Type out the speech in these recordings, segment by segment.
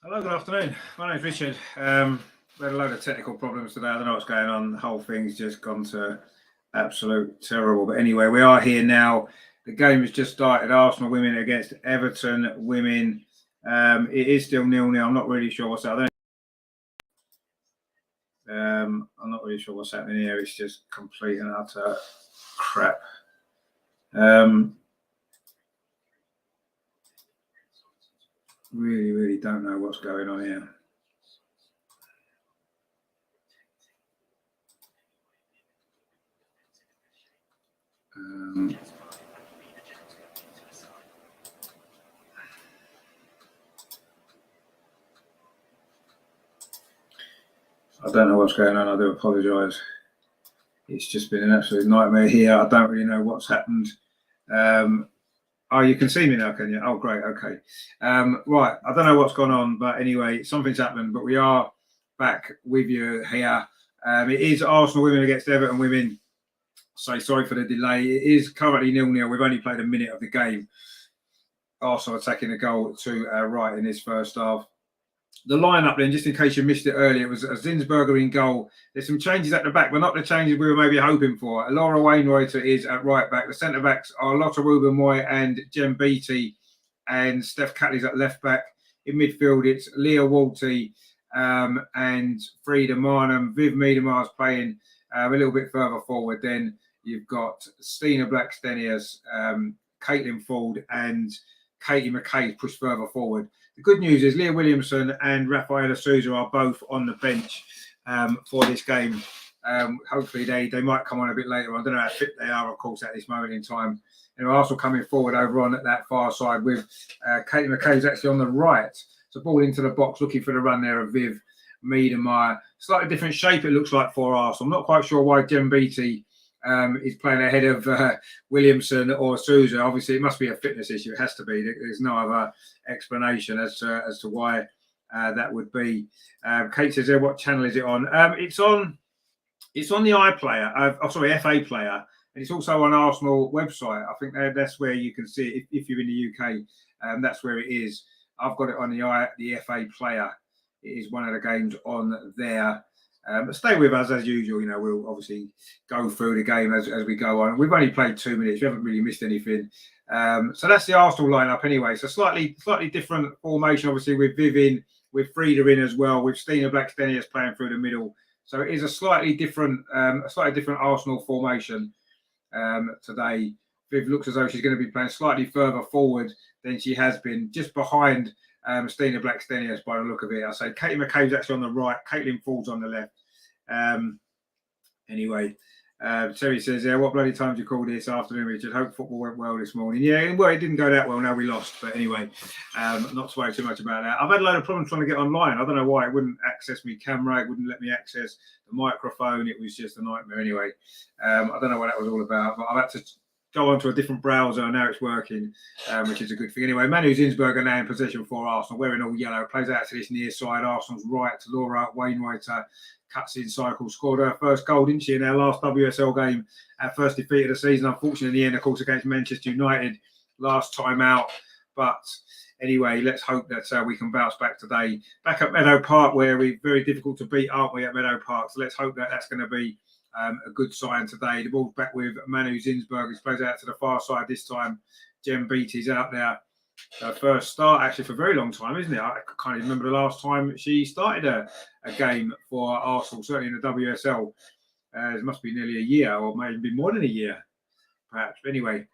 Hello, good afternoon. My name's Richard. We had a load of technical problems today. I don't know what's going on. The whole thing's just gone to absolute terrible. But anyway, we are here now. The game has just started. Arsenal women against Everton women. It is still 0-0. I'm not really sure what's happening. I'm not really sure what's happening here. It's just complete and utter crap. Really don't know what's going on here. I don't know what's going on. I do apologise. It's just been an absolute nightmare here. I don't really know what's happened. Oh, you can see me now, can you? Oh, great. Okay. Right. I don't know what's gone on, but anyway, something's happened. But we are back with you here. It is Arsenal women against Everton women. So sorry for the delay. It is currently 0-0. We've only played a minute of the game. Arsenal attacking the goal to our right in this first half. The lineup then, just in case you missed it earlier, it was a Zinsberger in goal. There's some changes at the back, but not the changes we were maybe hoping for. Laura Wainwright is at right back. The centre backs are Lotte Ruben-Moy and Jem Beattie, and Steph Catley's at left back. In midfield, it's Leah Walty and Frida Marnham. Viv Miedema is playing a little bit further forward. Then you've got Stina Blackstenius, Caitlin Ford, and Katie McKay pushed further forward. The good news is Leah Williamson and Rafaela Souza are both on the bench for this game. Hopefully they might come on a bit later. I don't know how fit they are, of course, at this moment in time. And Arsenal coming forward over on at that far side with Katie McKay is actually on the right. So ball into the box, looking for the run there of Viv Miedema. Slightly different shape it looks like for Arsenal. I'm not quite sure why Jem Beattie is playing ahead of Williamson or Souza. Obviously, it must be a fitness issue. It has to be. There's no other explanation as to why that would be. Kate says, "What channel is it on?" It's on the iPlayer. Sorry, FA Player, and it's also on Arsenal website. I think that's where you can see it if you're in the UK. That's where it is. I've got it on the FA Player. It is one of the games on there. But stay with us as usual. You know, we'll obviously go through the game as we go on. We've only played 2 minutes. We haven't really missed anything. So that's the Arsenal lineup anyway. So slightly different formation, obviously, with Viv in, with Frida in as well, with Stina Blackstenius playing through the middle. So it is a slightly different Arsenal formation today. Viv looks as though she's going to be playing slightly further forward than she has been, just behind Stina Blackstenius by the look of it. I say Katie McKay's actually on the right, Caitlin Ford's on the left. Anyway, Terry says, "Yeah, what bloody time did you call this afternoon, Richard? Hope football went well this morning." Yeah, well, it didn't go that well. Now we lost, but anyway, not to worry too much about that. I've had a load of problems trying to get online. I don't know why it wouldn't access my camera, it wouldn't let me access the microphone. It was just a nightmare. Anyway, I don't know what that was all about, but I've had to go onto a different browser and now it's working, which is a good thing. Anyway, Manu Zinsberger now in possession for Arsenal, wearing all yellow, plays out to this near side. Arsenal's right to Laura Wainwright, cuts in cycle, scored her first goal, didn't she, in our last WSL game, our first defeat of the season. Unfortunately, in the end, of course, against Manchester United last time out. But anyway, let's hope that we can bounce back today. Back at Meadow Park, where we're very difficult to beat, aren't we, at Meadow Park? So let's hope that that's going to be a good sign today. The ball's back with Manu Zinsberger. He plays out to the far side this time. Jem Beattie's out there. First start actually for a very long time, isn't it? I can't even remember the last time she started a game for Arsenal, certainly in the WSL. It must be nearly a year, or maybe more than a year, perhaps. But anyway,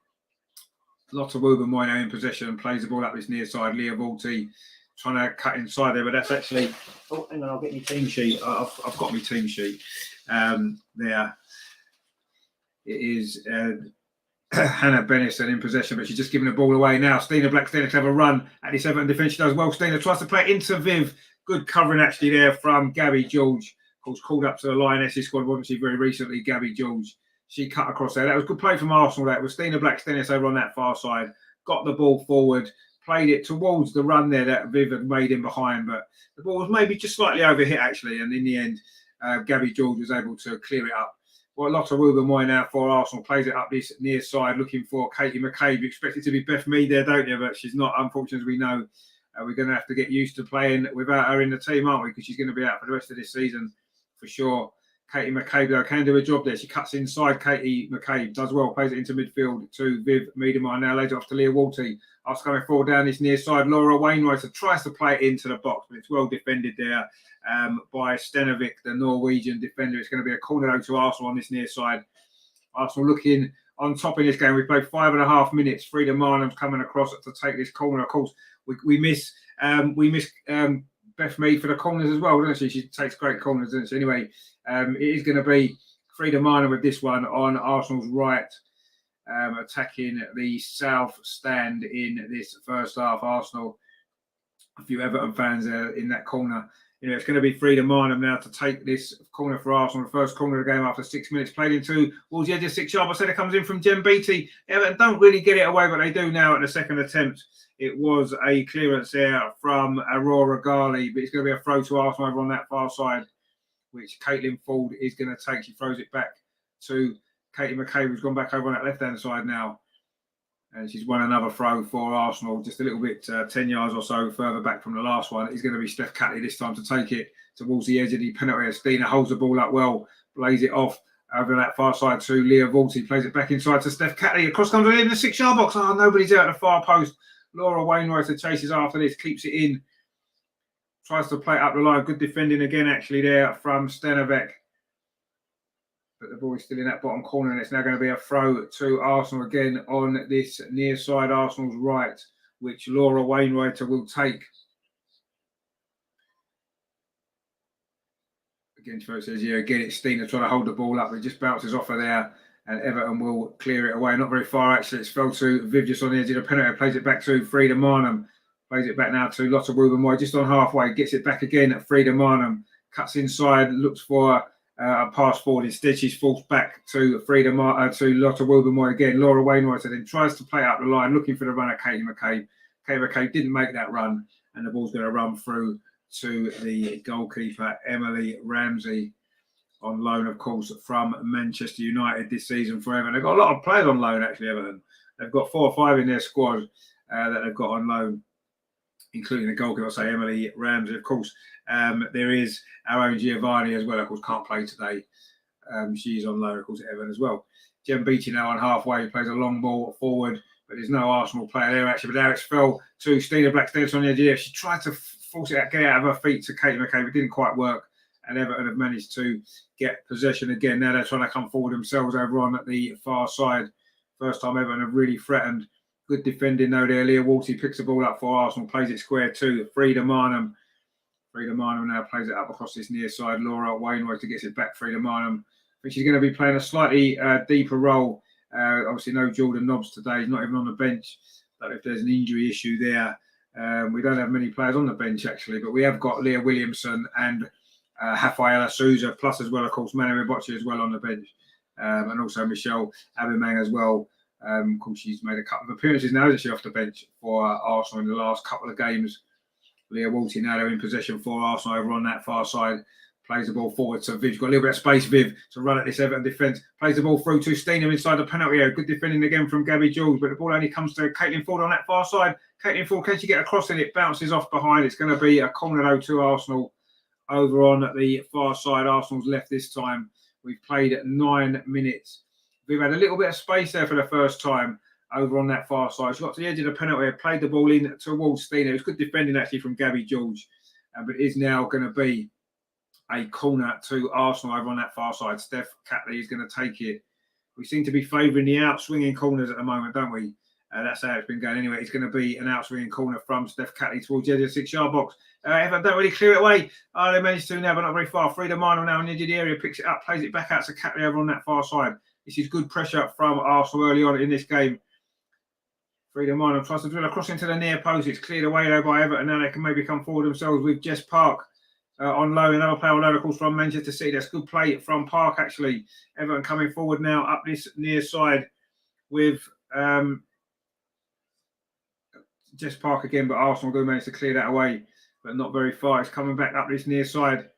Lotte Ruben-Moy now in possession and plays the ball up this near side. Leah Walty trying to cut inside there, but that's actually. Oh, hang on, I'll get my team sheet. I've got my team sheet there. It is Hannah Bennison in possession, but she's just giving the ball away now. Stina Blackstenius have a run at this Everton defence. She does well. Stina tries to play it into Viv. Good covering actually there from Gabby George. Of course, called up to the Lionesses squad, wasn't she, very recently, Gabby George. She cut across there. That was good play from Arsenal. That was Stina Blackstenius over on that far side. Got the ball forward, played it towards the run there that Viv had made in behind, but the ball was maybe just slightly overhit actually, and in the end, Gabby George was able to clear it up. Well, Lotte Ruben-Moy now for Arsenal, plays it up this near side, looking for Katie McKay. You expect it to be Beth Mead there, don't you? But she's not, unfortunately, as we know. We're going to have to get used to playing without her in the team, aren't we? Because she's going to be out for the rest of this season for sure. Katie McCabe, though, can do a job there. She cuts inside. Katie McCabe does well, plays it into midfield to Viv Miedema. Now lays it off to Leah Walty. After coming forward down this near side, Laura Wainwright tries to play it into the box, but it's well defended there by Stenovic, the Norwegian defender. It's going to be a corner though to Arsenal on this near side. Arsenal looking on top in this game. We played 5.5 minutes. Frida Marnham's coming across to take this corner. Of course, we miss Beth Mead for the corners as well, doesn't she? She takes great corners, doesn't she? Anyway, it is going to be Frida Marnham with this one on Arsenal's right, attacking the south stand in this first half. Arsenal, a few Everton fans there in that corner. You know, it's going to be Frida Marnham now to take this corner for Arsenal. The first corner of the game after 6 minutes. Played into towards the edge of 6 yard. I said it comes in from Jem Beattie. Everton don't really get it away, but they do now at the second attempt. It was a clearance there from Aurora Ghali, but it's going to be a throw to Arsenal over on that far side, which Caitlin Ford is going to take. She throws it back to Katie McCabe, who's gone back over on that left-hand side now. And she's won another throw for Arsenal, just a little bit, 10 yards or so further back from the last one. It's going to be Steph Catley this time to take it towards the edge of the penalty. Stina holds the ball up well, plays it off over that far side to Leah Volti, plays it back inside to Steph Catley. Across comes in the 6 yard box. Oh, nobody's out at the far post. Laura Wainwright chases after this, keeps it in, tries to play it up the line. Good defending again, actually, there from Stenovic. But the ball is still in that bottom corner, and it's now going to be a throw to Arsenal again on this near side, Arsenal's right, which Laura Wainwright will take. Again, it says, yeah, again, it's Stina trying to hold the ball up. It just bounces off her there, and Everton will clear it away. Not very far, actually. It's fell to Viv just on the edge of the penalty. Plays it back to Frida Marnham. Plays it back now to Lotta Rubenmoy, just on halfway. Gets it back again at Frida Marnham. Cuts inside, looks for a pass forward. Instead, she's forced back to to Lotta Wilbermoy again. Laura Wainwright then tries to play up the line, looking for the runner, Katie McCabe. Katie McCabe didn't make that run, and the ball's going to run through to the goalkeeper, Emily Ramsey, on loan, of course, from Manchester United this season for Everton. They've got a lot of players on loan, actually, Everton. They've got 4 or 5 in their squad that they've got on loan, including the goalkeeper, I'll say Emily Ramsey. Of course, there is our own Giovanni as well, of course, can't play today. She's on loan, of course, at Everton as well. Jem Beattie now on halfway, plays a long ball forward, but there's no Arsenal player there, actually. But Alex fell to Stina Blackstone on the edge here. She tried to force it out, get out of her feet to Katie McCabe. It didn't quite work, and Everton have managed to get possession again. Now they're trying to come forward themselves over on the far side. First time Everton have really threatened. Good defending though there. Leah Walty picks the ball up for Arsenal, plays it square to Frida Marnham. Frida Marnham now plays it up across this near side. Laura Wainwright gets it back. Frida Marnham. I think she's going to be playing a slightly deeper role. Obviously, no Jordan Nobbs today. He's not even on the bench. But if there's an injury issue there, we don't have many players on the bench, actually. But we have got Leah Williamson and Rafaela Souza, plus as well, of course, Manu Ibocci as well on the bench. And also Michelle Abimang as well. Of course, she's made a couple of appearances now, isn't she, off the bench for Arsenal in the last couple of games. Leah Walty now they're in possession for Arsenal over on that far side. Plays the ball forward to Viv. Got a little bit of space, Viv, to run at this Everton defence. Plays the ball through to Stina inside the penalty area. Good defending again from Gabby Jules, but the ball only comes to Caitlin Ford on that far side. Caitlin Ford, can she get across and it bounces off behind? It's going to be a corner though to Arsenal over on the far side. Arsenal's left this time. We've played 9 minutes. We've had a little bit of space there for the first time over on that far side. She got to the edge of the penalty, played the ball in towards Stina. It was good defending actually from Gabby George, but it is now going to be a corner to Arsenal over on that far side. Steph Catley is going to take it. We seem to be favouring the out-swinging corners at the moment, don't we? That's how it's been going anyway. It's going to be an out-swinging corner from Steph Catley towards the edge of the 6 yard box. Everton don't really clear it away. They managed to now, but not very far. Frida Marnham now in the edge of the area, picks it up, plays it back out to Catley over on that far side. This is good pressure from Arsenal early on in this game. Frida Marnham tries to drill across into the near post. It's cleared away though by Everton. Now they can maybe come forward themselves with Jess Park on loan. Another player on loan, of course, from Manchester City. That's good play from Park, actually. Everton coming forward now up this near side with Jess Park again, but Arsenal do manage to clear that away, but not very far. It's coming back up this near side.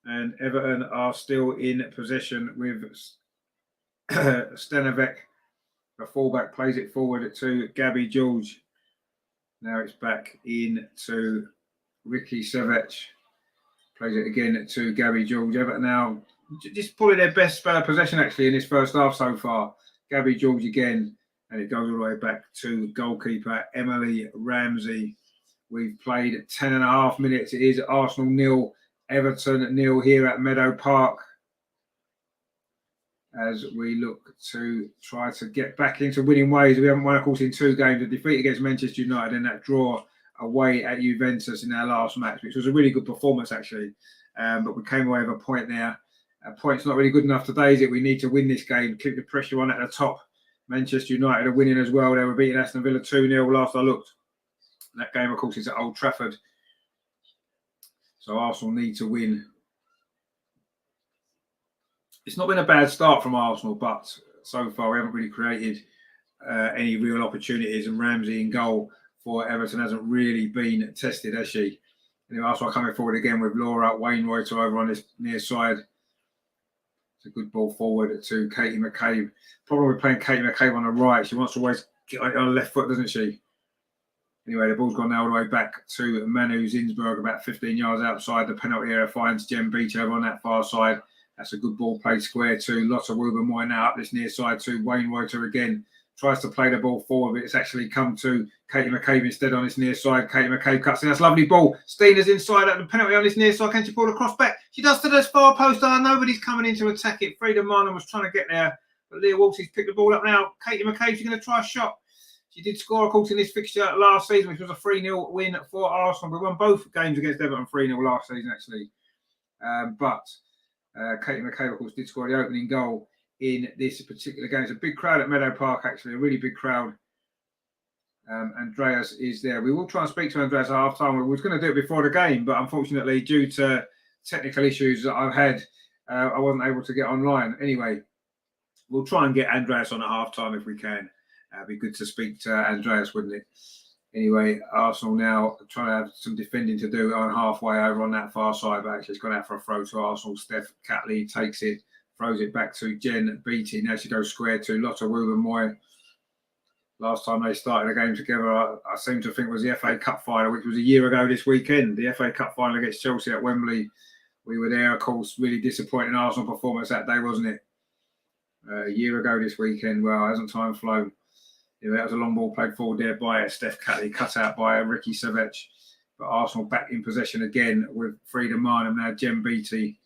And Everton are still in possession with Stenovic. The fullback plays it forward to Gabby George. Now it's back in to Ricky Savage. Plays it again to Gabby George. Everton now just probably their best possession actually in this first half so far. Gabby George again, and it goes all the way back to goalkeeper Emily Ramsey. We've played 10.5 minutes. It is Arsenal 0, Everton 0 here at Meadow Park, as we look to try to get back into winning ways. We haven't won, of course, in 2 games. A defeat against Manchester United and that draw away at Juventus in our last match, which was a really good performance, actually. But we came away with a point there. A point's not really good enough today, is it? We need to win this game, keep the pressure on at the top. Manchester United are winning as well. They were beating Aston Villa 2-0 last I looked. That game, of course, is at Old Trafford. So Arsenal need to win. It's not been a bad start from Arsenal, but so far we haven't really created any real opportunities. And Ramsey in goal for Everton hasn't really been tested, has she? Anyway, Arsenal coming forward again with Laura Wainwright over on this near side. It's a good ball forward to Katie McCabe. Problem with playing Katie McCabe on the right, she wants to always get on the left foot, doesn't she? Anyway, the ball's gone now all the way back to Manu Zinsberg, about 15 yards outside the penalty area, finds Jem Beach over on that far side. That's a good ball played square to Lotta Wilbermoy now up this near side to Wainwrighter again. Tries to play the ball forward, but it's actually come to Katie McCabe instead on this near side. Katie McCabe cuts in. That's a lovely ball. Steener's inside at the penalty on this near side. Can she pull the cross back? She does to this far post. Nobody's coming in to attack it. Frida Marnon was trying to get there, but Leah Walters picked the ball up now. Katie McCabe, she's going to try a shot. She did score, of course, in this fixture last season, which was a 3-0 win for Arsenal. We won both games against Everton 3-0 last season, actually. But Katie McCabe, of course, did score the opening goal in this particular game. It's a big crowd at Meadow Park, actually, a really big crowd. Andreas is there. We will try and speak to Andreas at half-time. We were going to do it before the game, but unfortunately, due to technical issues that I've had, I wasn't able to get online. Anyway, we'll try and get Andreas on at half-time if we can. It'd be good to speak to Andreas, wouldn't it? Anyway, Arsenal now trying to have some defending to do on halfway over on that far side, but actually it's gone out for a throw to Arsenal. Steph Catley takes it, throws it back to Jen Beattie. Now she goes square to Lotta Wilbermoy. Last time they started a game together, I seem to think was the FA Cup final, which was a year ago this weekend. The FA Cup final against Chelsea at Wembley. We were there, of course, really disappointing Arsenal performance that day, wasn't it? A year ago this weekend. Well, hasn't time flown? Yeah, that was a long ball played forward there by Steph Catley, cut out by Ricky Savage. But Arsenal back in possession again with Frida Marnham, now Jem Beattie.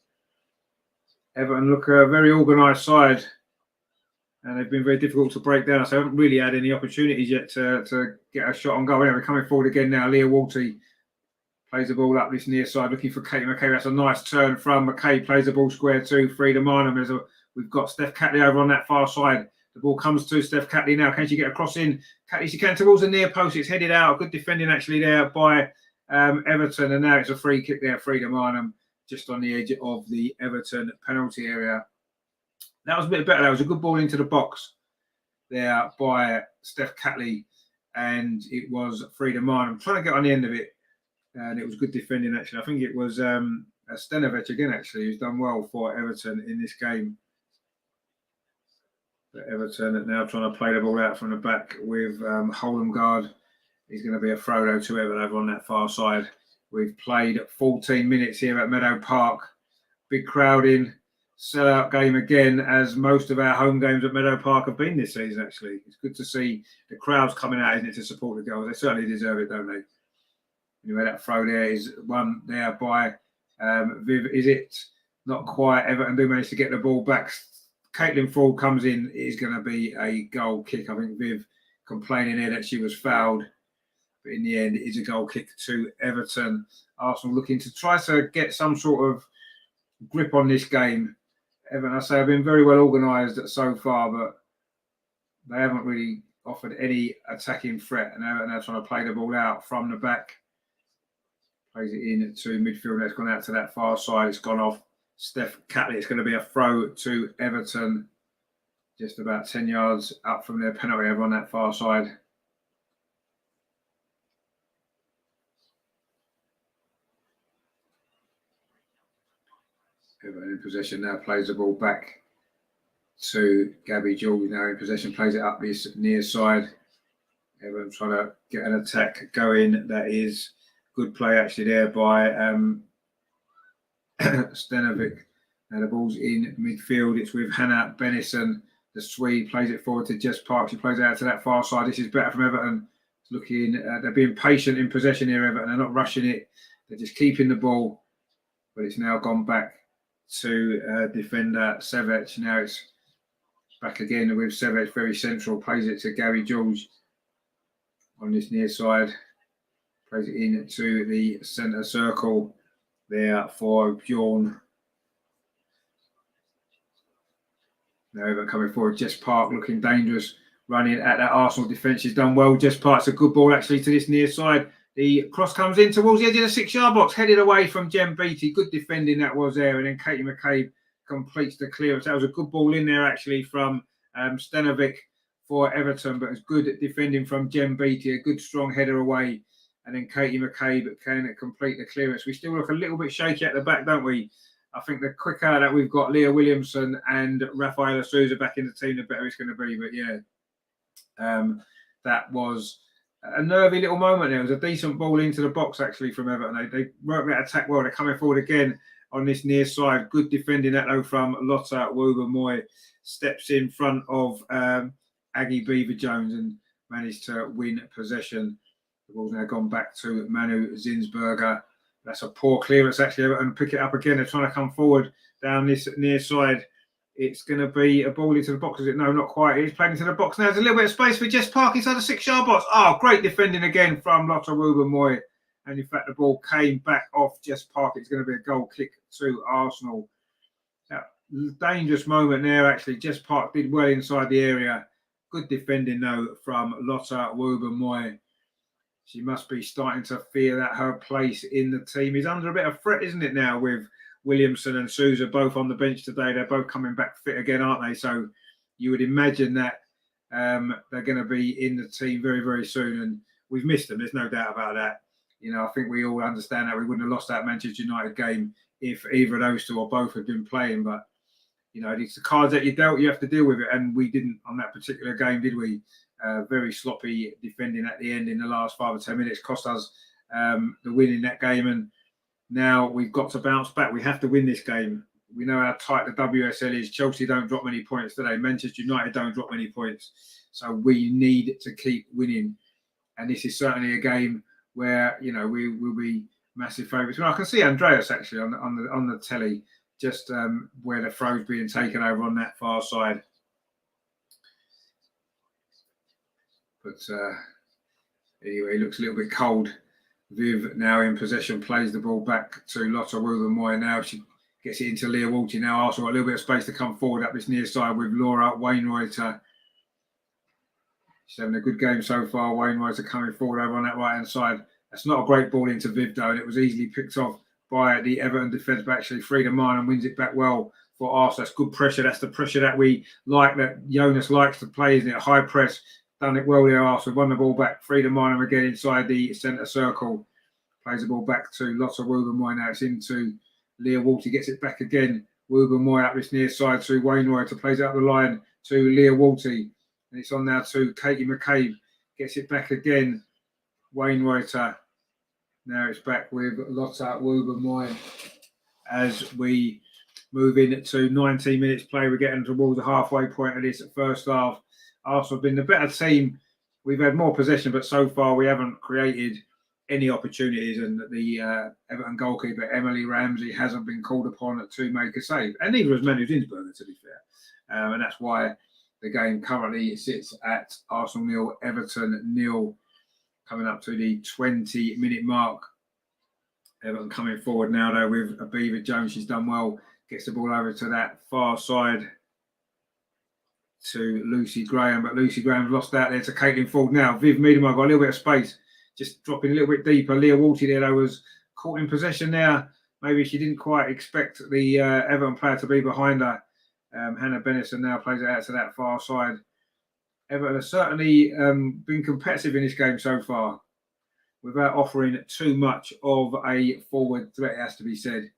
Everton look a very organised side, and they've been very difficult to break down. So they haven't really had any opportunities yet to get a shot on goal. Anyway, we're coming forward again now. Leah Walty plays the ball up this near side, looking for Katie McCabe. That's a nice turn from McCabe. Plays the ball square to Frida Marnham. We've got Steph Catley over on that far side. The ball comes to Steph Catley now. Can she get a cross in? Catley, she can towards the near post. It's headed out. Good defending actually there by Everton. And now it's a free kick there. Frida Marnham just on the edge of the Everton penalty area. That was a bit better. That was a good ball into the box there by Steph Catley. And it was Frida Marnham trying to get on the end of it. And it was good defending actually. I think it was Stenovic again actually, who's done well for Everton in this game. But Everton are now trying to play the ball out from the back with Holmgard. He's going to be a throw though to Everton over on that far side. We've played 14 minutes here at Meadow Park. Big crowd in. Sellout game again, as most of our home games at Meadow Park have been this season, actually. It's good to see the crowds coming out, isn't it, to support the girls. They certainly deserve it, don't they? Anyway, that throw there is won there by Viv. Is it? Not quite. Everton do manage to get the ball back. Caitlin Ford comes in. It is going to be a goal kick. I think Viv complaining here that she was fouled. But in the end, it is a goal kick to Everton. Arsenal looking to try to get some sort of grip on this game. Everton, I say, have been very well organised so far, but they haven't really offered any attacking threat. And Everton are trying to play the ball out from the back. Plays it in to midfield. It's gone out to that far side. It's gone off Steph Catley. It's going to be a throw to Everton, just about 10 yards up from their penalty over on that far side. Everton in possession now, plays the ball back to Gabby George, now in possession, plays it up this near side. Everton trying to get an attack going. That is good play actually there by Stenovic. Now the ball's in midfield. It's with Hannah Bennison. The Swede plays it forward to Jess Park. She plays it out to that far side. This is better from Everton. Looking, they're being patient in possession here, Everton. They're not rushing it. They're just keeping the ball. But it's now gone back to defender Savage. Now it's back again with Savage, very central. Plays it to Gary George on this near side. Plays it into the centre circle there for Bjorn. Now Everton coming forward. Jess Park looking dangerous, running at that Arsenal defence. She's done well. Jess Park's a good ball actually to this near side. The cross comes in towards the edge of the 6-yard box, headed away from Jem Beattie. Good defending that was there. And then Katie McCabe completes the clearance. That was a good ball in there actually from Stenovic for Everton, but it's good defending from Jem Beattie. A good strong header away. And then Katie McCabe can complete the clearance. We still look a little bit shaky at the back, don't we? I think the quicker that we've got Leah Williamson and Rafaela Souza back in the team, the better it's going to be. But yeah, that was a nervy little moment there. It was a decent ball into the box actually from Everton. They worked that attack well. They're coming forward again on this near side. Good defending that though from Lotta Woober-Moy. Steps in front of Aggie Beaver-Jones and managed to win possession. The ball's now gone back to Manu Zinsberger. That's a poor clearance actually, Everton pick it up again. They're trying to come forward down this near side. It's going to be a ball into the box, is it? No, not quite. It's playing into the box now. There's a little bit of space for Jess Park inside the 6-yard box. Oh, great defending again from Lotta Woober-Moy. And in fact, the ball came back off Jess Park. It's going to be a goal kick to Arsenal. Dangerous moment there actually. Jess Park did well inside the area. Good defending though from Lotta Woober-Moy. She must be starting to fear that her place in the team is under a bit of threat, isn't it now, with Williamson and Souza both on the bench today. They're both coming back fit again, aren't they? So you would imagine that they're going to be in the team very, very soon. And we've missed them. There's no doubt about that. You know, I think we all understand that we wouldn't have lost that Manchester United game if either of those two or both had been playing. But, you know, it's the cards that you dealt, you have to deal with it. And we didn't on that particular game, did we? Very sloppy defending at the end in the last 5 or 10 minutes cost us the win in that game. And now we've got to bounce back. We have to win this game. We know how tight the WSL is. Chelsea don't drop many points today. Manchester United don't drop many points. So we need to keep winning. And this is certainly a game where, you know, we will be massive favourites. Well, I can see Andreas actually on the telly, just where the throw's being taken over on that far side. But anyway, it looks a little bit cold. Viv now in possession, plays the ball back to Lotta Woober-Moy. Now she gets it into Leah Walty. Now Arsenal got a little bit of space to come forward up this near side with Laura Wainwrighter. She's having a good game so far. Wainwrighter coming forward over on that right-hand side. That's not a great ball into Viv though, and it was easily picked off by the Everton defence. But actually, Frida Martin wins it back well for Arsenal. That's good pressure. That's the pressure that we like, that Jonas likes to play, isn't it? High press. Done it well there, Arsenal. Won the ball back. Frida Martin again inside the centre circle. Plays the ball back to Lotta Woober-Moy. Now it's into Leah Walty. Gets it back again. Woober-Moy up this near side to Wainwrighter. Plays out the line to Leah Walty. And it's on now to Katie McCabe. Gets it back again. Wainwrighter. Now it's back with Lotta Woober-Moy. As we move into 19 minutes play, we're getting towards the halfway point of this first half. Arsenal have been the better team. We've had more possession, but so far we haven't created any opportunities. And the Everton goalkeeper, Emily Ramsey, hasn't been called upon to make a save. And neither has Manu Zinsberger, to be fair. And that's why the game currently sits at Arsenal 0, Everton 0, coming up to the 20-minute mark. Everton coming forward now, though, with Beaver-Jones. She's done well. Gets the ball over to that far side to Lucy Graham, but Lucy Graham's lost out there to Caitlin Ford now. Viv Miedema got a little bit of space, just dropping a little bit deeper. Leah Walty there, though, was caught in possession there. Maybe she didn't quite expect the Everton player to be behind her. Hannah Bennison now plays it out to that far side. Everton has certainly been competitive in this game so far, without offering too much of a forward threat, it has to be said.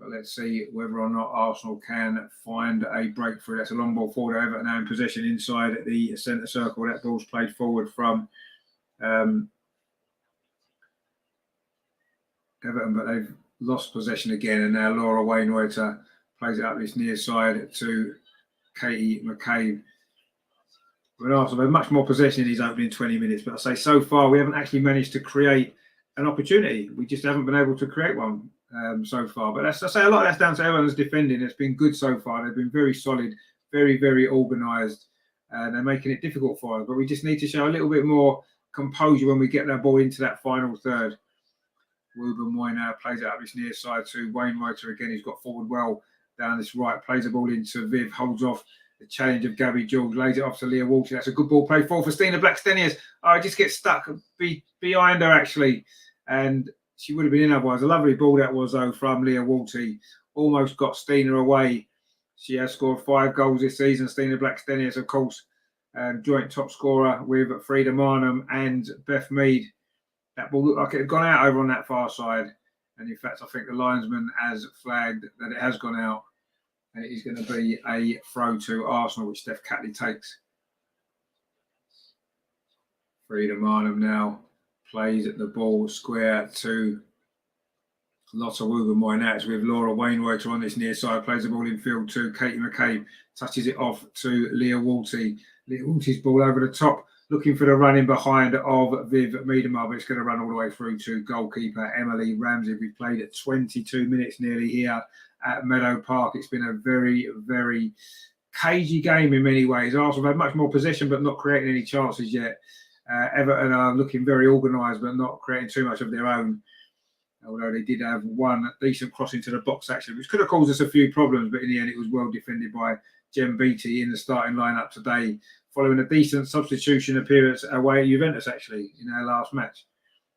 But let's see whether or not Arsenal can find a breakthrough. That's a long ball forward. Everton now in possession inside the centre circle. That ball's played forward from Everton, but they've lost possession again. And now Laura Wainwrighter plays it up this near side to Katie McCabe. With Arsenal, they've much more possession in these opening 20 minutes. But I say so far, we haven't actually managed to create an opportunity. We just haven't been able to create one so far. But I say a lot of that's down to Everton's defending. It's been good so far. They've been very solid, very, very organised. They're making it difficult for us. But we just need to show a little bit more composure when we get that ball into that final third. Ruben Moy now plays it up this near side to Wainwrighter again. He's got forward well down this right. Plays the ball into Viv, holds off the challenge of Gabby George, lays it off to Leah Walter. That's a good ball play forward for Stina Blackstenius. Oh, it just gets stuck behind her, actually. And she would have been in otherwise. A lovely ball that was, though, from Leah Walter. Almost got Stina away. She has scored 5 goals this season. Stina Blackstenius, of course, joint top scorer with Frida Marnham and Beth Mead. That ball looked like it had gone out over on that far side. And in fact, I think the linesman has flagged that it has gone out. And it is going to be a throw to Arsenal, which Steph Catley takes. Frida Marnham now plays at the ball square to Lotta Rubenmoy. Now it's with Laura Wainwrighter on this near side. Plays the ball in field to Katie McCabe. Touches it off to Leah Walty. Leah Walty's ball over the top, looking for the running behind of Viv Miedema, but it's going to run all the way through to goalkeeper Emily Ramsey. We've played at 22 minutes nearly here at Meadow Park. It's been a very, very cagey game in many ways. Arsenal have had much more possession, but not creating any chances yet. Everton are looking very organised, but not creating too much of their own. Although they did have one decent cross into the box, actually, which could have caused us a few problems, but in the end, it was well defended by Jem Beattie in the starting lineup today, following a decent substitution appearance away at Juventus, actually, in our last match.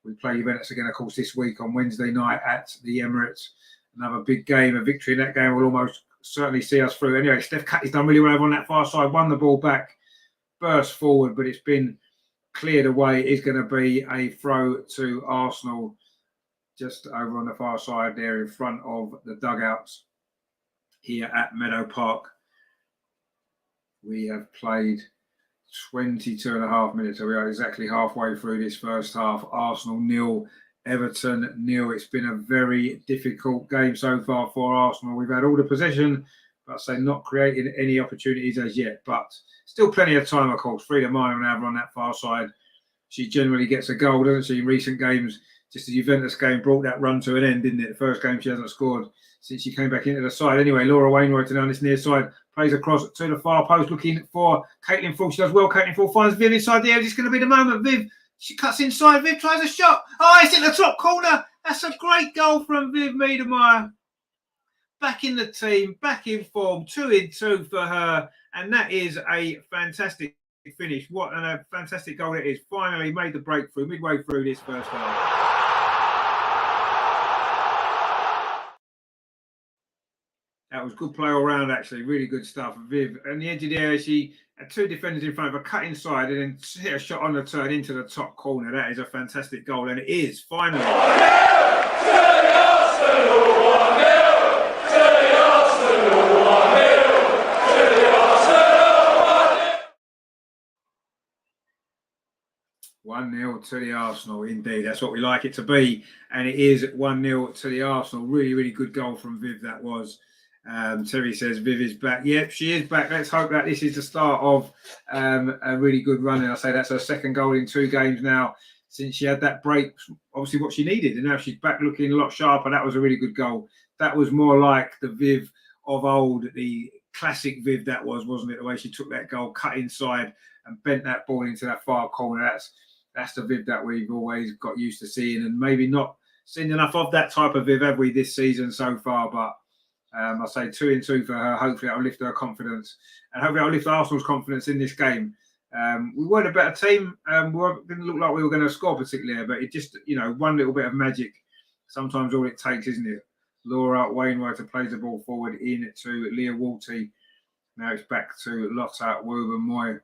We play Juventus again, of course, this week on Wednesday night at the Emirates. Another big game. A victory in that game will almost certainly see us through. Anyway, Steph Catley's done really well on that far side, won the ball back, burst forward, but it's been cleared away. It's going to be a throw to Arsenal just over on the far side there in front of the dugouts here at Meadow Park. We have played 22 and a half minutes, so we are exactly halfway through this first half. Arsenal 0, Everton 0. It's been a very difficult game so far for Arsenal. We've had all the possession, but I say not creating any opportunities as yet, but still plenty of time, of course. Frida Marnham now on that far side. She generally gets a goal, doesn't she, in recent games? Just the Juventus game brought that run to an end, didn't it? The first game she hasn't scored since she came back into the side. Anyway, Laura Wainwrighter on this near side plays across to the far post, looking for Caitlin Full. She does well. Caitlin Full finds Viv inside the area. It's going to be the moment. Viv, she cuts inside. Viv tries a shot. Oh, it's in the top corner. That's a great goal from Viv Miedema. Back in the team, back in form, 2 in 2 for her. And that is a fantastic finish. What a fantastic goal it is. Finally made the breakthrough midway through this first half. That was good play all round, actually. Really good stuff. Viv, and the edge of the area, she had 2 defenders in front of her, cut inside, and then hit a shot on the turn into the top corner. That is a fantastic goal, and it is finally. 1-0 to the Arsenal, indeed. That's what we like it to be, and it is 1-0 to the Arsenal. Really, really good goal from Viv, that was. Terry says Viv is back. Yep, she is back. Let's hope that this is the start of a really good run. And I say that's her second goal in 2 games now since she had that break. Obviously, what she needed, and now she's back looking a lot sharper. That was a really good goal. That was more like the Viv of old, the classic Viv that was, wasn't it? The way she took that goal, cut inside, and bent that ball into that far corner. That's the Viv that we've always got used to seeing, and maybe not seen enough of that type of Viv, have we, this season so far? But I say 2 in 2 for her. Hopefully that'll lift her confidence, and hopefully that'll lift Arsenal's confidence in this game. We weren't a better team. We didn't look like we were going to score particularly, but it just, one little bit of magic. Sometimes all it takes, isn't it? Laura Wainwrighter plays the ball forward in to Leah Walty. Now it's back to Lotta Rubenmoy.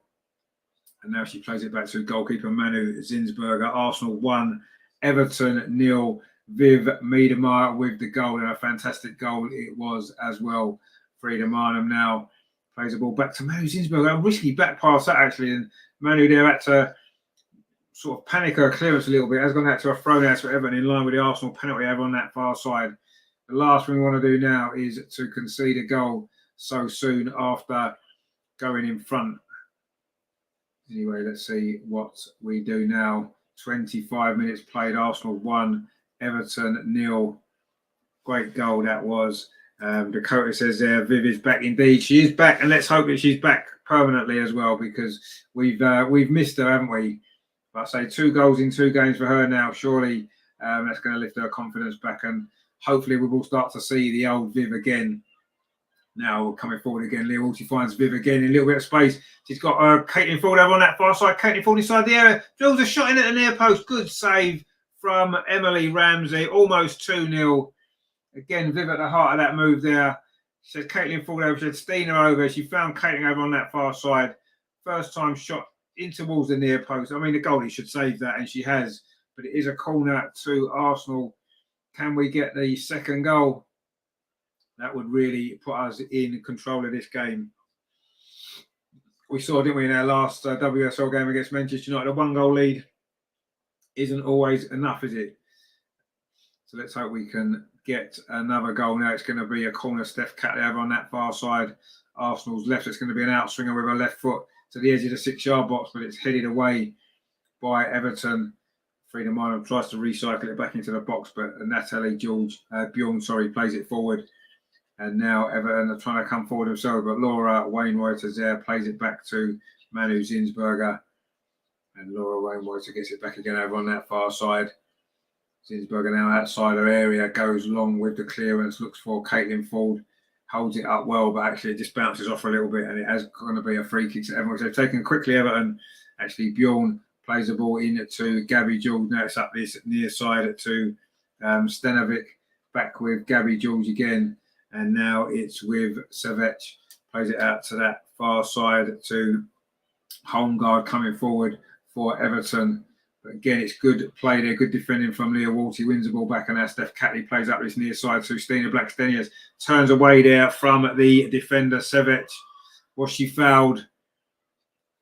And now she plays it back to goalkeeper Manu Zinsberger. Arsenal 1, Everton 0. Viv Miedema with the goal, and a fantastic goal it was as well. Frida Marnham now plays the ball back to Manu Zinsberg. A risky back pass that actually, and Manu there had to sort of panic her clearance a little bit. Has gone out to a throw now to Everton in line with the Arsenal penalty over on that far side. The last thing we want to do now is to concede a goal so soon after going in front. Anyway, let's see what we do now. 25 minutes played, Arsenal 1, Everton 0. Great goal that was. Dakota says there, Viv is back indeed. She is back, and let's hope that she's back permanently as well, because we've missed her, haven't we? But I say 2 goals in 2 games for her now. Surely that's going to lift her confidence back, and hopefully we will start to see the old Viv again. Now coming forward again, Leah Walty finds Viv again in a little bit of space. She's got Caitlin Ford over on that far side. Caitlin Ford inside the area. Drills a shot in at the near post. Good save from Emily Ramsey. Almost 2-0. Again, Viv at the heart of that move there. She said Caitlin Ford over. She had Stina over. She found Caitlin over on that far side. First time shot in towards the near post. I mean, the goalie should save that, and she has. But it is a corner to Arsenal. Can we get the second goal? That would really put us in control of this game. We saw, didn't we, in our last WSL game against Manchester United, a 1-goal lead isn't always enough, is it? So let's hope we can get another goal now. It's going to be a corner. Steph Catley over on that far side. Arsenal's left. It's going to be an outswinger with her left foot to the edge of the 6-yard box, but it's headed away by Everton. Frida Marnham tries to recycle it back into the box, but Natalie Bjorn plays it forward. And now Everton are trying to come forward themselves, but Laura Wainwright is there, plays it back to Manu Zinsberger. And Laura Wainwright gets it back again over on that far side. Zinsberger now outside her area, goes long with the clearance, looks for Caitlin Ford, holds it up well, but actually it just bounces off a little bit, and it has going to be a free kick to Everton. So they've taken quickly Everton. Actually, Bjorn plays the ball in to Gabby George. Now it's up this near side to Stenovic, back with Gabby George again. And now it's with Savech, plays it out to that far side to Holmgard coming forward for Everton. But again, it's good play there, good defending from Leah Walty, wins the ball back, and now Steph Catley plays up this near side to Stina Blackstenius, turns away there from the defender Savech. Was she fouled?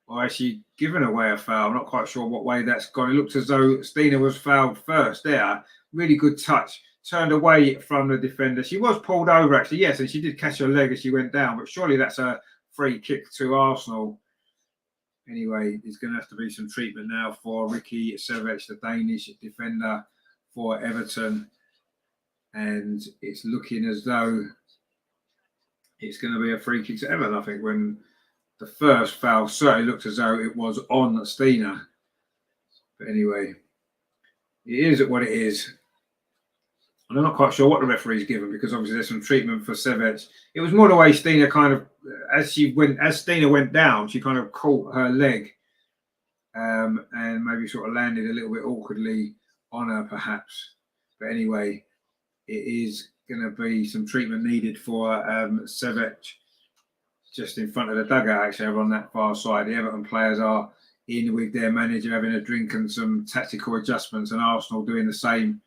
Or has she given away a foul? I'm not quite sure what way that's gone. It looks as though Stina was fouled first there. Really good touch. Turned away from the defender. She was pulled over, actually, yes, and she did catch her leg as she went down, but surely that's a free kick to Arsenal. Anyway, there's going to have to be some treatment now for Ricky Savech, the Danish defender for Everton. And it's looking as though it's going to be a free kick to Everton, I think, when the first foul certainly looked as though it was on Stina. But anyway, it is what it is. And I'm not quite sure what the referee's given, because obviously there's some treatment for Savech. It was more the way Stina kind of, as Stina went down, she kind of caught her leg and maybe sort of landed a little bit awkwardly on her, perhaps. But anyway, it is going to be some treatment needed for Savech just in front of the dugout, actually, over on that far side. The Everton players are in with their manager having a drink and some tactical adjustments, and Arsenal doing the same.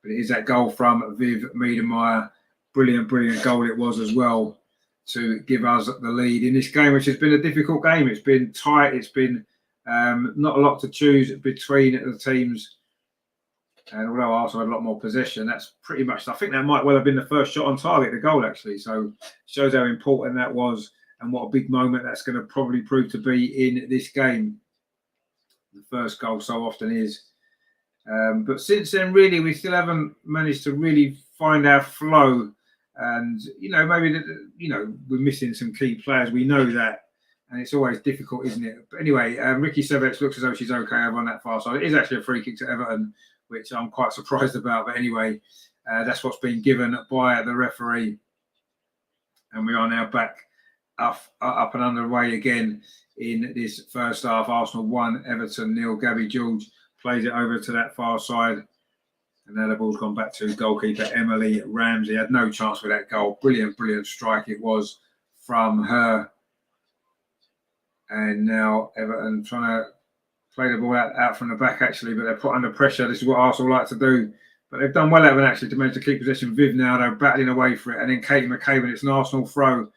But it is that goal from Viv Miedema. Brilliant goal it was as well to give us the lead in this game, which has been a difficult game. It's been tight. It's been not a lot to choose between the teams. And although Arsenal had a lot more possession, that's pretty much, I think that might well have been the first shot on target, the goal, actually. So it shows how important that was and what a big moment that's going to probably prove to be in this game. The first goal so often is. But since then, really, we still haven't managed to really find our flow. And, maybe, we're missing some key players. We know that. And it's always difficult, isn't it? But anyway, Ricky Savech looks as though she's okay over on that far side. It is actually a free kick to Everton, which I'm quite surprised about. But anyway, that's what's been given by the referee. And we are now back up and underway again in this first half. Arsenal 1, Everton 0. Gabby George plays it over to that far side. And now the ball's gone back to goalkeeper Emily Ramsey. Had no chance with that goal. Brilliant strike it was from her. And now Everton trying to Play the ball out from the back, actually, but they're put under pressure. This is what Arsenal like to do. But they've done well, Everton, actually, to manage to keep possession. Viv now, they're battling away for it. And then Katie McCabe, and it's an Arsenal throw.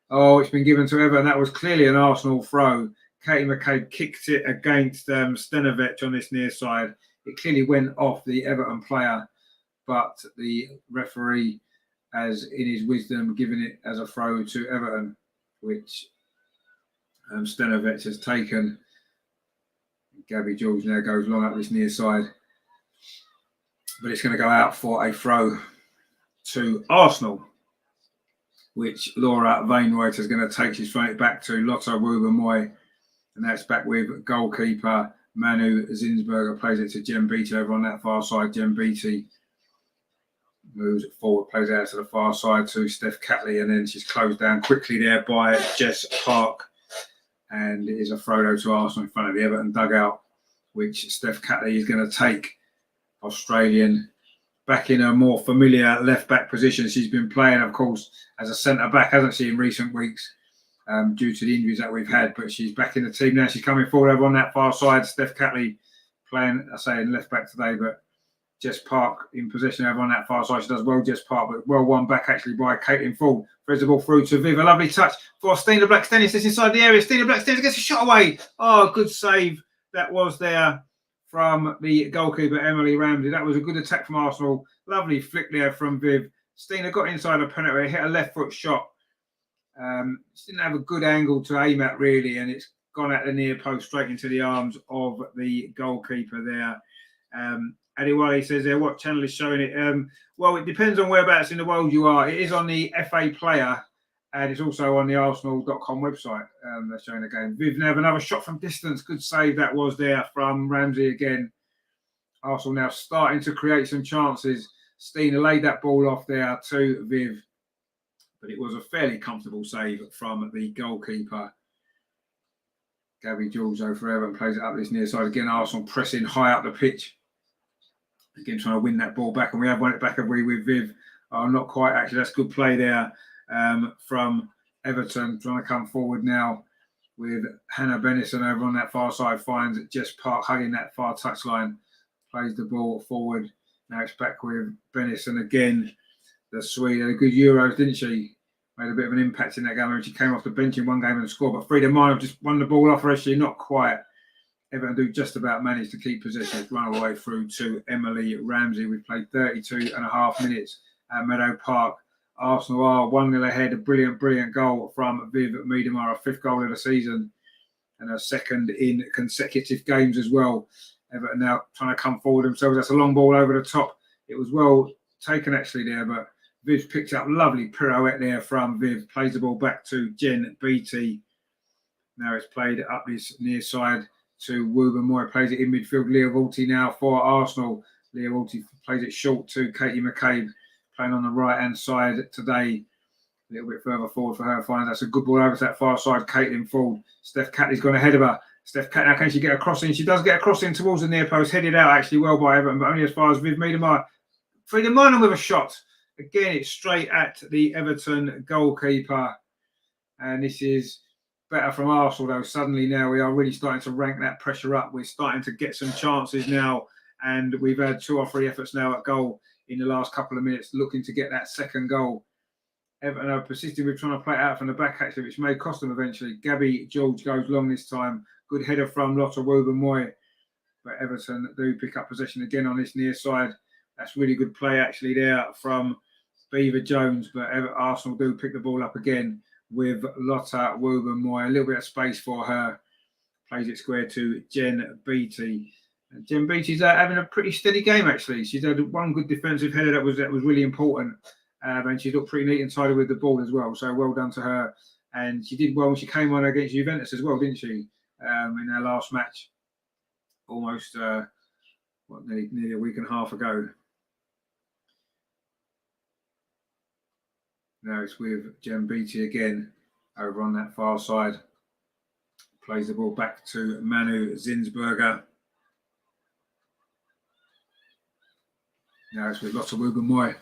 Oh, it's been given to Everton. That was clearly an Arsenal throw. Katie McCabe kicked it against Stenovic on this near side. It clearly went off the Everton player, but the referee has, in his wisdom, given it as a throw to Everton, which Stenovic has taken. Gabby George now goes long up this near side. But it's going to go out for a throw to Arsenal, which Laura Wainwright is going to take. She's throwing it back to Lotte Wubben-Moy. And that's back with goalkeeper Manu Zinsberger. Plays it to Jen Beattie over on that far side. Jen Beattie moves it forward, plays out to the far side to Steph Catley. And then she's closed down quickly there by Jess Park. And it is a throw to Arsenal in front of the Everton dugout, which Steph Catley is going to take. Australian back in a more familiar left-back position. She's been playing, of course, as a centre-back, hasn't she, in recent weeks, due to the injuries that we've had. But she's back in the team now. She's coming forward over on that far side. Steph Catley playing, I say, in left-back today, but Jess Park in possession over on that far side. She does well, Jess Park, but well won back, actually, by Caitlin Ford. Threads the ball through to Viv. A lovely touch for Stina Blackstenius. This inside the area. Stina Blackstenius gets a shot away. Oh, good save that was there from the goalkeeper, Emily Ramsey. That was a good attack from Arsenal. Lovely flick there from Viv. Stina got inside a penalty, hit a left foot shot. She didn't have a good angle to aim at, really, and it's gone at the near post straight into the arms of the goalkeeper there. Adewale says there, what channel is showing it? Well, it depends on whereabouts in the world you are. It is on the FA Player, and it's also on the Arsenal.com website. They're showing the game. Viv now, another shot from distance. Good save that was there from Ramsey again. Arsenal now starting to create some chances. Stina laid that ball off there to Viv, but it was a fairly comfortable save from the goalkeeper. Gabby George, though, for Everton, plays it up this near side. Again, Arsenal pressing high up the pitch. Again, trying to win that ball back, and we have won it back, have we, with Viv? Oh, not quite, actually. That's good play there from Everton, trying to come forward now with Hannah Bennison over on that far side. Finds Jess Park hugging that far touchline. Plays the ball forward. Now it's back with Bennison again. The Swede had a good Euros, didn't she? Made a bit of an impact in that game when she came off the bench in one game and scored. But Frida Minor just won the ball off her, actually, not quite. Everton do just about manage to keep possession. It's run all the way through to Emily Ramsey. We played 32 and a half minutes at Meadow Park. Arsenal are 1-0 ahead. A brilliant, brilliant goal from Vivianne Miedema, our fifth goal of the season and her second in consecutive games as well. Everton now trying to come forward themselves. That's a long ball over the top. It was well taken, actually, there, but Viv picked up lovely pirouette there from Viv. Plays the ball back to Jen Beattie. Now it's played up this near side to Wubben-Moy. Plays it in midfield. Leah Vulty now for Arsenal. Leah Vulty plays it short to Katie McCabe, playing on the right-hand side today. A little bit further forward for her. Finds that's a good ball over to that far side. Caitlin Ford. Steph Catley's gone ahead of her. Steph Catley, now can she get a cross in? She does get a cross in towards the near post. Headed out, actually, well by Everton, but only as far as Viv Miedema. Frida Minor with a shot. Again, it's straight at the Everton goalkeeper. And this is better from Arsenal, though. Suddenly now we are really starting to rank that pressure up. We're starting to get some chances now. And we've had 2 or 3 efforts now at goal in the last couple of minutes, looking to get that second goal. Everton are persisting with trying to play it out from the back, actually, which may cost them eventually. Gabby George goes long this time. Good header from Lotte Wubben-Moy. But Everton do pick up possession again on this near side. That's really good play, actually, there from Beaver Jones. But Arsenal do pick the ball up again with Lotte Wubben-Moy. A little bit of space for her. Plays it square to Jen Beattie. And Jen Beattie's having a pretty steady game, actually. She's had one good defensive header that was really important. And she looked pretty neat and tidy with the ball as well. So well done to her. And she did well when she came on against Juventus as well, didn't she? In her last match. Almost, nearly a week and a half ago. Now it's with Jen Beattie again over on that far side. Plays the ball back to Manu Zinsberger. Now it's with Lotte Wubben-Moy.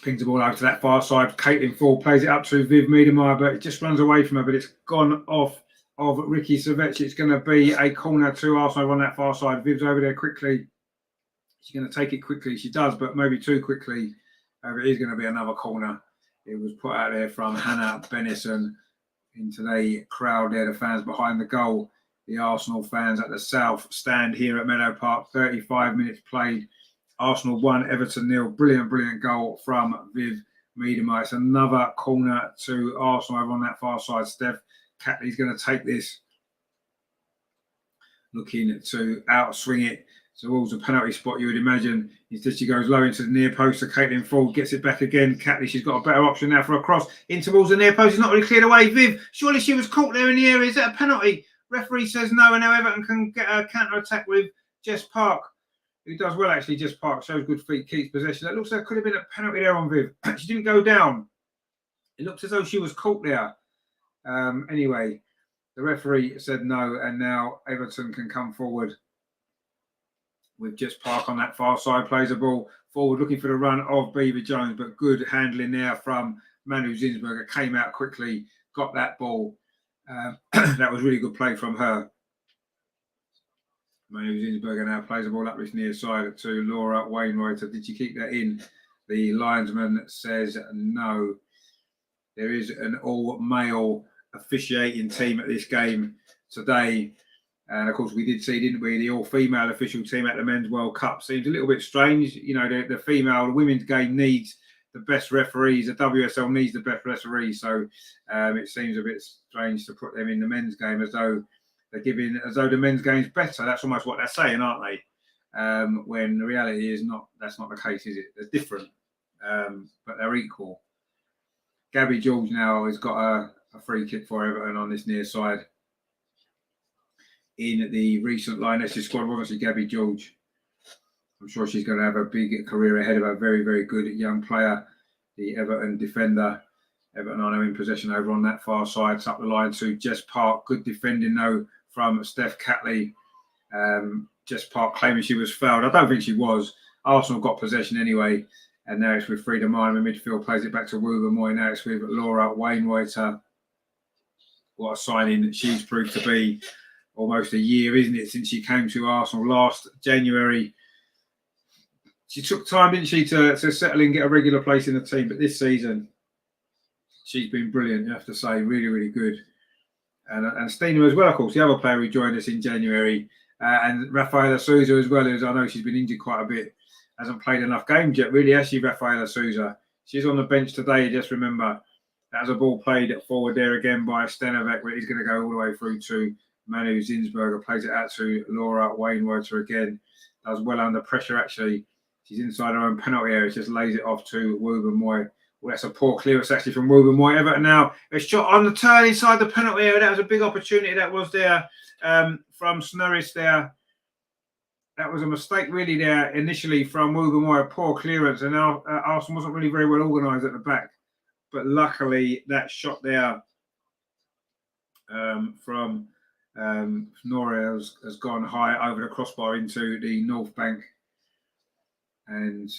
Pings the ball over to that far side. Caitlin Ford plays it up to Viv Miedema, but it just runs away from her, but it's gone off of Ricky Savech. It's going to be a corner to Arsenal on that far side. Viv's over there quickly. She's going to take it quickly. She does, but maybe too quickly. It is going to be another corner. It was put out there from Hannah Bennison into the crowd there, the fans behind the goal. The Arsenal fans at the South stand here at Meadow Park. 35 minutes played. Arsenal 1, Everton 0. Brilliant goal from Viv Miedema. It's another corner to Arsenal over on that far side. Steph Catley's going to take this. Looking to outswing it towards a penalty spot, you would imagine. Instead, she goes low into the near post. So Caitlin Ford gets it back again. Catley, she's got a better option now for a cross in towards the near post. It's not really cleared away. Viv, surely she was caught there in the area. Is that a penalty? Referee says no, and now Everton can get a counter-attack with Jess Park, who does well, actually. Jess Park shows good feet, keeps possession. That looks like it could have been a penalty there on Viv. She didn't go down. It looks as though she was caught there. Anyway, the referee said no, and now Everton can come forward with Jess Park on that far side. Plays the ball forward, looking for the run of Beaver Jones, but good handling there from Manu Zinsberger. Came out quickly, got that ball. That was really good play from her. Manu Zinsberger now plays the ball up this near side to Laura Wainwright. Did she keep that in? The linesman says no. There is an all-male officiating team at this game today. And of course, we did see, didn't we, the all-female official team at the Men's World Cup. Seems a little bit strange. You know, the women's game needs the best referees. The WSL needs the best referees. So it seems a bit strange to put them in the men's game as though the men's game's better. That's almost what they're saying, aren't they? When the reality is that's not the case, is it? They're different, but they're equal. Gabby George now has got a free kick for Everton on this near side. In the recent Lionesses squad, obviously Gabby George. I'm sure she's going to have a big career ahead of her. Very, very good young player, the Everton defender. Everton are now in possession over on that far side. It's up the line to Jess Park. Good defending, though, from Steph Catley. Jess Park claiming she was fouled. I don't think she was. Arsenal got possession anyway. And now it's with Frida Mine in midfield. Plays it back to Woober Moy. Now it's with Laura Wainwrighter. What a signing she's proved to be. Almost a year, isn't it, since she came to Arsenal last January. She took time, didn't she, to settle in, get a regular place in the team. But this season, she's been brilliant, you have to say. Really, really good. And Stina as well, of course, the other player who joined us in January. And Rafaela Souza as well, as I know she's been injured quite a bit. Hasn't played enough games yet, really, has she, Rafaela Souza? She's on the bench today, just remember. That was a ball played forward there again by Stenovic, where he's going to go all the way through to Manu Zinsberger. Plays it out to Laura Wainwrighter again. Does well under pressure, actually. She's inside her own penalty area. Just lays it off to Woober Moy. Well, that's a poor clearance, actually, from Woober Moy. Everton now, a shot on the turn inside the penalty area. That was a big opportunity that was there from Snurris there. That was a mistake, really, there initially from Woober Moy. A poor clearance. And now Arsenal wasn't really very well organised at the back. But luckily, that shot there from Nora has gone high over the crossbar into the north bank. And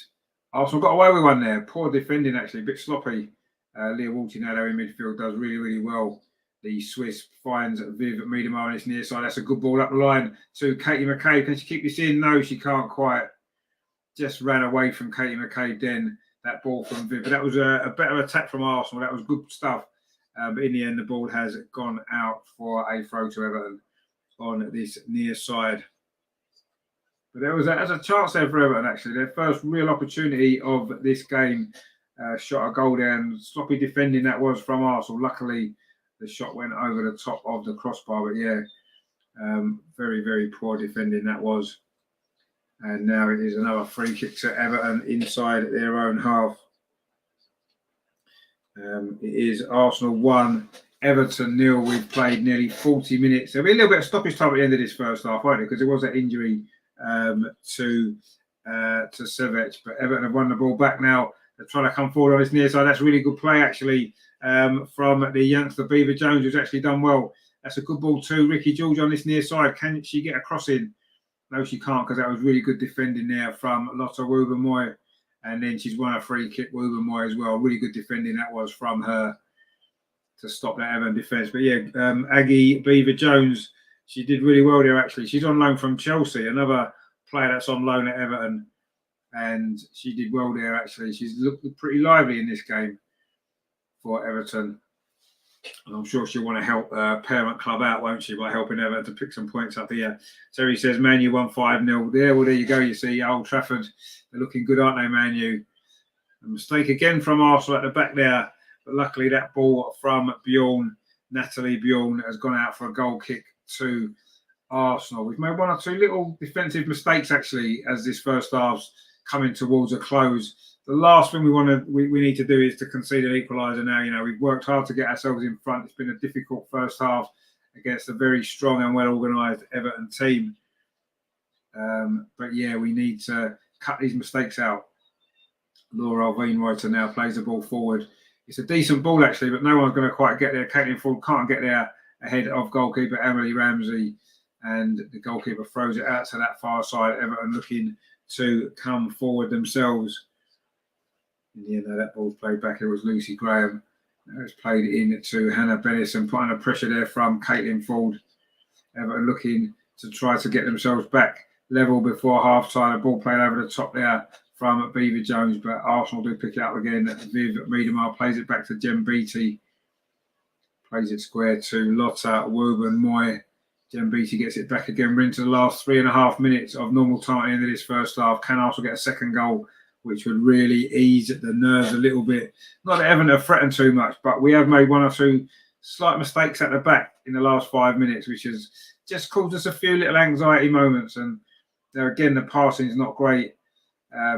Arsenal got away with one there. Poor defending, actually. A bit sloppy. Leah Walty now there in midfield does really, really well. The Swiss finds Viv Miedema on its near side. That's a good ball up the line to Katie McCabe. Can she keep this in? No, she can't quite. Just ran away from Katie McCabe then. That ball from Viv. But that was a better attack from Arsenal. That was good stuff. But in the end, the ball has gone out for a throw to Everton on this near side. But there was a chance there for Everton, actually. Their first real opportunity of this game. Shot a goal down. Sloppy defending that was from Arsenal. Luckily, the shot went over the top of the crossbar. But yeah, very, very poor defending that was. And now it is another free kick to Everton inside their own half. It is Arsenal 1, Everton 0. We've played nearly 40 minutes. There'll be a little bit of stoppage time at the end of this first half, won't it? Because there was that injury to Savage. But Everton have won the ball back now. They're trying to come forward on this near side. That's a really good play, actually, from the youngster Beaver Jones, who's actually done well. That's a good ball to Ricky George on this near side. Can she get a cross in? No, she can't, because that was really good defending there from Lotta Woober Moy. And then she's won a free kick, Woober Moy, as well. Really good defending that was from her to stop that Everton defence. But yeah, Aggie Beaver-Jones, she did really well there, actually. She's on loan from Chelsea, another player that's on loan at Everton. And she did well there, actually. She's looked pretty lively in this game for Everton. And I'm sure she'll want to help parent club out, won't she, by helping Everton to pick some points up here. Terry says, Man U won 5-0. There, well, there you go. You see, Old Trafford, they're looking good, aren't they, Man U? A mistake again from Arsenal at the back there. But luckily, that ball from Bjorn, Natalie Bjorn, has gone out for a goal kick to Arsenal. We've made one or two little defensive mistakes, actually, as this first half's coming towards a close. The last thing we need to do is to concede an equaliser now. You know, we've worked hard to get ourselves in front. It's been a difficult first half against a very strong and well-organised Everton team. But yeah, we need to cut these mistakes out. Laura Wainwright now plays the ball forward. It's a decent ball, actually, but no one's going to quite get there. Caitlin Ford can't get there ahead of goalkeeper Emily Ramsey. And the goalkeeper throws it out to that far side. Everton looking to come forward themselves. Yeah, no, that ball's played back. It was Lucy Graham. It's played in to Hannah Bennis and putting a pressure there from Caitlin Ford. Everton looking to try to get themselves back level before half-time. The ball played over the top there from Beaver-Jones, but Arsenal do pick it up again. Vivianne Miedema plays it back to Jem Beattie. Plays it square to Lotta Woburn-Moy. Jem Beattie gets it back again. We're into the last 3.5 minutes of normal time at the end of this first half. Can Arsenal get a second goal, which would really ease the nerves a little bit? Not that Everton have threatened too much, but we have made one or two slight mistakes at the back in the last 5 minutes, which has just caused us a few little anxiety moments. And there again, the passing is not great.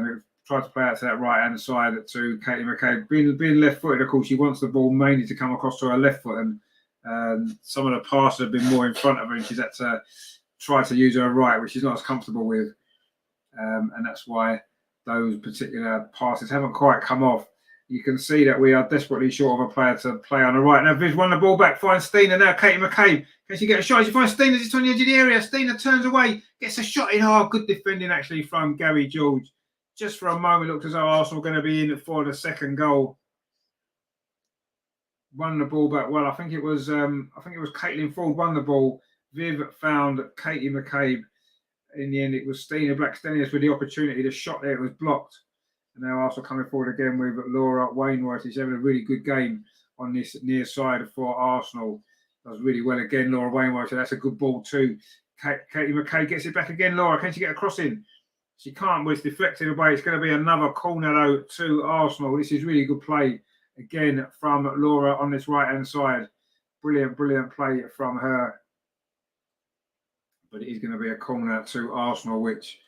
We've tried to play out to that right-hand side to Katie McCabe. Being left-footed, of course, she wants the ball mainly to come across to her left foot, and some of the passes have been more in front of her, and she's had to try to use her right, which she's not as comfortable with. And that's why those particular passes haven't quite come off. You can see that we are desperately short of a player to play on the right. Now, Viv won the ball back, finds Stina. Now, Katie McCabe. Can she get a shot? She finds Stina just on the edge of the area. Stina turns away, gets a shot in. Oh, good defending, actually, from Gary George. Just for a moment, looked as though Arsenal were going to be in for the second goal. Won the ball back well. I think it was Caitlin Ford won the ball. Viv found Katie McCabe. In the end, it was Stina Blackstenius with the opportunity. The shot there, it was blocked. And now Arsenal coming forward again with Laura Wainwright. She's having a really good game on this near side for Arsenal. Does really well again, Laura Wainwright. So that's a good ball too. Katie McCabe gets it back again. Laura, can she get a cross in? She can't, but it's deflected away. It's going to be another corner, though, to Arsenal. This is really good play, again, from Laura on this right-hand side. Brilliant, brilliant play from her. But it is going to be a corner to Arsenal, which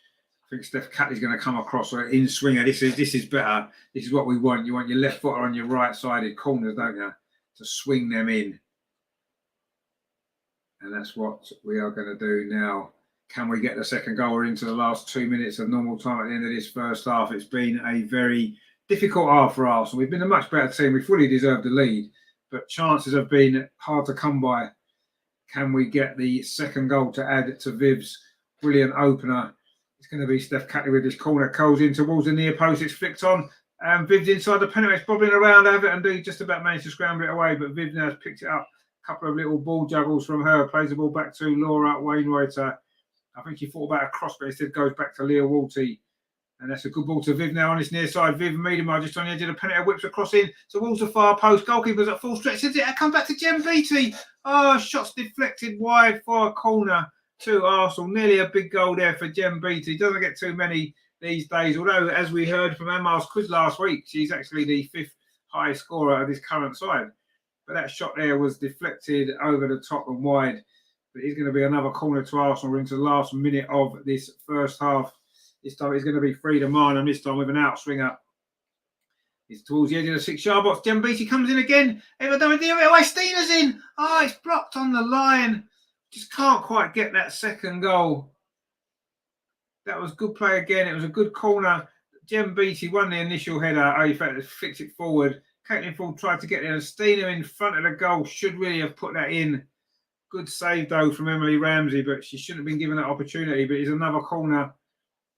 I think Steph Catley's going to come across an in-swinger. This is better. This is what we want. You want your left footer on your right-sided corners, don't you? To swing them in. And that's what we are going to do now. Can we get the second goal? We're into the last 2 minutes of normal time at the end of this first half. It's been a very difficult half for Arsenal. We've been a much better team. We fully deserved the lead, but chances have been hard to come by. Can we get the second goal to add to Viv's brilliant opener? It's going to be Steph Catley with this corner. Coles in towards the near post. It's flicked on. And Viv's inside the penalty. It's bobbling around. Everton do just about managed to scramble it away, but Viv now has picked it up. A couple of little ball juggles from her. Plays the ball back to Laura Wainwright. I think she thought about a cross, but instead goes back to Leah Walty. And that's a good ball to Viv now on this near side. Vivianne Miedema just on the edge of the penalty, whips across in towards the far post. Goalkeeper's at full stretch. It comes back to Jem Beattie. Oh, shots deflected wide for a corner to Arsenal. Nearly a big goal there for Jem Beattie. Doesn't get too many these days. Although, as we heard from Amar's quiz last week, she's actually the 5th highest scorer of this current side. But that shot there was deflected over the top and wide. But it's going to be another corner to Arsenal. We're into the last minute of this first half. This time it's going to be Frida Marnham, this time with an outswinger. It's towards the edge of the 6-yard box. Jem Beattie comes in again. Stina's in. Oh, it's blocked on the line. Just can't quite get that second goal. That was good play again. It was a good corner. Jem Beattie won the initial header. Oh, in fact, flicked it forward. Caitlin Ford tried to get there. And Stina in front of the goal should really have put that in. Good save, though, from Emily Ramsey, but she shouldn't have been given that opportunity. But it's another corner.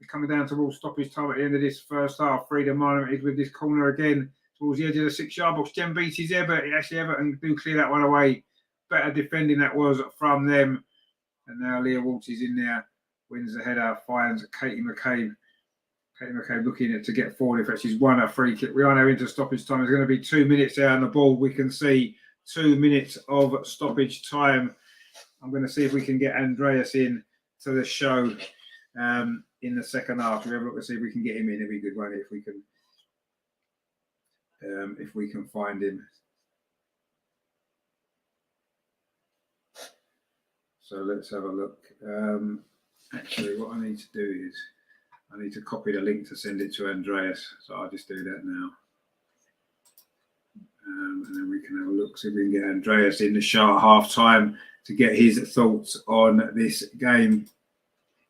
We're coming down to all stoppage time at the end of this first half. Frida Marnham is with this corner again. towards the edge of the 6-yard box. Jem Beattie's there, but actually Everton do clear that one away. Better defending that was from them. And now Leah Waltz is in there, wins the header, finds Katie McCabe. Katie McCabe looking to get forward. In fact, she's won a free kick. We are now into stoppage time. There's going to be 2 minutes there on the ball. We can see 2 minutes of stoppage time. I'm going to see if we can get Andreas in to the show in the second half. We'll have a look to see if we can get him in. It'd be good, won't it, if we can find him. So let's have a look. Actually, what I need to do is I need to copy the link to send it to Andreas. So I'll just do that now. And then we can have a look, see if we can get Andreas in the show at half time to get his thoughts on this game.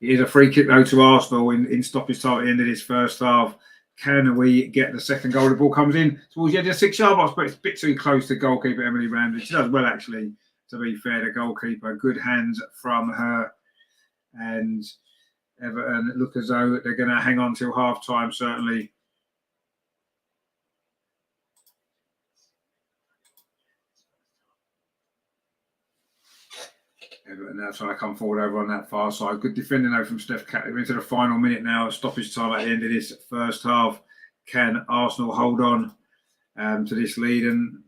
It is a free kick though to Arsenal in stoppage time at the end of this first half. Can we get the second goal? The ball comes in towards the edge of the 6-yard box, but it's a bit too close to goalkeeper Emily Ramsey. She does well, actually, to be fair. The goalkeeper, good hands from her. And Everton look as though they're going to hang on till half time, certainly. Everton now trying to come forward over on that far side. Good defending though from Steph Catley. We're into the final minute now. Stoppage time at the end of this first half. Can Arsenal hold on to this lead and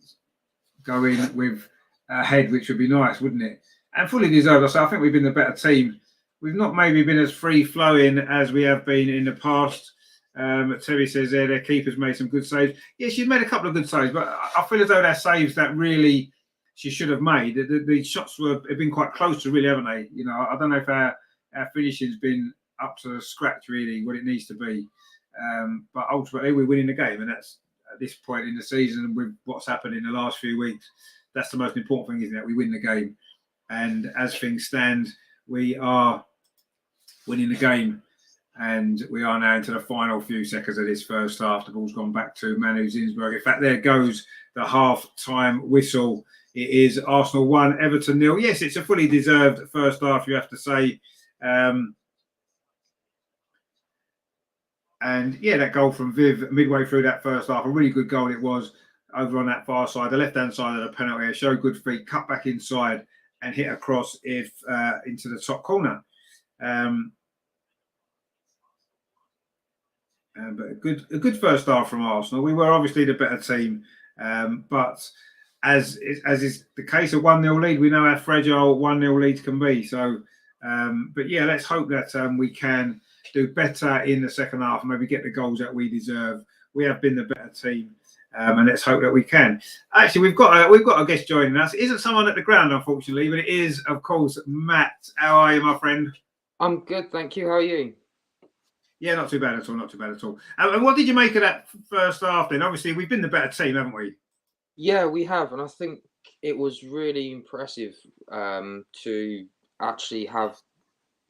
go in with a head, which would be nice, wouldn't it? And fully deserved. So I think we've been the better team. We've not maybe been as free-flowing as we have been in the past. Terry says their keeper's made some good saves. Yeah, she's made a couple of good saves, but I feel as though they're saves that really she should have made. The shots have been quite close to, really, haven't they? You know, I don't know if our finishing's been up to scratch, really, what it needs to be. But ultimately, we're winning the game, and that's at this point in the season with what's happened in the last few weeks. That's the most important thing, isn't it? We win the game, and as things stand, we are winning the game, and we are now into the final few seconds of this first half. The ball's gone back to Manu Zinsberg. In fact, there goes the half-time whistle. It is Arsenal 1, Everton 0. Yes, it's a fully deserved first half, you have to say. And yeah, that goal from Viv midway through that first half, a really good goal it was over on that far side, the left-hand side of the penalty. Showed good feet, cut back inside and hit across into the top corner. But a good first half from Arsenal. We were obviously the better team, but as is the case, a 1-0 lead, we know how fragile 1-0 leads can be. So, but yeah, let's hope that we can do better in the second half and maybe get the goals that we deserve. We have been the better team, and let's hope that we can. Actually, we've got a guest joining us. It isn't someone at the ground, unfortunately, but it is, of course, Matt. How are you, my friend? I'm good, thank you. How are you? Yeah, not too bad at all. Not too bad at all. And what did you make of that first half? Then, obviously, we've been the better team, haven't we? Yeah, we have, and I think it was really impressive to actually have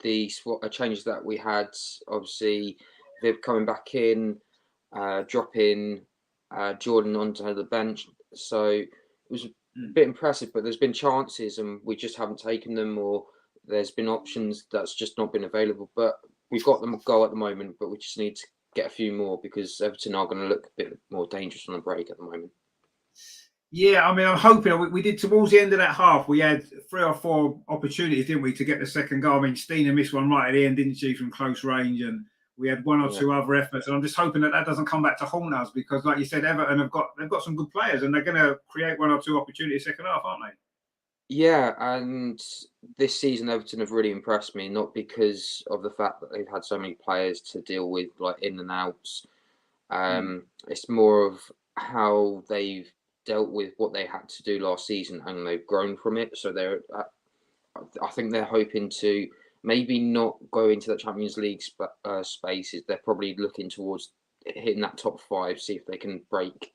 the changes that we had. Obviously, Viv coming back in, dropping Jordan onto the bench. So it was a bit impressive, but there's been chances and we just haven't taken them, or there's been options that's just not been available. But we've got them a goal at the moment, but we just need to get a few more because Everton are going to look a bit more dangerous on the break at the moment. Yeah, I mean, I'm hoping we did towards the end of that half. We had 3 or 4 opportunities, didn't we, to get the second goal? I mean, Stina missed one right at the end, didn't she, from close range, and we had 1 or 2 other efforts. And I'm just hoping that doesn't come back to haunt us because, like you said, Everton they've got some good players, and they're going to create 1 or 2 opportunities second half, aren't they? Yeah, and this season Everton have really impressed me, not because of the fact that they've had so many players to deal with, like in and outs. It's more of how they've dealt with what they had to do last season, and they've grown from it. So I think they're hoping to maybe not go into the Champions League spaces. They're probably looking towards hitting that top 5, see if they can break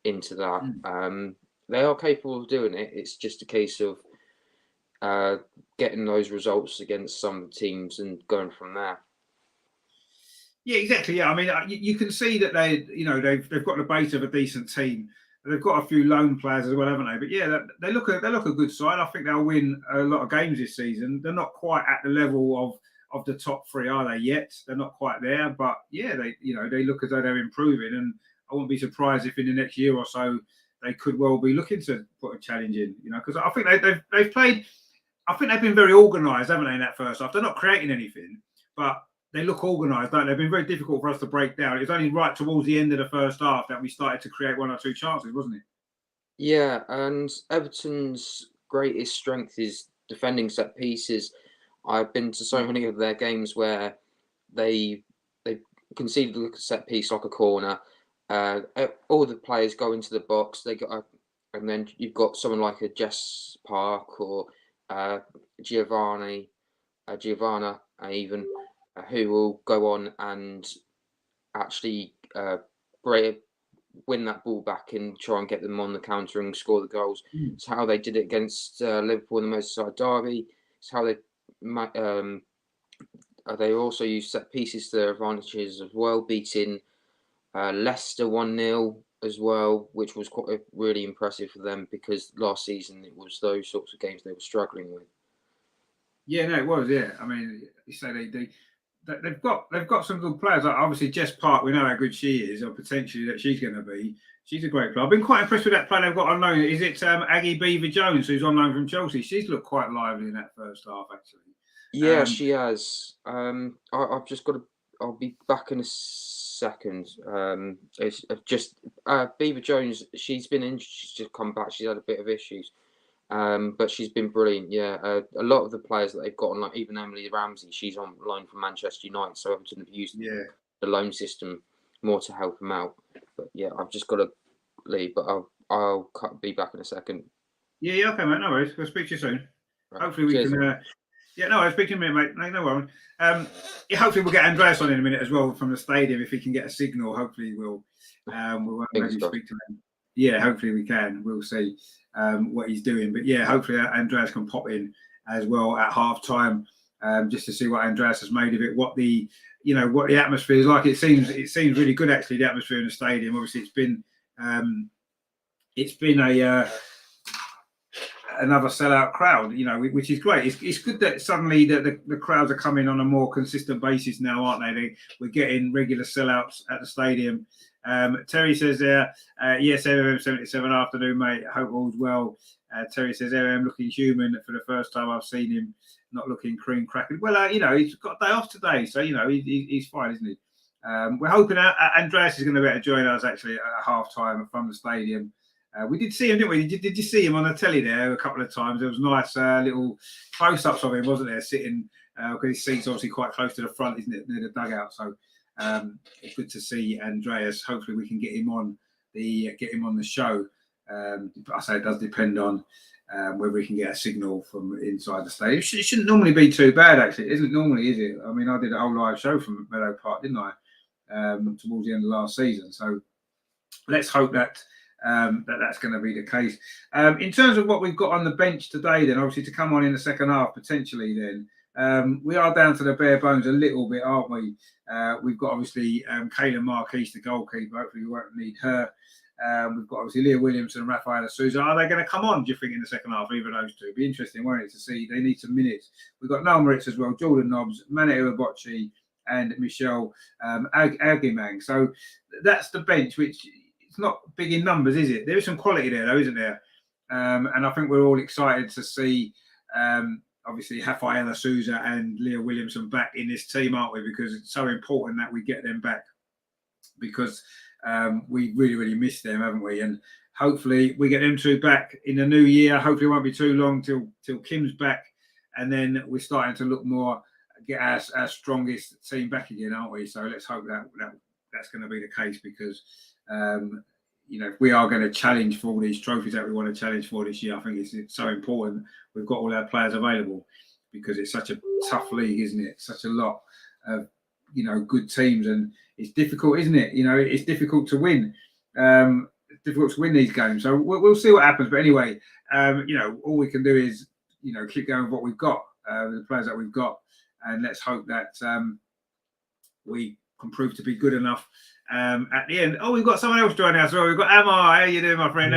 into that. They are capable of doing it. It's just a case of getting those results against some teams and going from there. Yeah, exactly. Yeah, I mean, you can see that they've got the base of a decent team. They've got a few loan players as well, haven't they? But yeah, they look a good side. I think they'll win a lot of games this season. They're not quite at the level of the top 3, are they yet? They're not quite there, but yeah, they look as though they're improving. And I wouldn't be surprised if in the next year or so they could well be looking to put a challenge in. Because I think they've played. I think they've been very organised, haven't they, in that first half? They're not creating anything, but they look organised, don't they? They've been very difficult for us to break down. It was only right towards the end of the first half that we started to create one or two chances, wasn't it? Yeah, and Everton's greatest strength is defending set pieces. I've been to so many of their games where they conceded a set piece like a corner. All the players go into the box. And then you've got someone like a Jess Park or Giovanna, even who will go on and actually win that ball back and try and get them on the counter and score the goals. It's how they did it against Liverpool in the Merseyside derby. It's how they also use set pieces to their advantages as well, beating Leicester 1-0 as well, which was quite really impressive for them because last season it was those sorts of games they were struggling with. Yeah, no, it was. Yeah, I mean, you say they've got some good players. Like obviously, Jess Park, we know how good she is, or potentially that she's going to be. She's a great player. I've been quite impressed with that player they've got on loan. Is it Aggie Beaver-Jones, who's on loan from Chelsea? She's looked quite lively in that first half, actually. Yeah, she has. I've just got to. I'll be back in a second. It's just Beaver-Jones. She's been in. She's just come back. She's had a bit of issues. But she's been brilliant. Yeah, a lot of the players that they've got on, like even Emily Ramsey, she's on loan from Manchester United. So Everton have used the loan system more to help them out. But yeah, I've just got to leave. But I'll be back in a second. Yeah, okay, mate. No worries. We'll speak to you soon. Right. Hopefully we Cheers. can. Yeah, no, I'll speak to you in a minute, mate. No worries. Hopefully we'll get Andreas on in a minute as well from the stadium if he can get a signal. Hopefully we'll maybe speak to him. Yeah, hopefully we can. We'll see what he's doing. But yeah, hopefully Andreas can pop in as well at half time, just to see what Andreas has made of it, what the atmosphere is like. It seems really good actually, the atmosphere in the stadium. Obviously it's been another sellout crowd, which is great. It's good that suddenly the crowds are coming on a more consistent basis now, aren't they? We're getting regular sellouts at the stadium. Terry says there, yes, MM77 afternoon, mate. I hope all's well. Terry says, MM looking human for the first time I've seen him, not looking cream cracking. Well, he's got a day off today, so, he's fine, isn't he? We're hoping Andreas is going to be able to join us actually at half time from the stadium. We did see him, didn't we? Did you see him on the telly there a couple of times? There was nice little close-ups of him, wasn't there, sitting, because his seat's obviously quite close to the front, isn't it, near the dugout. So it's good to see Andreas. Hopefully we can get him on the show. I say it does depend on whether we can get a signal from inside the stadium. It shouldn't normally be too bad, actually. It isn't normally, is it? I mean, I did a whole live show from Meadow Park, didn't I, towards the end of last season. So let's hope that that's going to be the case. In terms of what we've got on the bench today, then obviously to come on in the second half potentially, then we are down to the bare bones a little bit, aren't we? We've got obviously Kayla Marquise, the goalkeeper. Hopefully we won't need her. We've got obviously Leah Williamson and Rafaela Souza. Are they going to come on, do you think, in the second half, either of those two? It'd be interesting, won't it, to see. They need some minutes. We've got Noel Moritz as well, Jordan Nobbs, Manette Uwabocci, and Michelle Agimang. So that's the bench, which it's not big in numbers, is it? There is some quality there, though, isn't there? And I think we're all excited to see, obviously, Rafaela Souza and Leah Williamson back in this team, aren't we? Because it's so important that we get them back, because we really, really missed them, haven't we? And hopefully we get them two back in the new year. Hopefully it won't be too long till Kim's back, and then we're starting to look more, get our strongest team back again, aren't we? So let's hope that's going to be the case, because if we are going to challenge for all these trophies that we want to challenge for this year, I think it's so important we've got all our players available, because it's such a tough league, isn't it? Such a lot of good teams, and it's difficult, isn't it? It's difficult to win. It's difficult to win these games. So we'll see what happens. But anyway, all we can do is keep going with what we've got, the players that we've got, and let's hope that we can prove to be good enough at the end. Oh, we've got someone else joining us. Well, we've got Amar. How you doing, my friend?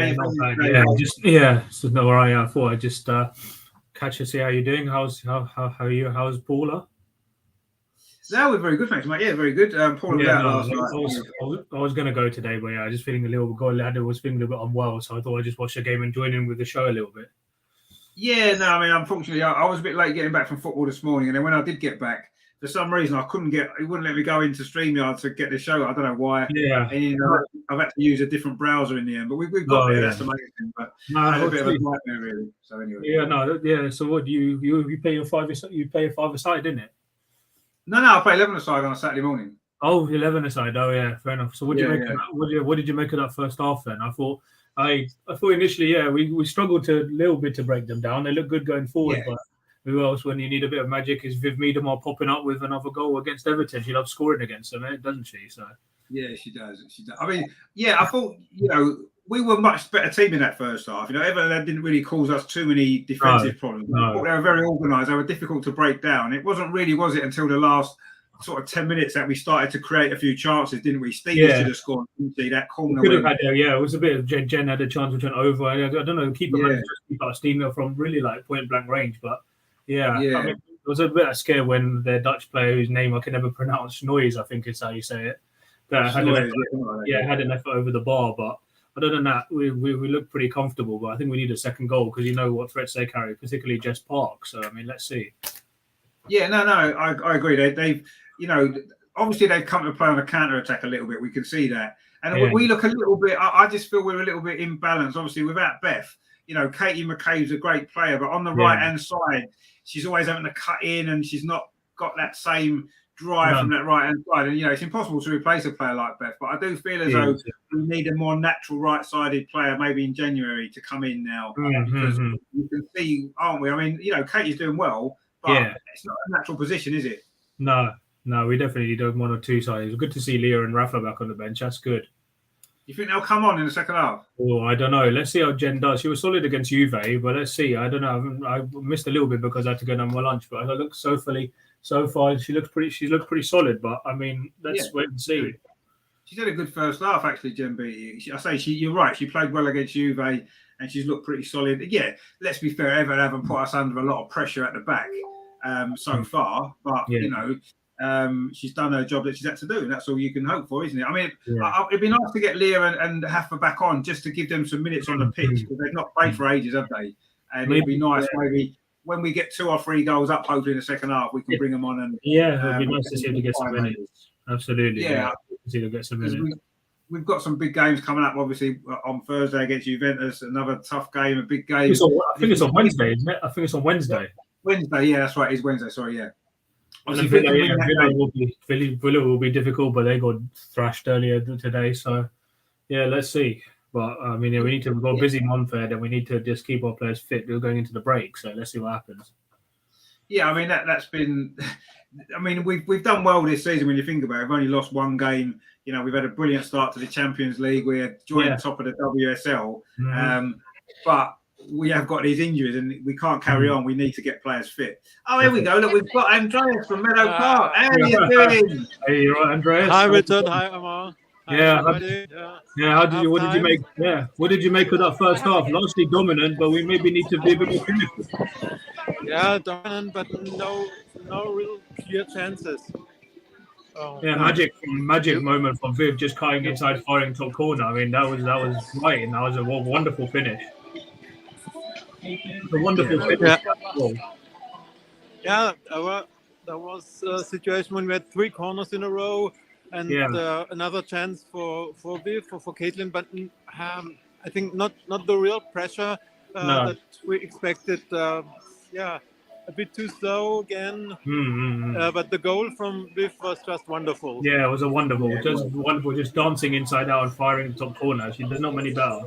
So where I thought I'd just catch you, see how you're doing. How's Paula? No, we're very good, thanks, mate. Yeah, very good. Paul was out last night. I was going to go today, but yeah, I was just feeling a little bit. I was feeling a little bit unwell, so I thought I'd just watch the game and join in with the show a little bit. Yeah, no, I mean, unfortunately, I was a bit late getting back from football this morning, and then when I did get back, for some reason, I couldn't get. It wouldn't let me go into StreamYard to get the show. I don't know why. Yeah, and I've had to use a different browser in the end, but we've got there. Yeah. That's amazing. But I had a bit of a nightmare, really. So anyway. Yeah, no, yeah. So what you pay your five? You pay a five aside, didn't it? No, I play 11 aside on a Saturday morning. Oh, 11 aside. Oh, yeah, fair enough. So what did you make? What did you make of that first half then? I thought initially, we struggled a little bit to break them down. They look good going forward, but who else, when you need a bit of magic, is Viv Miedema popping up with another goal against Everton? She loves scoring against them, doesn't she? So yeah, she does. I mean, I thought we were a much better team in that first half. Everton didn't really cause us too many defensive problems. I thought they were very organised. They were difficult to break down. It wasn't really, was it, until the last sort of 10 minutes that we started to create a few chances, didn't we? Steve should have scored. Didn't see that corner. It was a bit of Jen had a chance which went over. I don't know, keeper managed to keep our steam from really like point blank range, but I mean, it was a bit of scare when their Dutch player, whose name I can never pronounce, Noyes, I think is how you say it, had an effort over the bar. But other than that, we looked pretty comfortable. But I think we need a second goal because you know what threats they carry, particularly Jess Park. So I mean, let's see. Yeah, no, I agree. They've obviously they've come to play on a counter attack a little bit. We can see that, and we look a little bit. I just feel we're a little bit imbalanced. Obviously, without Beth, Katie McCabe's a great player, but on the right hand side, she's always having to cut in, and she's not got that same drive from that right hand side. And it's impossible to replace a player like Beth. But I do feel as though we need a more natural right-sided player, maybe in January, to come in now because you can see, aren't we? I mean, Katie's doing well, but it's not a natural position, is it? No, we definitely need one or two sides. It's good to see Leah and Rafa back on the bench. That's good. You think they'll come on in the second half? Oh, I don't know. Let's see how Jen does. She was solid against Juve, but let's see. I don't know. I missed a little bit because I had to go down my lunch, but I look so far, she looks pretty solid. But I mean, let's wait and see. She did a good first half, actually, Jen B. You're right. She played well against Juve, and she's looked pretty solid. Yeah, let's be fair. Everton haven't put us under a lot of pressure at the back so far, but she's done her job that she's had to do, and that's all you can hope for, isn't it? I mean, it'd be nice to get Leah and Haffa back on just to give them some minutes on the pitch because they've not played for ages, have they? And it'd be nice maybe when we get 2 or 3 goals up, hopefully in the second half, we can bring them on. And it'd be nice to see them to get some minutes. Absolutely, see them get some minutes. We've got some big games coming up, obviously, on Thursday against Juventus. Another tough game, a big game. I think it's on Wednesday, isn't it? I think it's on Wednesday. Wednesday, yeah, that's right. It's Wednesday. Sorry, yeah. Villa will be difficult, but they got thrashed earlier today. So, let's see. But I mean, we need to go busy month ahead, and we need to just keep our players fit. We're going into the break, so let's see what happens. Yeah, I mean that's been. I mean, we've done well this season when you think about it. We've only lost 1 game. We've had a brilliant start to the Champions League. We're joint top of the WSL, but we have got these injuries and we can't carry on. We need to get players fit. Oh, here we go. Look, we've got Andreas from Meadow Park. How are you doing? Hey, you right, Andreas? Hi, Richard. Hi, Amar. What did you make? Yeah, what did you make of that first half? Largely dominant, but we maybe need to be a bit more clinical. Yeah, dominant, but no real clear chances. Magic moment from Viv just cutting inside, firing top corner. I mean, that was right, and that was a wonderful finish. A wonderful finish. Yeah, there was a situation when we had 3 corners in a row, and another chance for Viv, for Caitlin, but I think not the real pressure that we expected. A bit too slow again, but the goal from Viv was just wonderful. Yeah, it was wonderful, just dancing inside out and firing the top corner. There's not many better.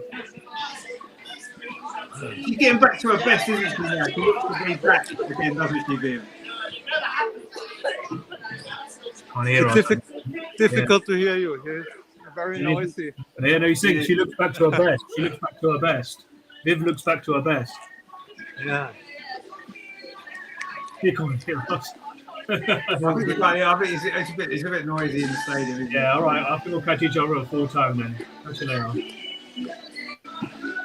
She's getting back to her best, isn't she? Now she looks to be back again, doesn't she, Viv? It's difficult to hear you. It's very noisy. Yeah, no, you see, she looks back to her best. Viv looks back to her best. Yeah. You can't hear us. I think it's a bit noisy in the stadium. Isn't it? All right. I think we'll catch each other at full time then. Catch you later.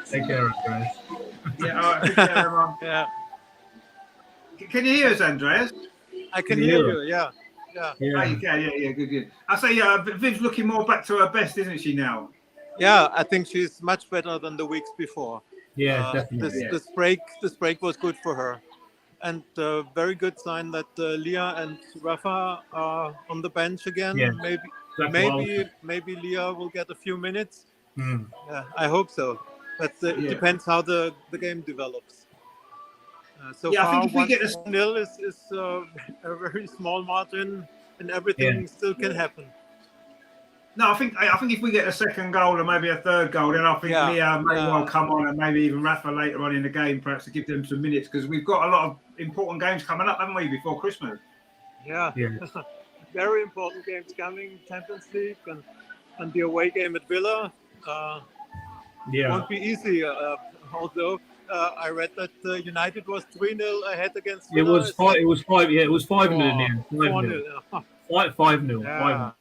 Take care, guys. Yeah, all right. Take care, everyone. Yeah. Can you hear us, Andreas? I can hear you. Yeah. Yeah. Yeah, good. I say, Viv's looking more back to her best, isn't she now? Yeah, I think she's much better than the weeks before. Yeah, definitely. This break was good for her, and very good sign that Leah and Rafa are on the bench again. Yeah. Maybe Leah will get a few minutes. Mm. I hope so, but it depends how the game develops. So I far, think if we get 1-0 is a very small margin, and everything still can happen. No, I think if we get a second goal or maybe a third goal, then I think Leah may well come on, and maybe even Rafa later on in the game, perhaps to give them some minutes, because we've got a lot of important games coming up, haven't we, before Christmas? Yeah. Very important games coming, Champions League and the away game at Villa. Won't be easy, although I read that United was 3-0 ahead against Villa. It was 5-0 in the end. 4-0. 5-0. Yeah.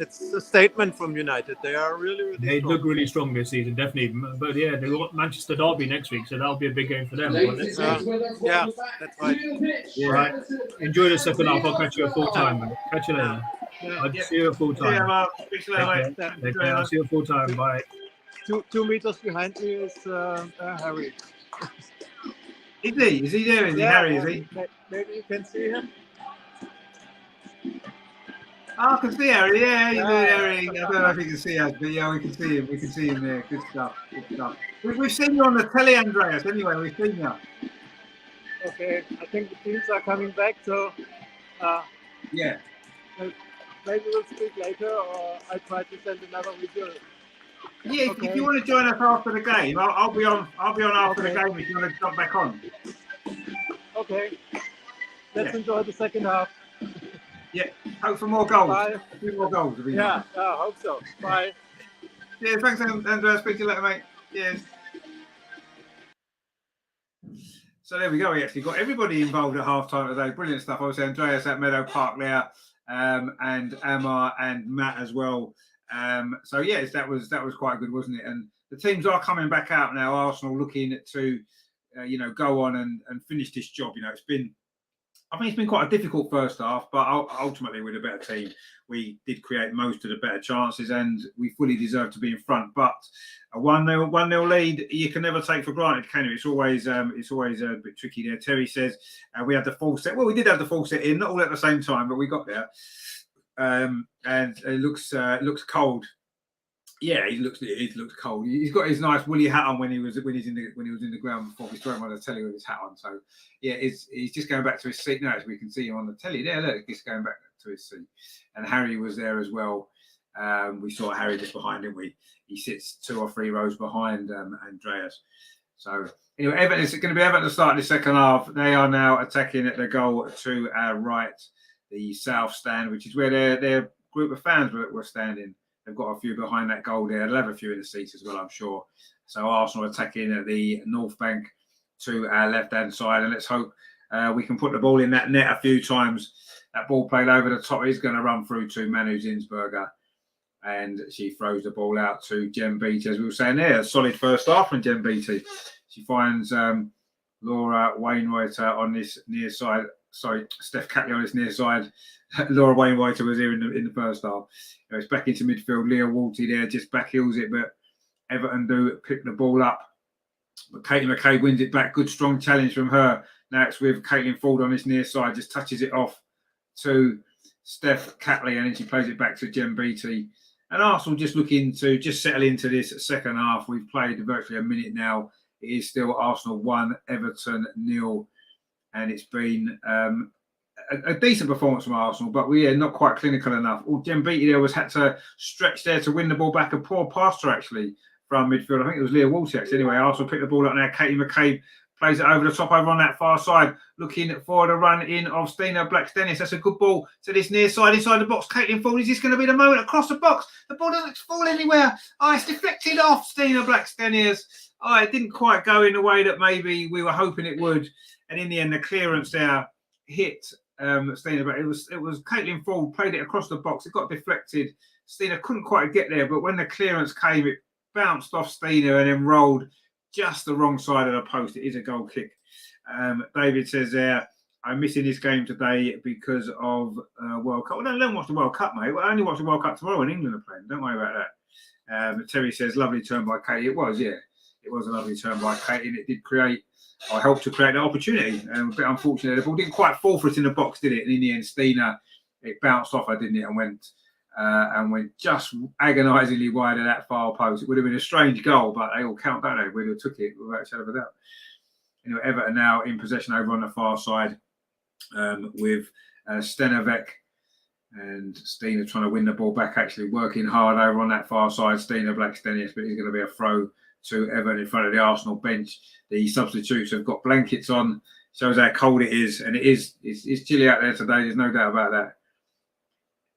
It's a statement from United. They are really They strong. look really strong this season, definitely. But yeah, they've got Manchester Derby next week, so that'll be a big game for them. That's right. Yeah. Right. Enjoy the second half. I'll catch you at full time, man. Catch you later. I'll see you at full time. Yeah, speak to you later, mate. I'll see you at full time. Bye. 2 meters behind me is Harry. Is he there? Is he Harry? Is he? Maybe you can see him. Oh, I can see Harry. Yeah, you know Harry. I don't know if you can see us, but yeah, we can see him. We can see him there. Good stuff. We've seen you on the telly, Andreas. Anyway, we've seen you. Okay, I think the teams are coming back, so yeah. Maybe we'll speak later, or I try to send another video. Yeah, if you want to join us after the game, I'll be on after the game if you want to jump back on. Okay. Let's enjoy the second half. Yeah, hope for more goals. Bye. A few more goals. Yeah, I hope so. Bye. Yeah, thanks, Andreas. Speak to you later, mate. Cheers. So there we go. We actually got everybody involved at half-time today. Brilliant stuff. Obviously, Andreas at Meadow Park there, and Amar and Matt as well. So yes, that was quite good, wasn't it? And the teams are coming back out now. Arsenal looking to, go on and finish this job. I think it's been quite a difficult first half, but ultimately with a better team, we did create most of the better chances, and we fully deserve to be in front. But a 1-0 lead, you can never take for granted, can you? It's always a bit tricky there. Terry says we had the full set. Well, we did have the full set in, not all at the same time, but we got there. And it looks cold. Yeah, it looks cold. He's got his nice woolly hat on when he was in the ground before. He's throwing on the telly with his hat on. So yeah, he's just going back to his seat now, as we can see him on the telly there. Look, he's going back to his seat. And Harry was there as well. We saw Harry just behind him. He sits 2 or 3 rows behind Andreas. So anyway, it's going to be Everton to start the second half. They are now attacking at the goal to our right, the south stand, which is where their group of fans were standing. They've got a few behind that goal there. They'll have a few in the seats as well, I'm sure. So Arsenal attacking at the north bank to our left-hand side. And let's hope we can put the ball in that net a few times. That ball played over the top is going to run through to Manu Zinsberger. And she throws the ball out to Jem Beattie. As we were saying there, a solid first half from Jem Beattie. She finds Laura Wainwrighter on this near side. Sorry, Steph Catley on this near side. Laura Wainwrighter was here in the first half. It's back into midfield. Leah Walty there just back heels it, but Everton do pick the ball up. But Caitlin McCabe wins it back. Good strong challenge from her. Now it's with Caitlin Ford on this near side, just touches it off to Steph Catley, and then she plays it back to Jem Beattie. And Arsenal just looking to just settle into this second half. We've played virtually a minute now. It is still Arsenal 1, Everton 0. And it's been a decent performance from Arsenal, but we are not quite clinical enough. Jem Beattie there had to stretch there to win the ball back. A poor pass actually from midfield. I think it was Leah Waltz. Anyway, Arsenal picked the ball up now. Katie McCabe plays it over the top over on that far side, looking for the run in of Stina Blackstenius. That's a good ball to this near side inside the box. Caitlin Ford, is this going to be the moment across the box? The ball doesn't fall anywhere. It's deflected off Stina Blackstenius. It didn't quite go in the way that maybe we were hoping it would. And in the end, the clearance there hit Stina. But it was Caitlin Ford played it across the box. It got deflected. Stina couldn't quite get there, but when the clearance came, it bounced off Stina and then rolled just the wrong side of the post. It is a goal kick. David says there, I'm missing this game today because of World Cup. Well, don't watch the World Cup, mate. Well, I only watch the World Cup tomorrow when England are playing. Don't worry about that. Terry says, lovely turn by Katie. It was, yeah. It was a lovely turn by Katie, and it did create, or helped to create an opportunity. A bit unfortunate. The ball didn't quite fall for it in the box, did it? And in the end, Stina, it bounced off her, didn't it? And went just agonisingly wide of that far post. It would have been a strange goal, but they all count, don't they? We'd have took it without a shadow of a doubt. Anyway, Everton now in possession over on the far side with Stenovec and Stina trying to win the ball back, actually working hard over on that far side. Stina Blackstenius, but it's going to be a throw to Everton in front of the Arsenal bench. The substitutes have got blankets on, shows how cold it is, and it's chilly out there today, there's no doubt about that.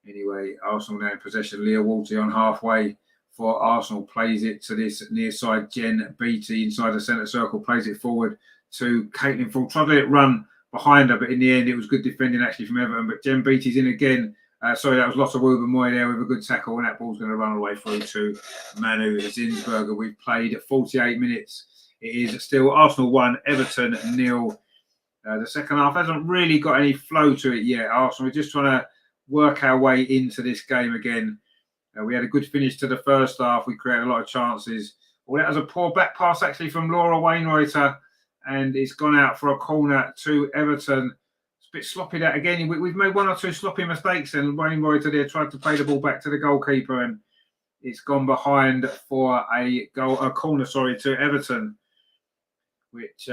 Anyway, Arsenal now in possession. Leah Walty on halfway for Arsenal, plays it to this near side. Jen Beattie inside the centre circle, plays it forward to Caitlin Ford. Tried to let it run behind her, but in the end it was good defending actually from Everton. But Jen Beattie's in again. Sorry, that was Lotta Wubermoy there with a good tackle, and that ball's going to run all the way through to Manu Zinsberger. We've played 48 minutes. It is still Arsenal 1, Everton 0. The second half hasn't really got any flow to it yet. Arsenal, we're just trying to work our way into this game again. We had a good finish to the first half. We created a lot of chances. Well, that was a poor back pass actually from Laura Wainwrighter, and it's gone out for a corner to Everton. It's a bit sloppy that again. We've made one or two sloppy mistakes, and Wainwrighter there tried to play the ball back to the goalkeeper, and it's gone behind for a corner, to Everton, which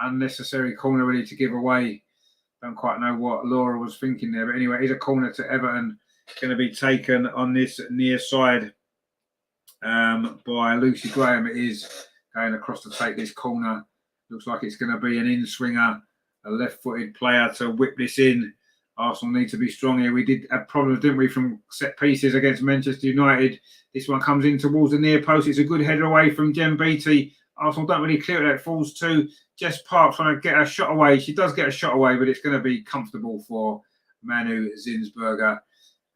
unnecessary corner really to give away. Don't quite know what Laura was thinking there, but anyway, it's a corner to Everton. Going to be taken on this near side by Lucy Graham. It is going across to take this corner. Looks like it's going to be an in-swinger, a left-footed player to whip this in. Arsenal need to be strong here. We did have problems, didn't we, from set pieces against Manchester United. This one comes in towards the near post. It's a good header away from Jen Beattie. Arsenal don't really clear it. It falls to Jess Park trying to get a shot away. She does get a shot away, but it's going to be comfortable for Manu Zinsberger.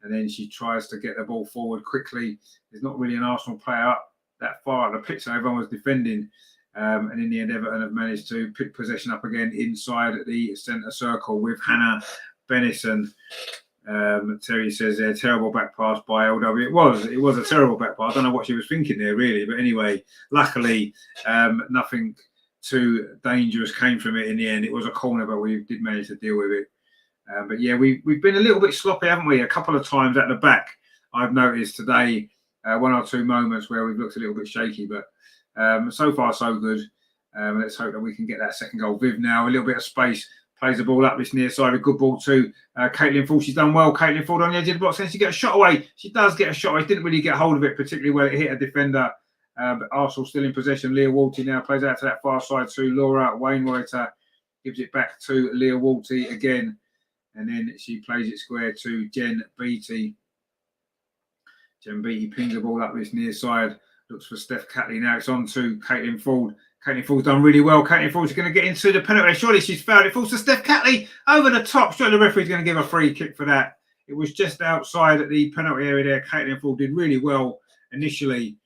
And then she tries to get the ball forward quickly. There's not really an Arsenal player up that far at the pitch, so everyone was defending. And in the end, Everton have managed to pick possession up again inside the centre circle with Hannah Bennison. Terry says there, terrible back pass by LW. It was a terrible back pass. I don't know what she was thinking there, really. But anyway, luckily, nothing too dangerous came from it in the end. It was a corner, but we did manage to deal with it. But yeah, we've been a little bit sloppy, haven't we? A couple of times at the back, I've noticed today, one or two moments where we've looked a little bit shaky. But so far, so good. Let's hope that we can get that second goal. Viv now, a little bit of space. Plays the ball up this near side. A good ball to Caitlin Ford. She's done well. Caitlin Ford on the edge of the box. And she gets a shot away. She does get a shot away. Didn't really get hold of it particularly well. It hit a defender. But Arsenal still in possession. Leah Walty now plays out to that far side to Laura Wainwrighter. Gives it back to Leah Walty again. And then she plays it square to Jen Beattie. Jen Beattie pings the ball up this near side. Looks for Steph Catley. Now it's on to Caitlin Ford. Caitlin Ford's done really well. Caitlin Ford's going to get into the penalty. Surely she's fouled. It falls to Steph Catley over the top. Surely the referee's going to give a free kick for that. It was just outside the penalty area there. Caitlin Ford did really well initially.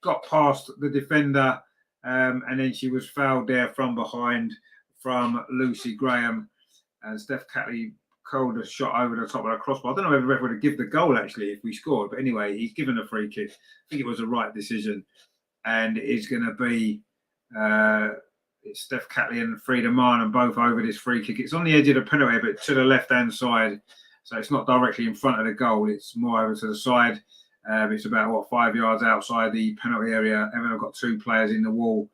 Got past the defender. And then she was fouled there from behind from Lucy Graham. And Steph Catley curled a shot over the top of the crossbar. I don't know whether the referee would give the goal actually if we scored. But anyway, he's given a free kick. I think it was the right decision. And it's going to be... it's Steph Catley and Frida Martin both over this free kick. It's on the edge of the penalty, but to the left-hand side. So it's not directly in front of the goal. It's more over to the side. It's about, 5 yards outside the penalty area. Everton have got two players in the wall,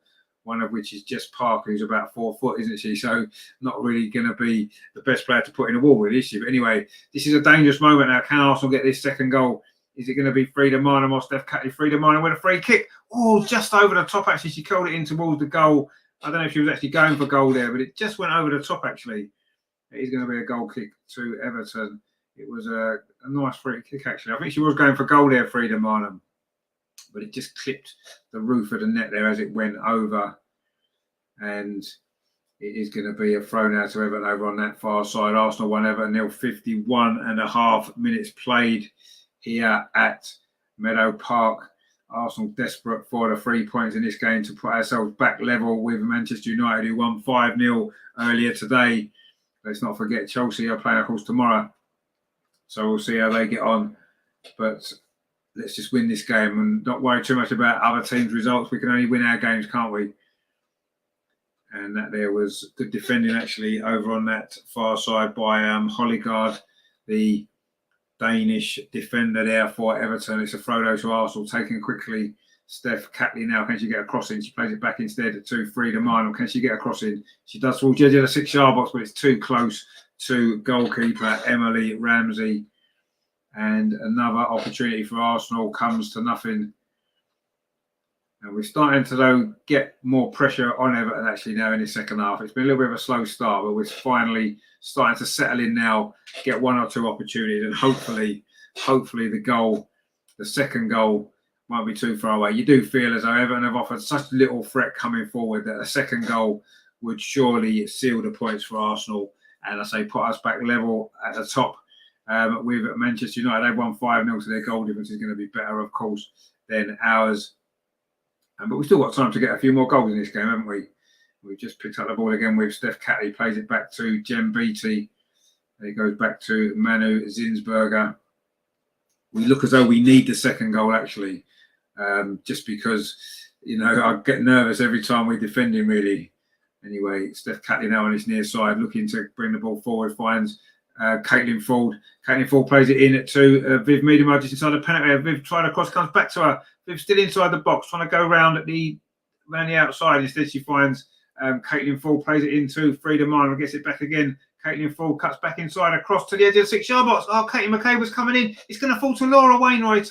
one of which is Jess Parker, who's about 4 foot, isn't she? So not really going to be the best player to put in the wall with, is she? But anyway, this is a dangerous moment now. Can Arsenal get this second goal? Is it going to be Frida Martin or Steph Catley? Frida Martin with a free kick. Oh, just over the top, actually. She curled it in towards the goal. I don't know if she was actually going for goal there, but it just went over the top, actually. It is going to be a goal kick to Everton. It was a nice free kick, actually. I think she was going for goal there, Frida Martin. But it just clipped the roof of the net there as it went over. And it is going to be a throw now to Everton over on that far side. Arsenal 1, Everton 0, 51.5 minutes played here at Meadow Park. Arsenal desperate for the 3 points in this game to put ourselves back level with Manchester United, who won 5-0 earlier today. let's not forget Chelsea are playing, of course, tomorrow. So we'll see how they get on. But let's just win this game and not worry too much about other teams' results. We can only win our games, can't we? And that there was good defending, actually, over on that far side by Hollygaard, the Danish defender there for Everton. It's a throw to Arsenal, taken quickly. Steph Catley now, can she get a cross in? She plays it back instead to Frida Minor. Can she get a cross in? She does towards the edge of the 6-yard box, but it's too close to goalkeeper Emily Ramsey. And another opportunity for Arsenal comes to nothing. And we're starting to, though, get more pressure on Everton actually now in the second half. It's been a little bit of a slow start, but we're finally starting to settle in now, get 1 or 2 opportunities, and hopefully the second goal won't be too far away. You do feel as though Everton have offered such little threat coming forward that a second goal would surely seal the points for Arsenal, and I say put us back level at the top with Manchester United. They've won 5-0, so their goal difference is going to be better, of course, than ours. But we've still got time to get a few more goals in this game, haven't we? We've just picked up the ball again with Steph Catley, plays it back to Jem Beattie. It goes back to Manu Zinsberger. We look as though we need the second goal, actually, just because, you know, I get nervous every time we defend him, really. Anyway, Steph Catley now on his near side, looking to bring the ball forward, finds Caitlin Ford. Caitlin Ford plays it in to Vivianne Miedema just inside the penalty area. Viv tried to cross, comes back to her. Viv still inside the box, trying to go round the outside. Instead, she finds Caitlin Ford, plays it into Frida Minor, gets it back again. Caitlin Ford cuts back inside, across to the edge of the 6-yard box. Oh, Katie McKay was coming in. It's going to fall to Laura Wainwright.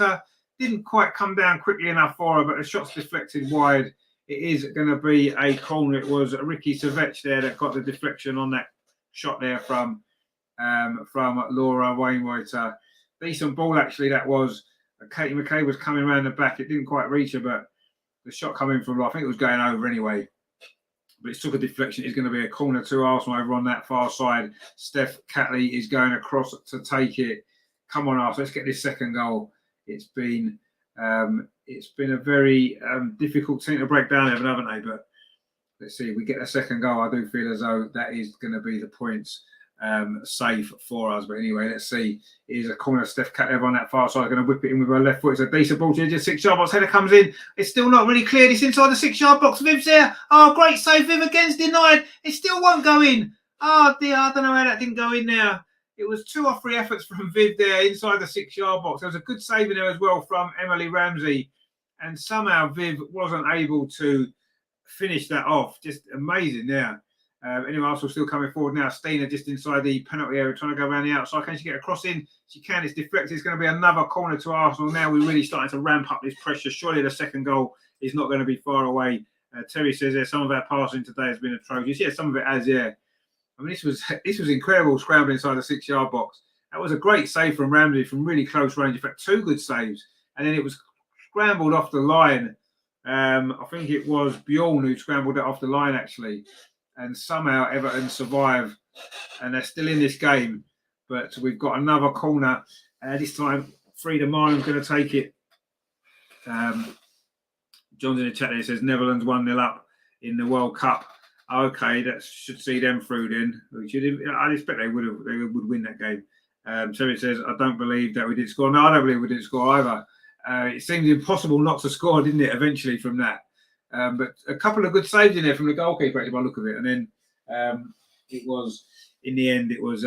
Didn't quite come down quickly enough for her, but the shot's deflected wide. It is going to be a corner. It was Ricky Savech there that got the deflection on that shot there from Laura Wainwright. Decent ball, actually, that was. Katie McKay was coming around the back. It didn't quite reach her, but the shot coming from, I think it was going over anyway. But it took a deflection. It's going to be a corner to Arsenal over on that far side. Steph Catley is going across to take it. Come on, Arsenal, let's get this second goal. It's been a very difficult team to break down, haven't they? But let's see, if we get a second goal, I do feel as though that is going to be the points safe for us. But anyway, let's see. Here's a corner. Steph Catley on that far side, going to whip it in with her left foot. It's a decent ball to the 6-yard box. Header comes in. It's still not really cleared. It's inside the 6-yard box. Viv's there. Oh, great save. Viv again's denied. It still won't go in. Oh dear, I don't know how that didn't go in there. It was 2 or 3 efforts from Viv there inside the 6-yard box. There was a good save in there as well from Emily Ramsey. And somehow Viv wasn't able to finish that off. Just amazing there. Anyway, Arsenal still coming forward now. Stina just inside the penalty area, trying to go around the outside. Can she get a cross in? She can. It's deflected. It's going to be another corner to Arsenal. Now we're really starting to ramp up this pressure. Surely the second goal is not going to be far away. Terry says there some of our passing today has been atrocious. Yeah, some of it has, yeah. I mean, this was incredible, scrambling inside the 6-yard box. That was a great save from Ramsey from really close range. In fact, 2 good saves. And then it was scrambled off the line. I think it was Bjorn who scrambled it off the line, actually. And somehow Everton survive, and they're still in this game. But we've got another corner. This time, Frida Minor going to take it. John's in the chat there, says Netherlands 1-0 up in the World Cup. Okay, that should see them through then. I expect they would win that game. Terry says, I don't believe that we didn't score. No, I don't believe we didn't score either. It seemed impossible not to score, didn't it, eventually from that? But a couple of good saves in there from the goalkeeper, actually, by the look of it. And then it was, in the end, it was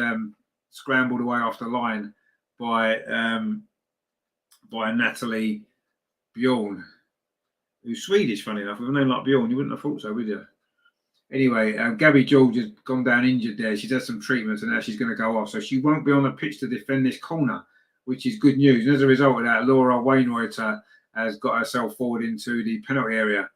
scrambled away off the line by Natalie Bjorn, who's Swedish, funny enough. With a name like Bjorn, you wouldn't have thought so, would you? Anyway, Gabby George has gone down injured there. She's had some treatment and now she's going to go off. So she won't be on the pitch to defend this corner, which is good news. And as a result of that, Laura Wainwright has got herself forward into the penalty area.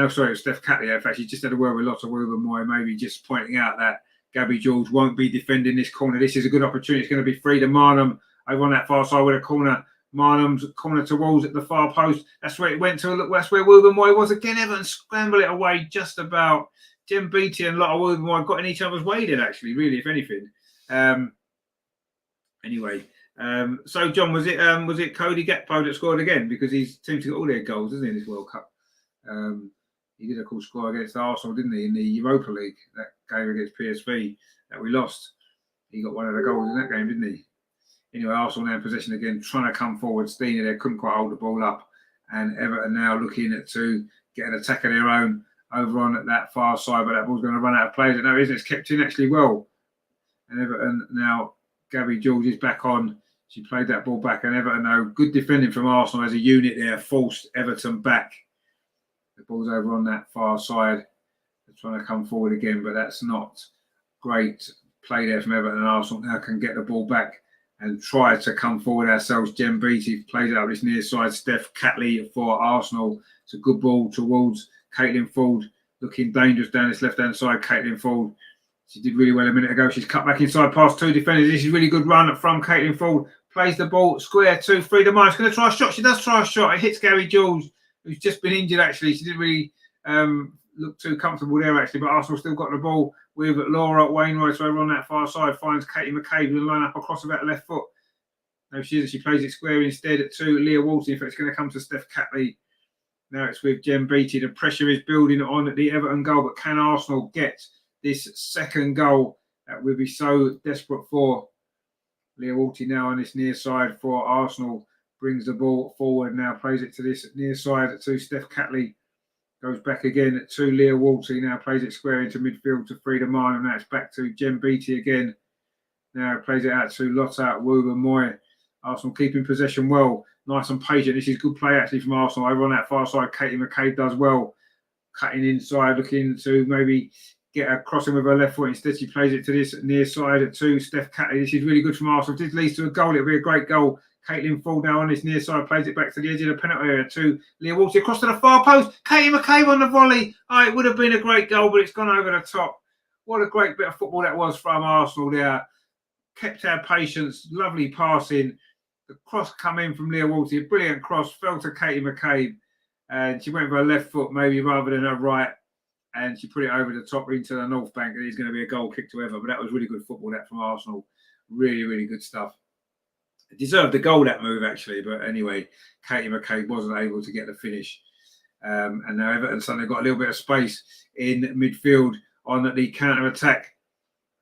Sorry, Steph Catley. In fact, she just had a word with Lotta Wilbermoy, maybe just pointing out that Gabby George won't be defending this corner. This is a good opportunity. It's going to be Frida Marnham over on that far side with a corner. Marnham's corner to Walls at the far post. That's where it went to. Look, that's where Wilbermoy was again. Everton scramble it away just about. Jem Beattie and Lotta Wilbermoy got in each other's way then, actually, really, if anything. Anyway, so John, was it Cody Gakpo that scored again? Because he seems to get all their goals, doesn't he, in this World Cup? He did, of course, score against Arsenal, didn't he, in the Europa League, that game against PSV. that we lost. He got one of the goals in that game, didn't he? Anyway, Arsenal now in possession again, trying to come forward. Steiner there couldn't quite hold the ball up. And Everton now looking to get an attack of their own over on that far side, but that ball's going to run out of play. No, it isn't. It's kept in actually well. And Everton now, Gabby George is back on. She played that ball back, and Everton now, good defending from Arsenal as a unit there, forced Everton back. The ball's over on that far side. They're trying to come forward again, but that's not great play there from Everton, and Arsenal now can get the ball back and try to come forward ourselves. Jem Beattie plays it up this near side. Steph Catley for Arsenal. It's a good ball towards Caitlin Ford, looking dangerous down this left-hand side. Caitlin Ford, she did really well a minute ago. She's cut back inside past two defenders. This is really good run from Caitlin Ford. Plays the ball square to Frida Meyer. She's going to try a shot. She does try a shot. It hits Gary Jules, who's just been injured actually. She didn't really look too comfortable there actually, but Arsenal still got the ball with Laura Wainwright over on that far side. Finds Katie McCabe with a line up across about left foot. No, she isn't. She plays it square instead to Leah Walton. If it's going to come to Steph Catley. Now it's with Jem Beattie. The pressure is building on the Everton goal, but can Arsenal get this second goal that we'll be so desperate for? Leah Walton now on this near side for Arsenal. Brings the ball forward now. Plays it to this near side to Steph Catley. Goes back again to Leah Walton. Now plays it square into midfield to Frida Meyer. Now it's back to Jem Beattie again. Now plays it out to Lotta Woober-Moy. Arsenal keeping possession well. Nice and patient. This is good play actually from Arsenal. Over on that far side, Katie McCabe does well. Cutting inside, looking to maybe get a crossing with her left foot. Instead, she plays it to this near side to Steph Catley. This is really good from Arsenal. If this leads to a goal, it'll be a great goal. Caitlin Ford now on this near side, plays it back to the edge of the penalty area to Leah Walton. Across to the far post. Katie McCabe on the volley. Oh, it would have been a great goal, but it's gone over the top. What a great bit of football that was from Arsenal there. Kept our patience. Lovely passing. The cross come in from Leah Walton. Brilliant cross. Fell to Katie McCabe. And she went with her left foot maybe rather than her right. And she put it over the top into the North Bank. And it's going to be a goal kick to Ever. But that was really good football, that from Arsenal. Really, really good stuff. It deserved the goal, that move, actually. But anyway, Katie McCabe wasn't able to get the finish. And now Everton suddenly got a little bit of space in midfield on the counter-attack.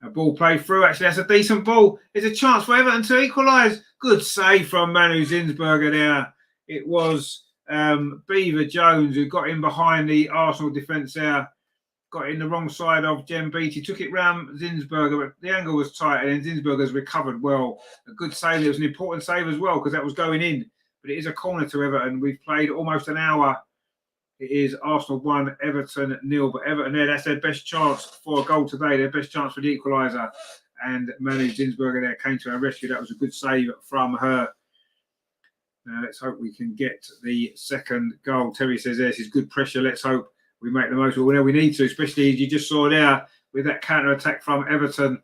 A ball played through. Actually, that's a decent ball. There's a chance for Everton to equalise. Good save from Manu Zinsberger there. It was Beaver Jones who got in behind the Arsenal defence there. Got in the wrong side of Jem Beattie. Took it round Zinsberger, but the angle was tight, and then Zinsberger's recovered well. A good save. It was an important save as well because that was going in. But it is a corner to Everton. We've played almost an hour. It is Arsenal 1, Everton 0. But Everton there, that's their best chance for a goal today. Their best chance for the equaliser. And Manu Zinsberger there came to our rescue. That was a good save from her. Now let's hope we can get the second goal. Terry says this is good pressure. Let's hope we make the most of it whenever we need to, especially as you just saw there with that counter-attack from Everton.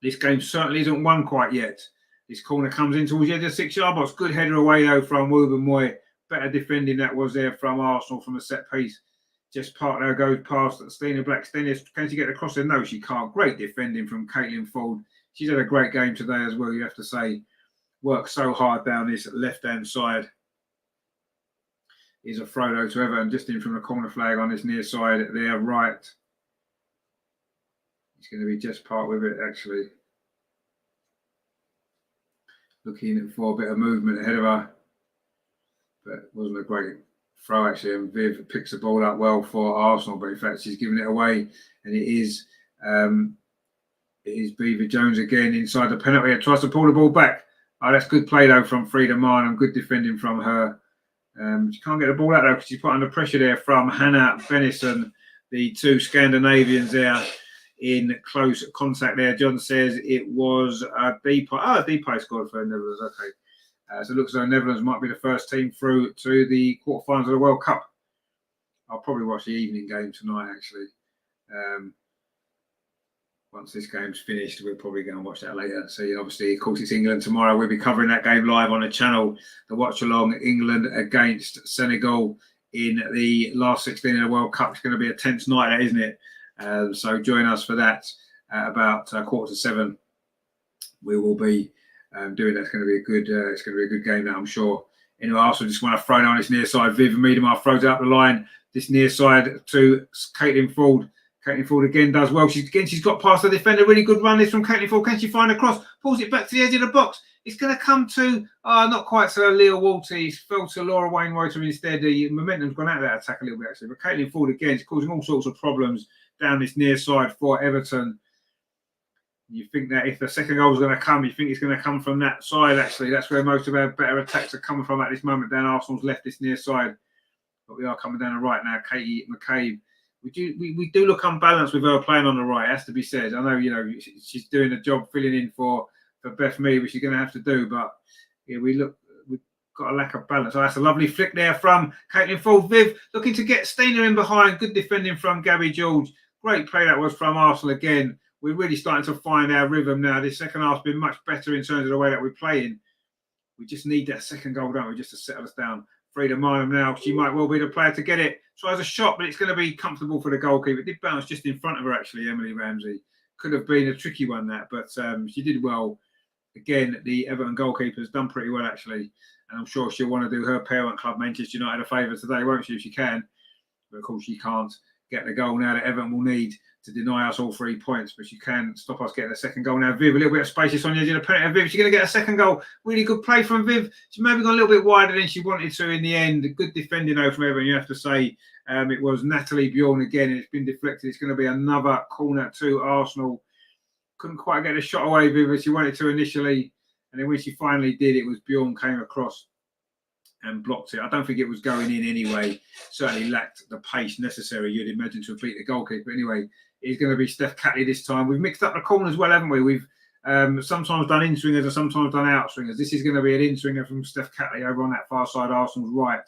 This game certainly isn't won quite yet. This corner comes in towards the edge of the 6-yard box. Good header away though from Woober-Moy. Better defending that was there from Arsenal from a set piece. Just Partner goes past Stina Black. Stina, can she get across there? No, she can't. Great defending from Caitlin Ford. She's had a great game today as well, you have to say. Worked so hard down this left-hand side. Is a Frodo to Everton, just in from the corner flag on this near side there, right. He's going to be just part with it, actually. Looking for a bit of movement ahead of her. But it wasn't a great throw, actually. And Viv picks the ball up well for Arsenal, but in fact, she's giving it away. And it is Beaver Jones again inside the penalty. Tries to pull the ball back. Oh, that's good play, though, from Frida Meyer, and good defending from her. She can't get the ball out, though, because she's put under pressure there from Hannah Bennison, the two Scandinavians there in close contact there. John says it was Depay. Oh, Depay scored for Netherlands. Okay. So it looks like Netherlands might be the first team through to the quarterfinals of the World Cup. I'll probably watch the evening game tonight, actually. Once this game's finished, we'll probably go and watch that later. So, obviously, of course, it's England tomorrow. We'll be covering that game live on the channel. The Watchalong, England against Senegal in the last 16 of the World Cup. It's going to be a tense night, isn't it? So join us for that at about 6:45. We will be doing that. It's going to be a good. It's going to be a good game, now, I'm sure. Anyway, I also just want to throw down this near side. Vivianne Miedema throws it up the line. This near side to Caitlin Ford. Caitlin Ford again does well. She's got past the defender. Really good run this from Caitlin Ford. Can she find a cross? Pulls it back to the edge of the box. It's going to come to, not quite to Leah Walty. It's fell to Laura Wainwrighter instead. The momentum's gone out of that attack a little bit, actually. But Caitlin Ford, again, is causing all sorts of problems down this near side for Everton. You think that if the second goal is going to come, you think it's going to come from that side, actually. That's where most of our better attacks are coming from at this moment, down Arsenal's left, this near side. But we are coming down the right now. Katie McCabe. We do look unbalanced with her playing on the right, has to be said. I know, she's doing a job filling in for Beth Mead, which she's going to have to do, but yeah, we've got a lack of balance. Oh, that's a lovely flick there from Caitlin Ford. Viv looking to get Stina in behind. Good defending from Gabby George. Great play that was from Arsenal again. We're really starting to find our rhythm now. This second half's been much better in terms of the way that we're playing. We just need that second goal, don't we, just to settle us down. Frida Marnham now, she might well be the player to get it. Tries a shot, but it's going to be comfortable for the goalkeeper. It did bounce just in front of her, actually, Emily Ramsey. Could have been a tricky one, that, but she did well. Again, the Everton goalkeeper's done pretty well, actually. And I'm sure she'll want to do her parent club, Manchester United, a favour today, won't she, if she can? But of course, she can't get the goal now that Everton will need to deny us all 3 points, but she can stop us getting a second goal. Now, Viv, a little bit of space. It's on the edge of the penalty. Viv, she's going to get a second goal. Really good play from Viv. She maybe gone a little bit wider than she wanted to in the end. Good defending, though, from Everton, you have to say. It was Natalie Bjorn again, and it's been deflected. It's going to be another corner to Arsenal. Couldn't quite get a shot away, Viv, as she wanted to initially. And then when she finally did, it was Bjorn came across and blocked it. I don't think it was going in anyway. Certainly lacked the pace necessary, you'd imagine, to beat the goalkeeper. Anyway, it's going to be Steph Catley this time. We've mixed up the corners well, haven't we? We've sometimes done in-swingers and sometimes done out-swingers. This is going to be an in-swinger from Steph Catley over on that far side, Arsenal's right.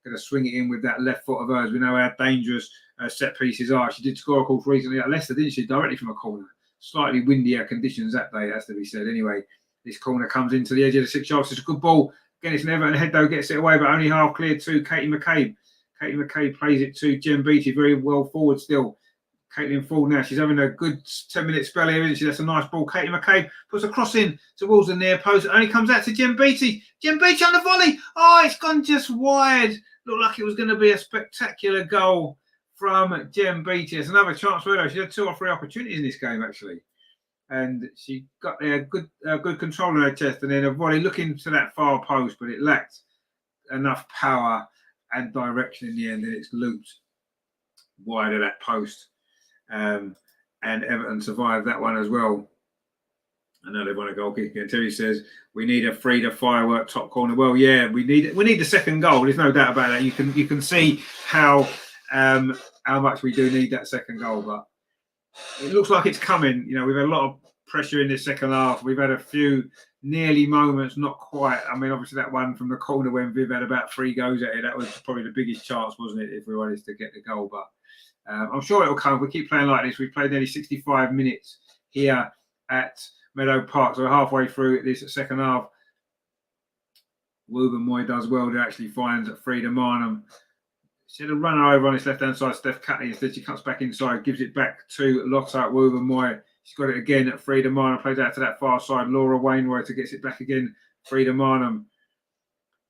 Going to swing it in with that left foot of hers. We know how dangerous set pieces are. She did score, of course, recently at Leicester, didn't she? Directly from a corner. Slightly windier conditions that day, has to be said. Anyway, this corner comes into the edge of the 6 yards. It's a good ball. Again, it's an Everton head, though, gets it away, but only half cleared to Katie McCabe. Katie McCabe plays it to Jem Beattie, very well forward still. Caitlin Ford now, she's having a good 10-minute spell here, isn't she? That's a nice ball. Katie McCabe puts a cross in towards the near post. It only comes out to Jem Beattie. Jem Beattie on the volley. Oh, it's gone just wide. Looked like it was going to be a spectacular goal from Jem Beattie. It's another chance for her. She had 2 or 3 opportunities in this game, actually. And she got there good control on her chest, and then a volley looking to that far post, but it lacked enough power and direction in the end, and it's looped wide of that post. And Everton survived that one as well. I know they want a goal kick again. Terry says we need a Frida firework top corner. Well, yeah, we need the second goal. There's no doubt about that. You can see how much we do need that second goal, but it looks like it's coming. We've had a lot of pressure in this second half. We've had a few nearly moments, not quite. I mean, obviously that one from the corner when Viv had about 3 goes at it, that was probably the biggest chance, wasn't it, if we wanted to get the goal? But I'm sure it'll come. We keep playing like this. We've played nearly 65 minutes here at Meadow Park, so we're halfway through this second half. Wooben Moy does well to actually find Frida Marnham. She had a runner over on his left-hand side, Steph Catley. Instead, she cuts back inside, gives it back to Lotta Wooben Moy. She's got it again at Frida Marnham. Plays out to that far side. Laura Wainwright gets it back again. Frida Marnham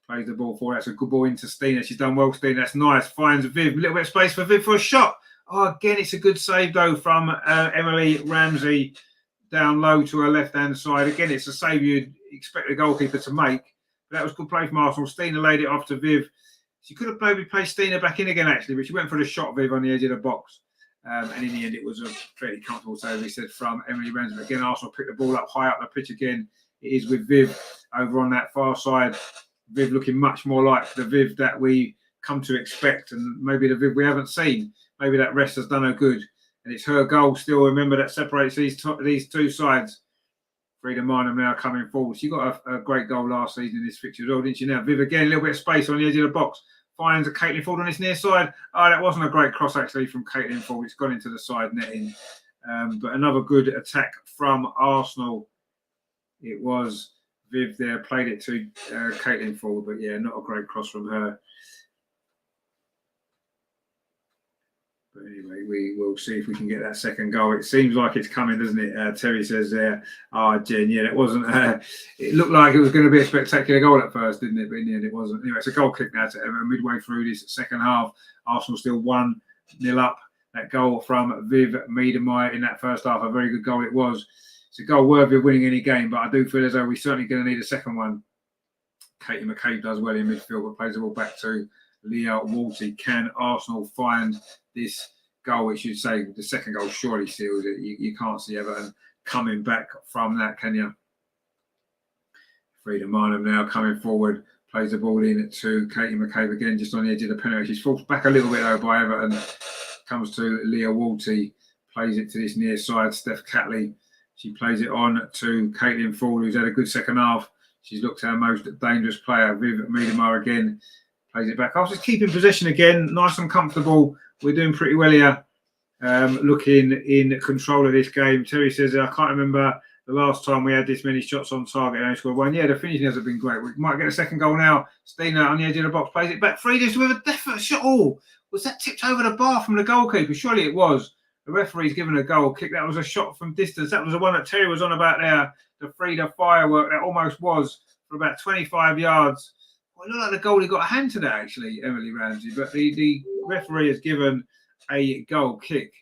plays the ball forward. That's a good ball into Stina. She's done well, Stina. That's nice. Finds Viv. A little bit of space for Viv for a shot. Oh, again, it's a good save, though, from Emily Ramsey down low to her left-hand side. Again, it's a save you'd expect the goalkeeper to make. But that was good play from Arsenal. Stina laid it off to Viv. She could have maybe placed Stina back in again, actually, but she went for the shot, Viv, on the edge of the box. And in the end, it was a fairly comfortable save, he said, from Emily Ramsey. But again, Arsenal picked the ball up high up the pitch again. It is with Viv over on that far side. Viv looking much more like the Viv that we come to expect, and maybe the Viv we haven't seen. Maybe that rest has done her good. And it's her goal still, remember, that separates these 2 sides. Frida Marnham now coming forward. She got a great goal last season in this fixture as well, didn't she? Now, Viv again, a little bit of space on the edge of the box. Finds a Caitlin Ford on this near side. Oh, that wasn't a great cross, actually, from Caitlin Ford. It's gone into the side netting. But another good attack from Arsenal. It was Viv there, played it to Caitlin Ford. But, yeah, not a great cross from her. But anyway, we will see if we can get that second goal. It seems like it's coming, doesn't it? Terry says there, Jen, yeah, it wasn't. It looked like it was going to be a spectacular goal at first, didn't it? But in the end, it wasn't. Anyway, it's a goal kick now to Everton midway through this second half. Arsenal still 1-0 up. that goal from Viv Miedema in that first half. A very good goal it was. It's a goal worthy of winning any game, but I do feel as though we're certainly going to need a second one. Katie McCabe does well in midfield, but plays the ball back to Leah Walty. Can Arsenal find this goal? Which you'd say the second goal surely seals it. You can't see Everton coming back from that, can you? Frida Marnham now coming forward, plays the ball in to Katie McCabe again, just on the edge of the penalty. She's forced back a little bit though by Everton. Comes to Leah Walty, plays it to this near side, Steph Catley. She plays it on to Caitlin Ford, who's had a good second half. She's looked our most dangerous player. Viv Miedema again plays it back. I was just keeping possession again, nice and comfortable. We're doing pretty well here, looking in control of this game. Terry says, I can't remember the last time we had this many shots on target and only scored one. Yeah, the finishing hasn't been great. We might get a second goal now. Stina on the edge of the box plays it back. Frida's with a definite shot. Oh, was that tipped over the bar from the goalkeeper? Surely it was. The referee's given a goal kick. That was a shot from distance. That was the one that Terry was on about there. The Frida firework that almost was for about 25 yards. Well, it looked like the goalie got a hand to that, actually, Emily Ramsey. But the referee has given a goal kick.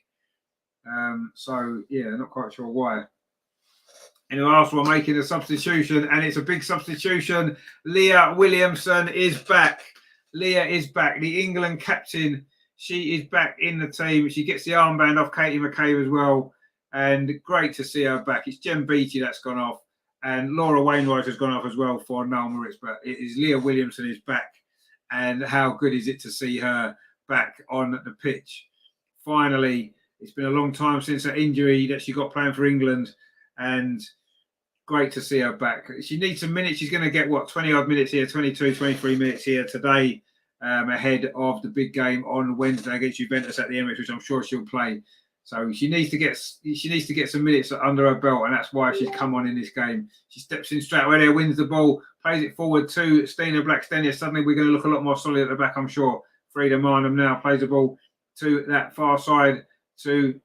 So, yeah, not quite sure why. Anyway, Arsenal are making a substitution, and it's a big substitution. Leah Williamson is back. Leah is back. The England captain, she is back in the team. She gets the armband off Katie McCabe as well. And great to see her back. It's Jem Beattie that's gone off. And Laura Wainwright has gone off as well for Noel Moritz. But it is Leah Williamson is back. And how good is it to see her back on the pitch? Finally, it's been a long time since her injury that she got playing for England. And great to see her back. She needs some minutes. She's going to get, 20-odd minutes here, 22, 23 minutes here today ahead of the big game on Wednesday against Juventus at the Emirates, which I'm sure she'll play. So she needs to get some minutes under her belt, and that's why she's come on in this game. She steps in straight away there, wins the ball, plays it forward to Stina Blackstenia. Suddenly we're going to look a lot more solid at the back, I'm sure. Frida Marnham now plays the ball to that far side to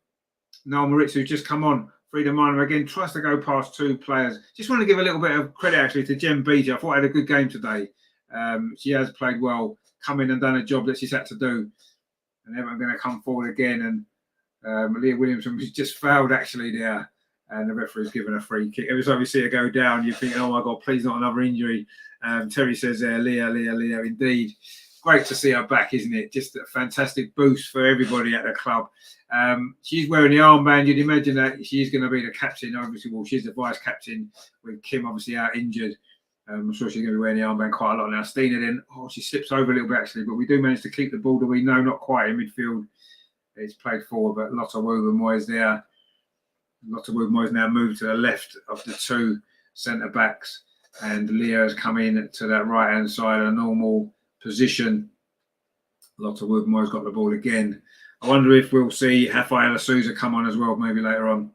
Noel Moritz, who's just come on. Frida Marnham again tries to go past two players. Just want to give a little bit of credit actually to Jem Beattie. I thought I had a good game today. She has played well, come in and done a job that she's had to do. And then I'm going to come forward again. And Leah Williamson was just fouled actually there. And the referee's given a free kick. Every time you see her go down, you're thinking, oh my God, please not another injury. Terry says there, Leah, indeed. Great to see her back, isn't it? Just a fantastic boost for everybody at the club. She's wearing the armband. You'd imagine that she's going to be the captain. Obviously, well, she's the vice captain with Kim obviously out injured. I'm sure she's going to be wearing the armband quite a lot now. Stina then, she slips over a little bit actually, but we do manage to keep the ball. Do we? No, not quite in midfield. It's played forward, but Lotta Woober-Moyes there. Lotta Woober-Moyes now moved to the left of the two centre backs, and Leah has come in to that right hand side, a normal position. Lotta Woober-Moyes got the ball again. I wonder if we'll see Rafaela Souza come on as well, maybe later on.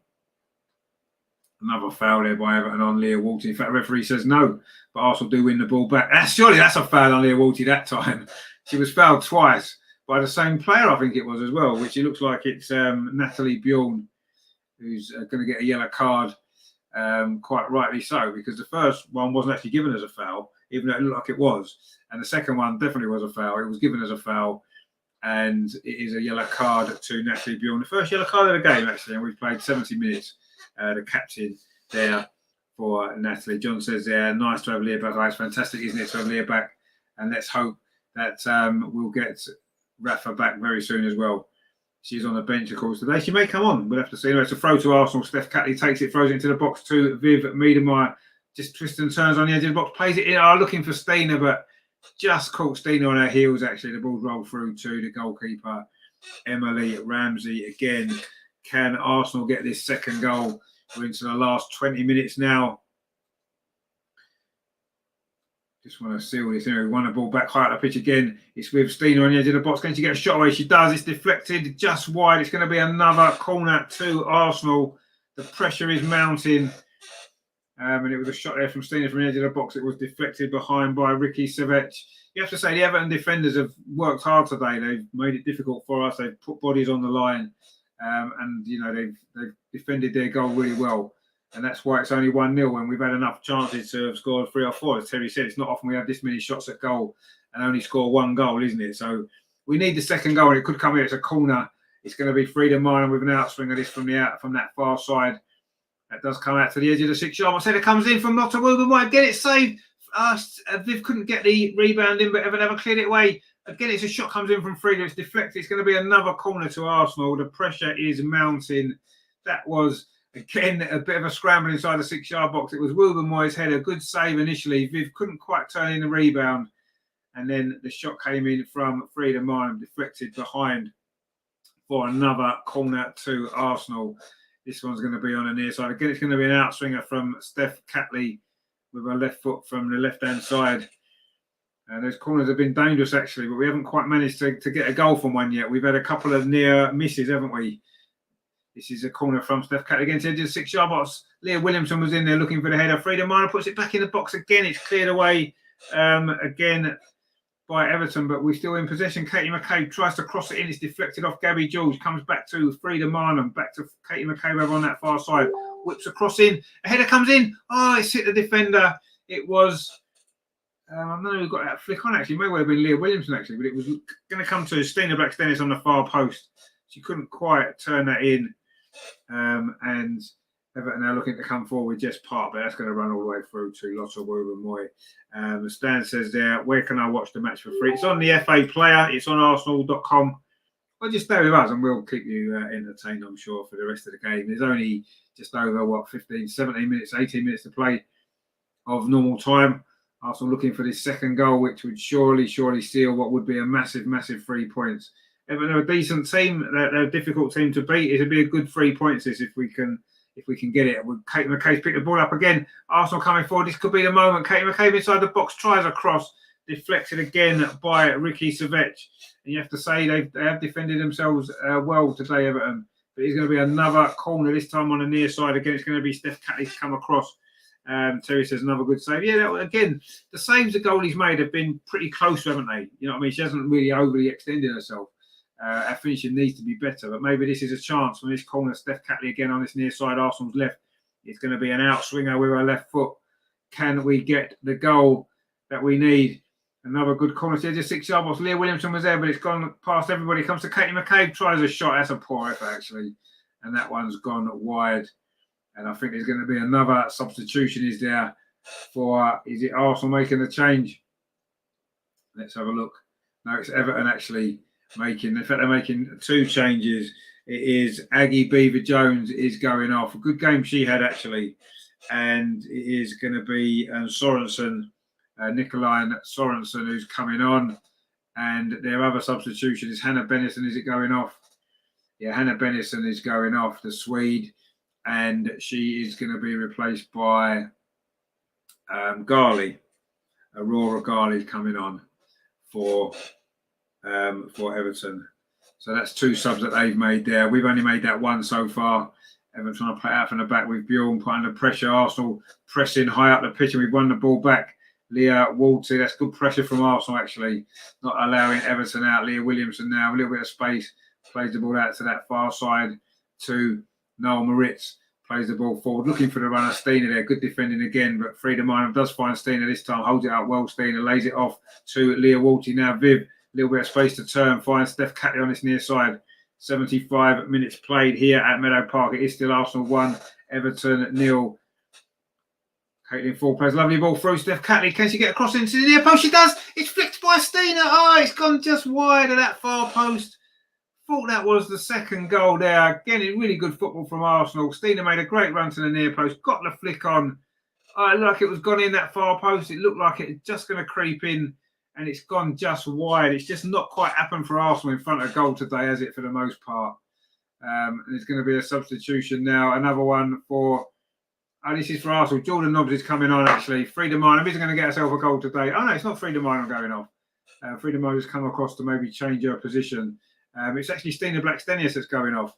Another foul there by Everton on Leah Walty. In fact, the referee says no, but Arsenal do win the ball back. Surely that's a foul on Leah Walty that time. She was fouled twice by the same player, I think it was as well, which it looks like it's Natalie Bjorn, who's going to get a yellow card, quite rightly so, because the first one wasn't actually given as a foul, even though it looked like it was. And the second one definitely was a foul. It was given as a foul. And it is a yellow card to Natalie Bjorn. The first yellow card of the game, actually, and we've played 70 minutes. The captain there for Natalie. John says there, nice to have Leah back. It's fantastic, isn't it, to have Leah back? And let's hope that we'll get Rafa back very soon as well. She's on the bench, of course, today. She may come on. We'll have to see. Anyway, it's a throw to Arsenal. Steph Catley takes it, throws it into the box to Viv Miedema. Just twists and turns on the edge of the box, plays it in. Looking for Stina, but just caught Stina on her heels, actually. The ball's rolled through to the goalkeeper, Emily Ramsey. Again, can Arsenal get this second goal? We're into the last 20 minutes now. Just want to seal this. Anyway, we won the ball back high up the pitch again. It's with Stina on the edge of the box. Can she get a shot away? She does. It's deflected just wide. It's going to be another corner to Arsenal. The pressure is mounting. And it was a shot there from Stina from the edge of the box. It was deflected behind by Ricky Savech. You have to say the Everton defenders have worked hard today. They've made it difficult for us. They've put bodies on the line. And, you know, they've defended their goal really well. And that's why it's only 1-0 when we've had enough chances to have scored 3 or 4. As Terry said, it's not often we have this many shots at goal and only score 1 goal, isn't it? So we need the second goal, and it could come here. It's a corner It's going to be Frida Minor with an outswing of this from that far side. That does come out to the edge of the 6-yard box. Header comes in from Lotta Wilburn. Might get it saved. Viv couldn't get the rebound in, but Everton never cleared it away. Again, it's a shot comes in from Frida. It's deflected. It's going to be another corner to Arsenal. The pressure is mounting. That was, again, a bit of a scramble inside the 6-yard box. It was Wilburn Moy's header. Good save initially. Viv couldn't quite turn in the rebound. And then the shot came in from Frida Minor, deflected behind for another corner to Arsenal. This one's going to be on the near side. Again, it's going to be an outswinger from Steph Catley with her left foot from the left-hand side. Those corners have been dangerous, actually, but we haven't quite managed to get a goal from one yet. We've had a couple of near misses, haven't we? This is a corner from Steph Catley against the edge of the 6-yard box. Leah Williamson was in there looking for the header. Frida Minor puts it back in the box again. It's cleared away again by Everton, but we're still in possession. Katie McCabe tries to cross it in. It's deflected off Gabby George. Comes back to Frida Minor. Back to Katie McCabe over on that far side. Whips across in. A header comes in. Oh, it's hit the defender. It was... I don't know who got that flick on, actually. It may well have been Leah Williamson, actually, but it was going to come to Stina Blackstenius on the far post. She couldn't quite turn that in. And Everton now looking to come forward with Jess Park, but that's going to run all the way through to Lotta Wilburn Moy. Stan says there, where can I watch the match for free? It's on the FA Player. It's on arsenal.com. Well, just stay with us and we'll keep you entertained, I'm sure, for the rest of the game. There's only just over, 15, 17 minutes, 18 minutes to play of normal time. Arsenal looking for this second goal, which would surely seal what would be a massive 3 points. Everton are a decent team. They're a difficult team to beat. It'll be a good 3 points this if we can get it. Kate McCabe pick the ball up again. Arsenal coming forward. This could be the moment. Kate McCabe inside the box tries a cross, deflected again by Ricky Savech. And you have to say they have defended themselves well today, Everton. But it's going to be another corner this time on the near side. Again, it's going to be Steph Catley to come across. Terry says another good save. Yeah, again, the saves the goalie's made have been pretty close, haven't they? You know what I mean? She hasn't really overly extended herself. Our finishing needs to be better, but maybe this is a chance from this corner. Steph Catley again on this near side, Arsenal's left. It's going to be an outswinger with her left foot. Can we get the goal that we need? Another good corner. So just 6 yard box. Leah Williamson was there, but it's gone past everybody. Comes to Katie McCabe, tries a shot. That's a poor effort, actually. And that one's gone wide. And I think there's going to be another substitution, is there, for, is it Arsenal making the change? Let's have a look. No, it's Everton actually making, in fact, they're making 2 changes. It is Aggie Beaver-Jones is going off. A good game she had, actually. And it is going to be Sorensen, Nicolai Sorensen, who's coming on. And their other substitution is Hannah Bennison. Is it going off? Yeah, Hannah Bennison is going off, the Swede. And she is going to be replaced by Garley. Aurora Garley coming on for Everton. So that's 2 subs that they've made there. We've only made that 1 so far. Everton trying to play out from the back with Bjorn, put under pressure. Arsenal pressing high up the pitch, and we've won the ball back. Leah Walty, that's good pressure from Arsenal, actually. Not allowing Everton out. Leah Williamson now, a little bit of space. Plays the ball out to that far side to Noel Moritz. Plays the ball forward, looking for the runner. Stina there, good defending again, but Frida Minor does find Stina this time, holds it out well. Stina lays it off to Leah Walty. Now Viv, a little bit of space to turn, finds Steph Catley on this near side. 75 minutes played here at Meadow Park. It is still Arsenal 1, Everton 0. Caitlin Ford plays lovely ball through. Steph Catley, can she get across into the near post? She does. It's flicked by Stina. Oh, it's gone just wide of that far post. Thought that was the second goal there. Again, really good football from Arsenal. Stina made a great run to the near post, got the flick on. Like it was gone in that far post. It looked like it was just going to creep in, and it's gone just wide. It's just not quite happened for Arsenal in front of goal today, has it, for the most part? And there's going to be a substitution now. Another one for, this is for Arsenal. Jordan Nobbs is coming on, actually. Frida Minor isn't going to get herself a goal today. Oh, no, it's not Frida Minor going off. Frida Minor has come across to maybe change her position. It's actually Stina Blackstenius that's going off.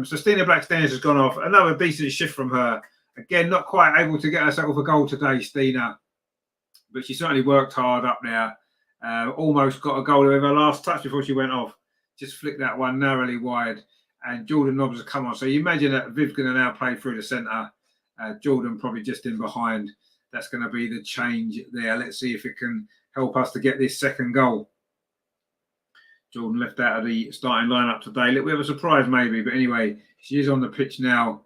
So Stina Blackstenius has gone off. Another decent shift from her. Again, not quite able to get herself a goal today, Stina. But she certainly worked hard up there. Almost got a goal with her last touch before she went off. Just flicked that one narrowly wide. And Jordan Nobbs has come on. So you imagine that Viv's going to now play through the centre. Jordan probably just in behind. That's going to be the change there. Let's see if it can help us to get this second goal. Jordan left out of the starting lineup today. A little bit of a surprise maybe, but anyway, she is on the pitch now.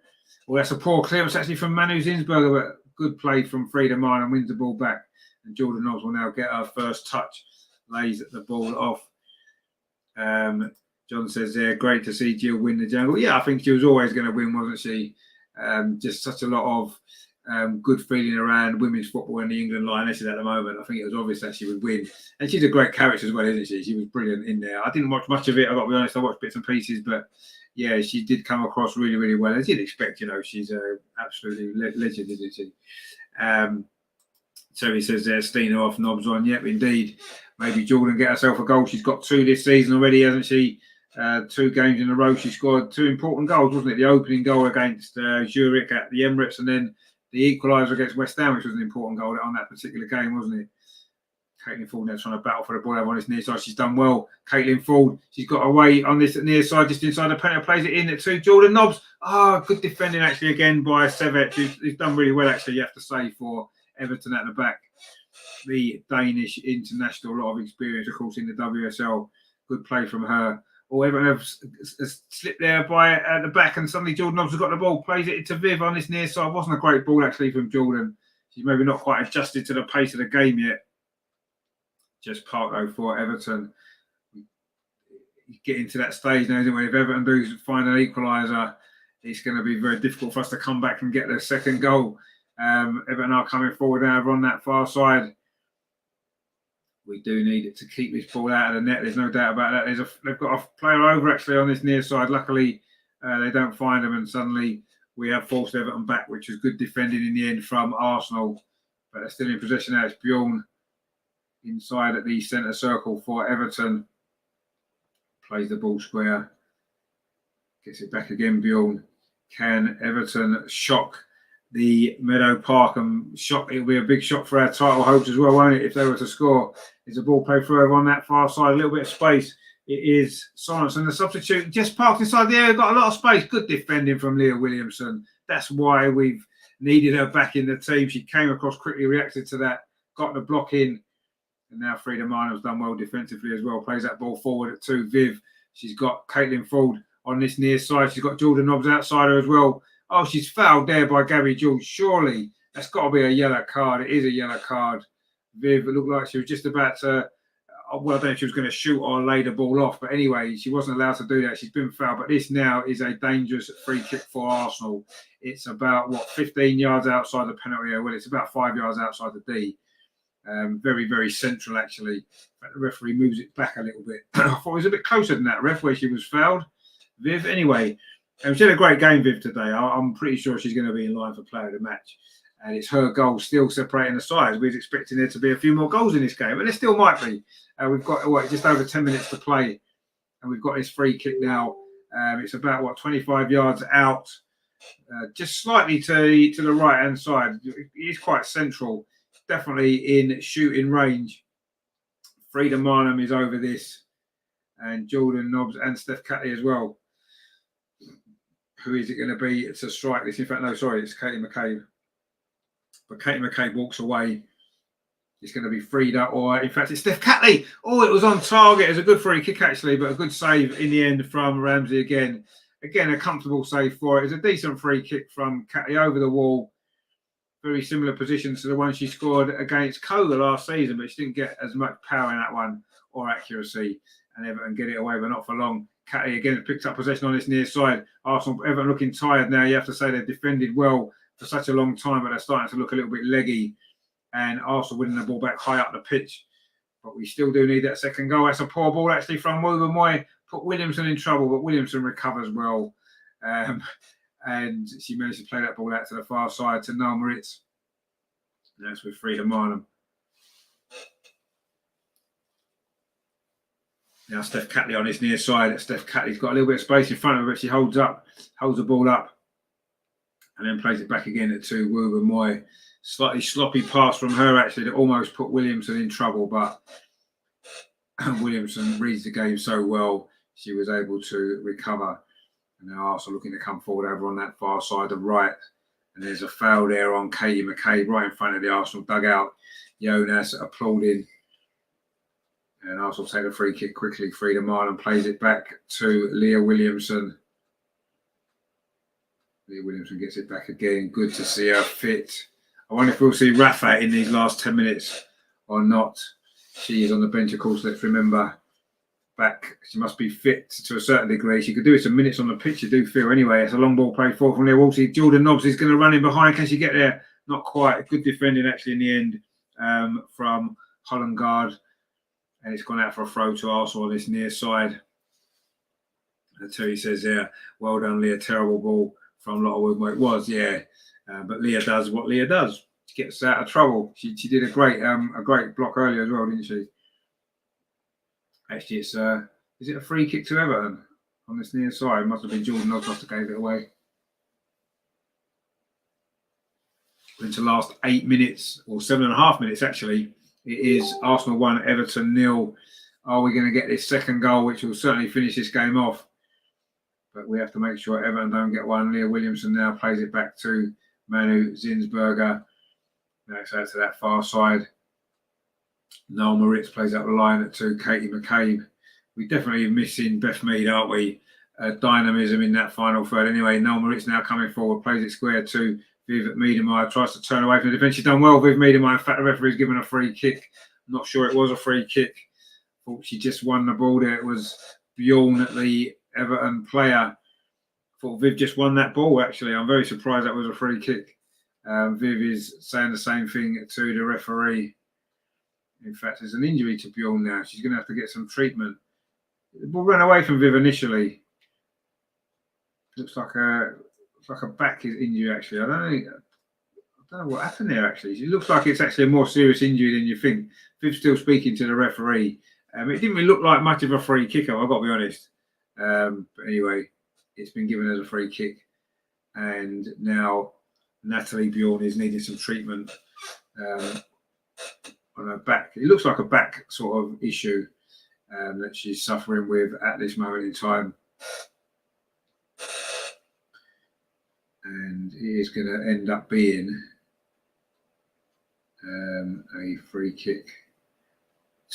Well, that's a poor clearance actually from Manu Zinsberger, but good play from Frida Mann and wins the ball back. And Jordan Nobbs will now get her first touch, lays the ball off. John says there, great to see Jill win the jungle. Yeah, I think she was always going to win, wasn't she? Just such a lot of good feeling around women's football in the England Lionesses at the moment. I think it was obvious that she would win. And she's a great character as well, isn't she? She was brilliant in there. I didn't watch much of it, I've got to be honest. I watched bits and pieces, but yeah, she did come across really, really well. As you'd expect, she's an absolutely legend, isn't she? So he says there, Stina off, Nobbs on. Yep, indeed. Maybe Jordan get herself a goal. She's got 2 this season already, hasn't she? 2 games in a row. She scored 2 important goals, wasn't it? The opening goal against Zurich at the Emirates, and then the equaliser against West Ham, which was an important goal on that particular game, wasn't it? Caitlin Ford now trying to battle for the ball over on this near side. She's done well. Caitlin Ford, she's got away on this near side, just inside the penalty, plays it in to Jordan Nobbs. Good defending actually again by Sevet, who's done really well actually, you have to say, for Everton at the back. The Danish international, a lot of experience, of course, in the WSL. Good play from her. Everton have slipped there by at the back, and suddenly Jordan Nobbs has got the ball, plays it to Viv on this near side. Wasn't a great ball actually from Jordan. She's maybe not quite adjusted to the pace of the game yet. Just Park though for Everton. Get into that stage now, isn't it? If Everton do find an equaliser, it's going to be very difficult for us to come back and get the second goal. Everton are coming forward now on that far side. We do need it to keep this ball out of the net. There's no doubt about that. They've got a player over actually on this near side. Luckily, they don't find them, and suddenly we have forced Everton back, which is good defending in the end from Arsenal. But they're still in possession now. It's Bjorn inside at the centre circle for Everton. Plays the ball square. Gets it back again, Bjorn. Can Everton shock the Meadow Park and shock? It'll be a big shot for our title hopes as well, won't it, if they were to score? Is the ball played through over on that far side? A little bit of space. It is Sorensen, the substitute, just parked inside the area, got a lot of space. Good defending from Leah Williamson. That's why we've needed her back in the team. She came across quickly, reacted to that, got the block in. And now Frida Mann has done well defensively as well. Plays that ball forward at 2. Viv. She's got Caitlin Ford on this near side. She's got Jordan Nobbs outside her as well. Oh, she's fouled there by Gabby Jules. Surely that's got to be a yellow card. It is a yellow card. Viv, it looked like she was just about to, well, I don't know if she was going to shoot or lay the ball off. But anyway, she wasn't allowed to do that. She's been fouled. But this now is a dangerous free kick for Arsenal. It's about, 15 yards outside the penalty area. Well, it's about 5 yards outside the D. Very, very central, actually. The referee moves it back a little bit. I thought it was a bit closer than that, ref, where she was fouled. Viv, anyway, she had a great game, Viv, today. I'm pretty sure she's going to be in line for player of the match. And it's her goal still separating the sides. We was expecting there to be a few more goals in this game, but there still might be. We've got just over 10 minutes to play, and we've got this free kick now. It's about, 25 yards out, just slightly to the right-hand side. It is quite central. Definitely in shooting range. Frida Mann is over this, and Jordan Nobbs and Steph Catley as well. Who is it going to be to strike this? In fact, no, sorry, it's Katie McCabe. But Katie McCabe walks away. It's going to be Frida, or in fact, it's Steph Catley. Oh, it was on target. It was a good free kick, actually, but a good save in the end from Ramsey again. Again, a comfortable save for it. It's a decent free kick from Catley over the wall. Very similar positions to the one she scored against Koga last season, but she didn't get as much power in that one or accuracy. And Everton get it away, but not for long. Catley again picked up possession on this near side. Everton looking tired now. You have to say they've defended well for such a long time, but they're starting to look a little bit leggy. And Arsenal winning the ball back high up the pitch. But we still do need that second goal. That's a poor ball actually from Moy. Put Williamson in trouble, but Williamson recovers well. And she managed to play that ball out to the far side to Noel Moritz. And that's with Frida Mann. Now Steph Catley on his near side. Steph Catley's got a little bit of space in front of her, but she holds the ball up, and then plays it back again at 2. Woober Moy. Slightly sloppy pass from her actually that almost put Williamson in trouble, but Williamson reads the game so well, she was able to recover. And now Arsenal looking to come forward over on that far side of right. And there's a foul there on Katie McCabe right in front of the Arsenal dugout. Jonas applauding. And Arsenal take the free kick quickly. Frida Marlon plays it back to Leah Williamson. Leah Williamson gets it back again. Good to see her fit. I wonder if we'll see Rafa in these last 10 minutes or not. She is on the bench, of course, let's remember. Back, she must be fit to a certain degree. She could do it some minutes on the pitch, you do feel. Anyway, it's a long ball played forward from Leah Wolsey. Jordan Nobbs is going to run in behind. Can she get there? Not quite. Good defending, actually, in the end from Hollengard. And it's gone out for a throw to Arsenal on this near side. And Terry says there, well done, Leah. Terrible ball from Lotterwood. Well, it was, yeah. But Leah does what Leah does. She gets out of trouble. She did a great block earlier as well, didn't she? Actually, it's is it a free kick to Everton on this near side? It must have been Jordan Nobbs must have gave it away. Into the last 8 minutes, or 7.5 minutes actually. It is Arsenal 1, Everton 0. Are we going to get this second goal, which will certainly finish this game off? But we have to make sure Everton don't get one. Leah Williamson now plays it back to Manu Zinsberger. Now it's out to that far side. Noel Moritz plays up the line to Katie McCabe. We're definitely missing Beth Mead, aren't we? Dynamism in that final third. Anyway, Noel Moritz now coming forward, plays it square to Vivianne Miedema, tries to turn away from the defence. She's done well, Viv Miedema. In fact, the referee's given a free kick. I'm not sure it was a free kick. Thought she just won the ball there. It was Bjorn, the Everton player. Thought Viv just won that ball, actually. I'm very surprised that was a free kick. Viv is saying the same thing to the referee. In fact, there's an injury to Bjorn now. She's going to have to get some treatment. The ball ran away from Viv initially. Looks like a back injury, actually. I don't know what happened there, actually. It looks like it's actually a more serious injury than you think. Viv's still speaking to the referee. It didn't really look like much of a free kick, I've got to be honest. But anyway, it's been given as a free kick. And now Natalie Bjorn is needing some treatment on her back. It looks like a back sort of issue that she's suffering with at this moment in time. And it is going to end up being a free kick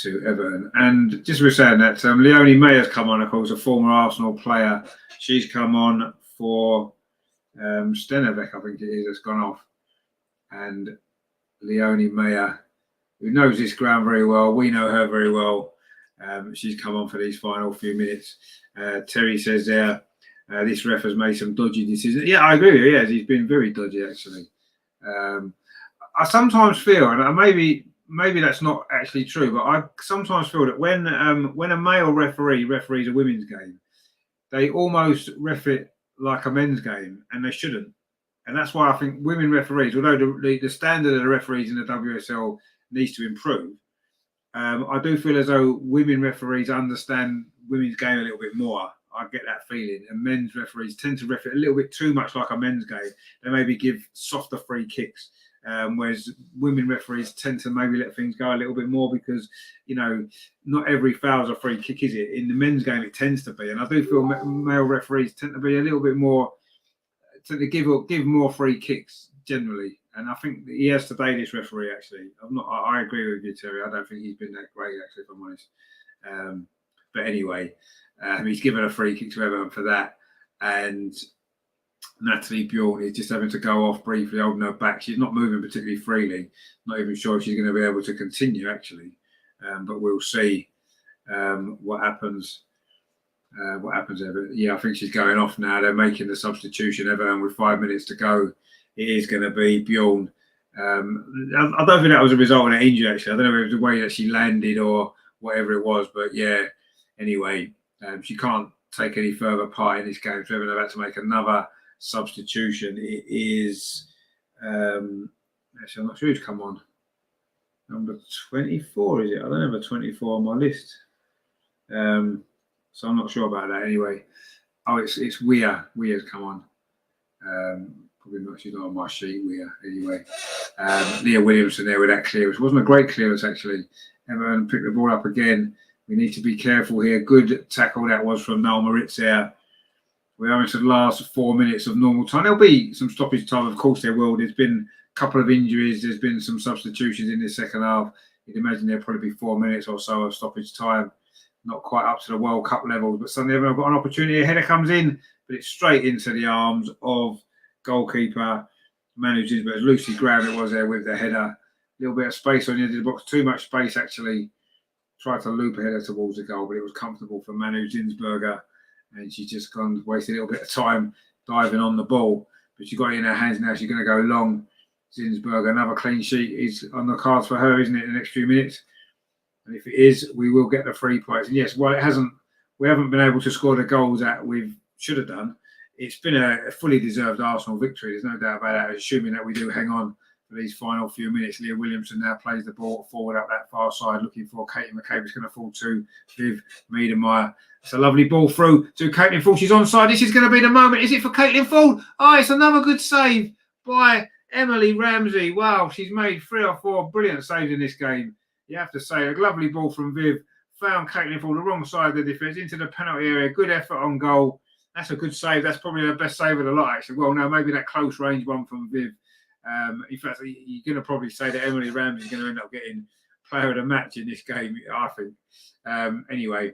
to Everton. And just for saying that, Leonie May has come on, of course, a former Arsenal player. She's come on for Stenevec, I think it is, that's gone off. And Leonie Mayer, who knows this ground very well, we know her very well. She's come on for these final few minutes. Terry says there, this ref has made some dodgy decisions. Yeah, I agree with you. Yes, he's been very dodgy, actually. I sometimes feel, and maybe that's not actually true, but I sometimes feel that when a male referee referees a women's game, they almost ref it like a men's game, and they shouldn't. And that's why I think women referees, although the standard of the referees in the WSL needs to improve, I do feel as though women referees understand women's game a little bit more. I get that feeling. And men's referees tend to ref it a little bit too much like a men's game. They maybe give softer free kicks, whereas women referees tend to maybe let things go a little bit more because, you know, not every foul's a free kick, is it? In the men's game, it tends to be. And I do feel male referees tend to be a little bit more, tend to give more free kicks generally. And I think he has today, this referee, actually. I agree with you, Terry. I don't think he's been that great, actually, if I'm honest. But anyway, he's given a free kick to Everton for that. And Natalie Bjorn is just having to go off briefly, holding her back. She's not moving particularly freely. Not even sure if she's going to be able to continue, actually. But we'll see what happens. What happens there? But yeah, I think she's going off now. They're making the substitution, Everton, with 5 minutes to go. It is going to be Bjorn. I don't think that was a result of an injury, actually. I don't know if it was the way that she landed or whatever it was. But yeah, anyway, she can't take any further part in this game. So Everton have had to make another substitution. It is, actually, I'm not sure who's come on. Number 24, is it? I don't have a 24 on my list. So I'm not sure about that anyway. Oh, it's Weir. Weir's come on. Probably not, she's not on my sheet, Weir, anyway. Leah Williamson there with that clearance. It wasn't a great clearance, actually. Everton picked the ball up again. We need to be careful here. Good tackle that was from Noel Moritz there. We are into the last 4 minutes of normal time. There'll be some stoppage time, of course there will. There's been a couple of injuries. There's been some substitutions in this second half. you'd imagine there'll probably be 4 minutes or so of stoppage time. Not quite up to the World Cup levels, but suddenly everyone got an opportunity. A header comes in, but it's straight into the arms of goalkeeper Manu Ginzburg. Lucy Graham it was there with the header. A little bit of space on the end of the box, too much space actually. Tried to loop a header towards the goal, but it was comfortable for Manu Ginzburger, and she's just wasted a little bit of time diving on the ball. But she got it in her hands now. She's going to go long. Ginzburg, another clean sheet is on the cards for her, isn't it, in the next few minutes? And if it is, we will get the 3 points. And yes, well, we haven't been able to score the goals that we should have done. It's been a fully deserved Arsenal victory. There's no doubt about that, assuming that we do hang on for these final few minutes. Leah Williamson now plays the ball forward up that far side, looking for Katie McCabe. It's going to fall to Viv Miedema. It's a lovely ball through to Caitlin Ford. She's onside. This is going to be the moment. Is it for Caitlin Ford? Oh, it's another good save by Emily Ramsey. Wow, she's made 3 or 4 brilliant saves in this game. You have to say, a lovely ball from Viv. Found Caitlin Ford the wrong side of the defence into the penalty area. Good effort on goal. That's a good save. That's probably the best save of the lot, actually. Well, no, maybe that close range one from Viv. In fact, you're going to probably say that Emily Ramsey is going to end up getting player of the match in this game, I think. Anyway,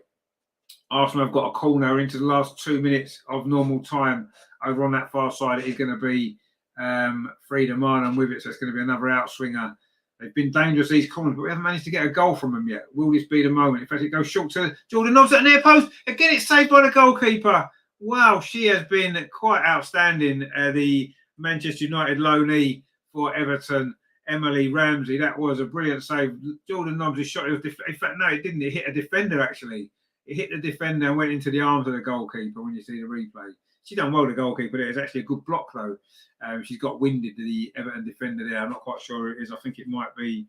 Arsenal have got a corner into the last 2 minutes of normal time. Over on that far side, it is going to be Frida Marnan with it, so it's going to be another outswinger. They've been dangerous, these corners, but we haven't managed to get a goal from them yet. Will this be the moment? In fact, it goes short to Jordan Nobbs at the near post. Again, it's saved by the goalkeeper. Wow, she has been quite outstanding. The Manchester United loanee for Everton, Emily Ramsey. That was a brilliant save. Jordan Nobbs' shot. In fact, no, it didn't. It hit a defender, actually. It hit the defender and went into the arms of the goalkeeper when you see the replay. She done well, the goalkeeper there. It's actually a good block, though. She's got winded, the Everton defender there. I'm not quite sure who it is. I think it might be...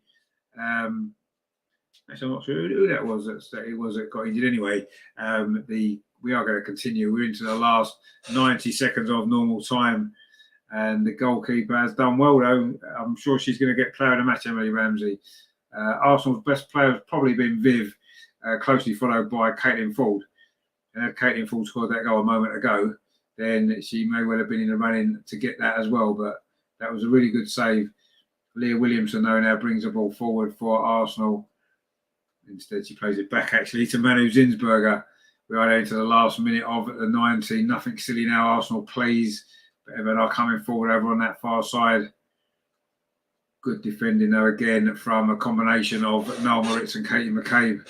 actually, I'm not sure who that was that got injured anyway. We are going to continue. We're into the last 90 seconds of normal time. And the goalkeeper has done well, though. I'm sure she's going to get player of the match, Emily Ramsey. Arsenal's best player has probably been Viv, closely followed by Caitlin Ford. And if Caitlin Ford scored that goal a moment ago, then she may well have been in the running to get that as well. But that was a really good save. Leah Williamson, though, now brings the ball forward for Arsenal. Instead, she plays it back, actually, to Manu Ginzburger. We are into the last minute of the 90. Nothing silly now. Arsenal plays. But Everton are coming forward over on that far side. Good defending, though, again, from a combination of Noel Moritz and Katie McCabe.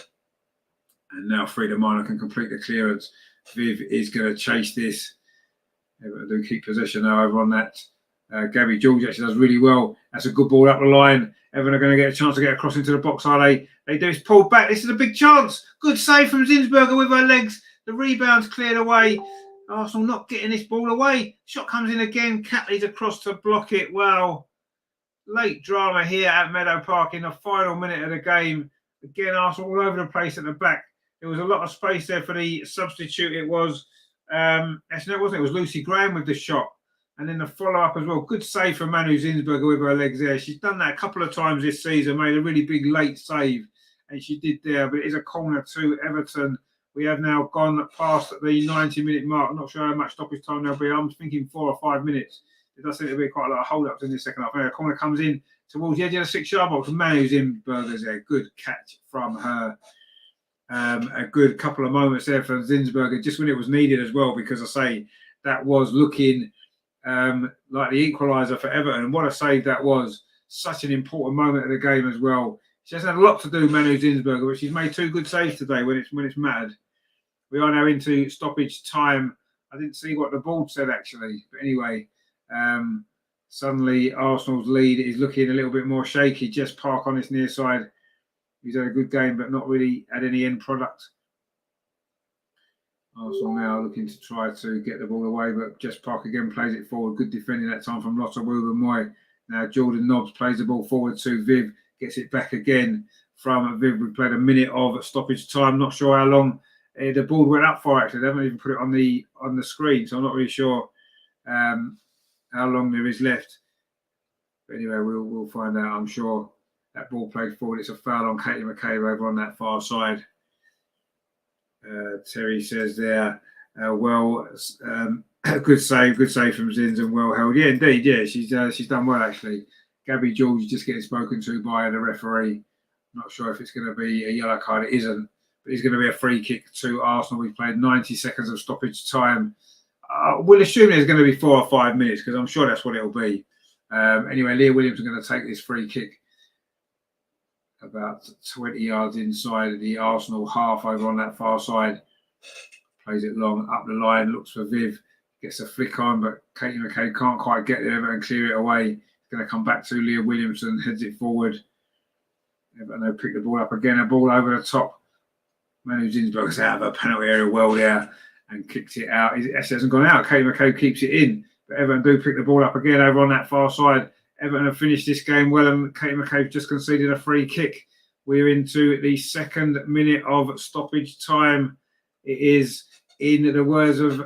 And now Frida Marnan can complete the clearance. Viv is going to chase this. Everton do keep possession now over on that. Gabby George actually does really well. That's a good ball up the line. Everton are going to get a chance to get across into the box, are they? They do. It's pulled back. This is a big chance. Good save from Ginzburger with her legs. The rebound's cleared away. Arsenal not getting this ball away. Shot comes in again. Catley's across to block it. Wow. Late drama here at Meadow Park in the final minute of the game. Again, Arsenal all over the place at the back. There was a lot of space there for the substitute. It was, actually, no, it wasn't. It was Lucy Graham with the shot. And then the follow-up as well. Good save from Manu Ginzburger with her legs there. She's done that a couple of times this season, made a really big late save. And she did there, but it is a corner to Everton. We have now gone past the 90-minute mark. I'm not sure how much stoppage time there'll be. I'm thinking 4 or 5 minutes. It does seem to be quite a lot of hold-ups in the second half. A corner comes in towards the edge of the 6-yard box. Manu Ginzburger's there. Good catch from her. A good couple of moments there for Ginzburger, just when it was needed as well, because I say that was looking like the equaliser for Everton. And what a save that was. Such an important moment of the game as well. She has had a lot to do, Manu Ginzburger, but she's made 2 good saves today when it's mattered. We are now into stoppage time. I didn't see what the board said, actually. But anyway, suddenly Arsenal's lead is looking a little bit more shaky. Jess Park on this near side. He's had a good game, but not really had any end product. Arsenal now looking to try to get the ball away, but Jess Park again plays it forward. Good defending that time from Lotta Wooben-Moy. Now Jordan Nobbs plays the ball forward to Viv. Gets it back again from Viv. We've played a minute of stoppage time. Not sure how long the board went up for, actually. They haven't even put it on the screen, so I'm not really sure how long there is left. But anyway, we'll find out, I'm sure. That ball played forward. It's a foul on Katie McCabe over on that far side. Terry says there, good save from Zins and well held. Yeah, indeed. Yeah, she's done well, actually. Gabby George just getting spoken to by the referee. Not sure if it's going to be a yellow card. It isn't. But it's going to be a free kick to Arsenal. We've played 90 seconds of stoppage time. We'll assume there's going to be 4 or 5 minutes because I'm sure that's what it'll be. Anyway, Leah Williamson going to take this free kick about 20 yards inside the Arsenal half over on that far side. Plays it long up the line, looks for Viv, gets a flick on, but Katie McCabe can't quite get there and clear it away. It's going to come back to Leah Williamson, heads it forward. Everton will pick the ball up again, a ball over the top. Manu Zinsberg's out of a penalty area well there and kicks it out. It hasn't gone out. Katie McCabe keeps it in, but Everton do pick the ball up again over on that far side. Everton have finished this game well, and Katie McCabe just conceded a free kick. We're into the 2nd minute of stoppage time. It is, in the words of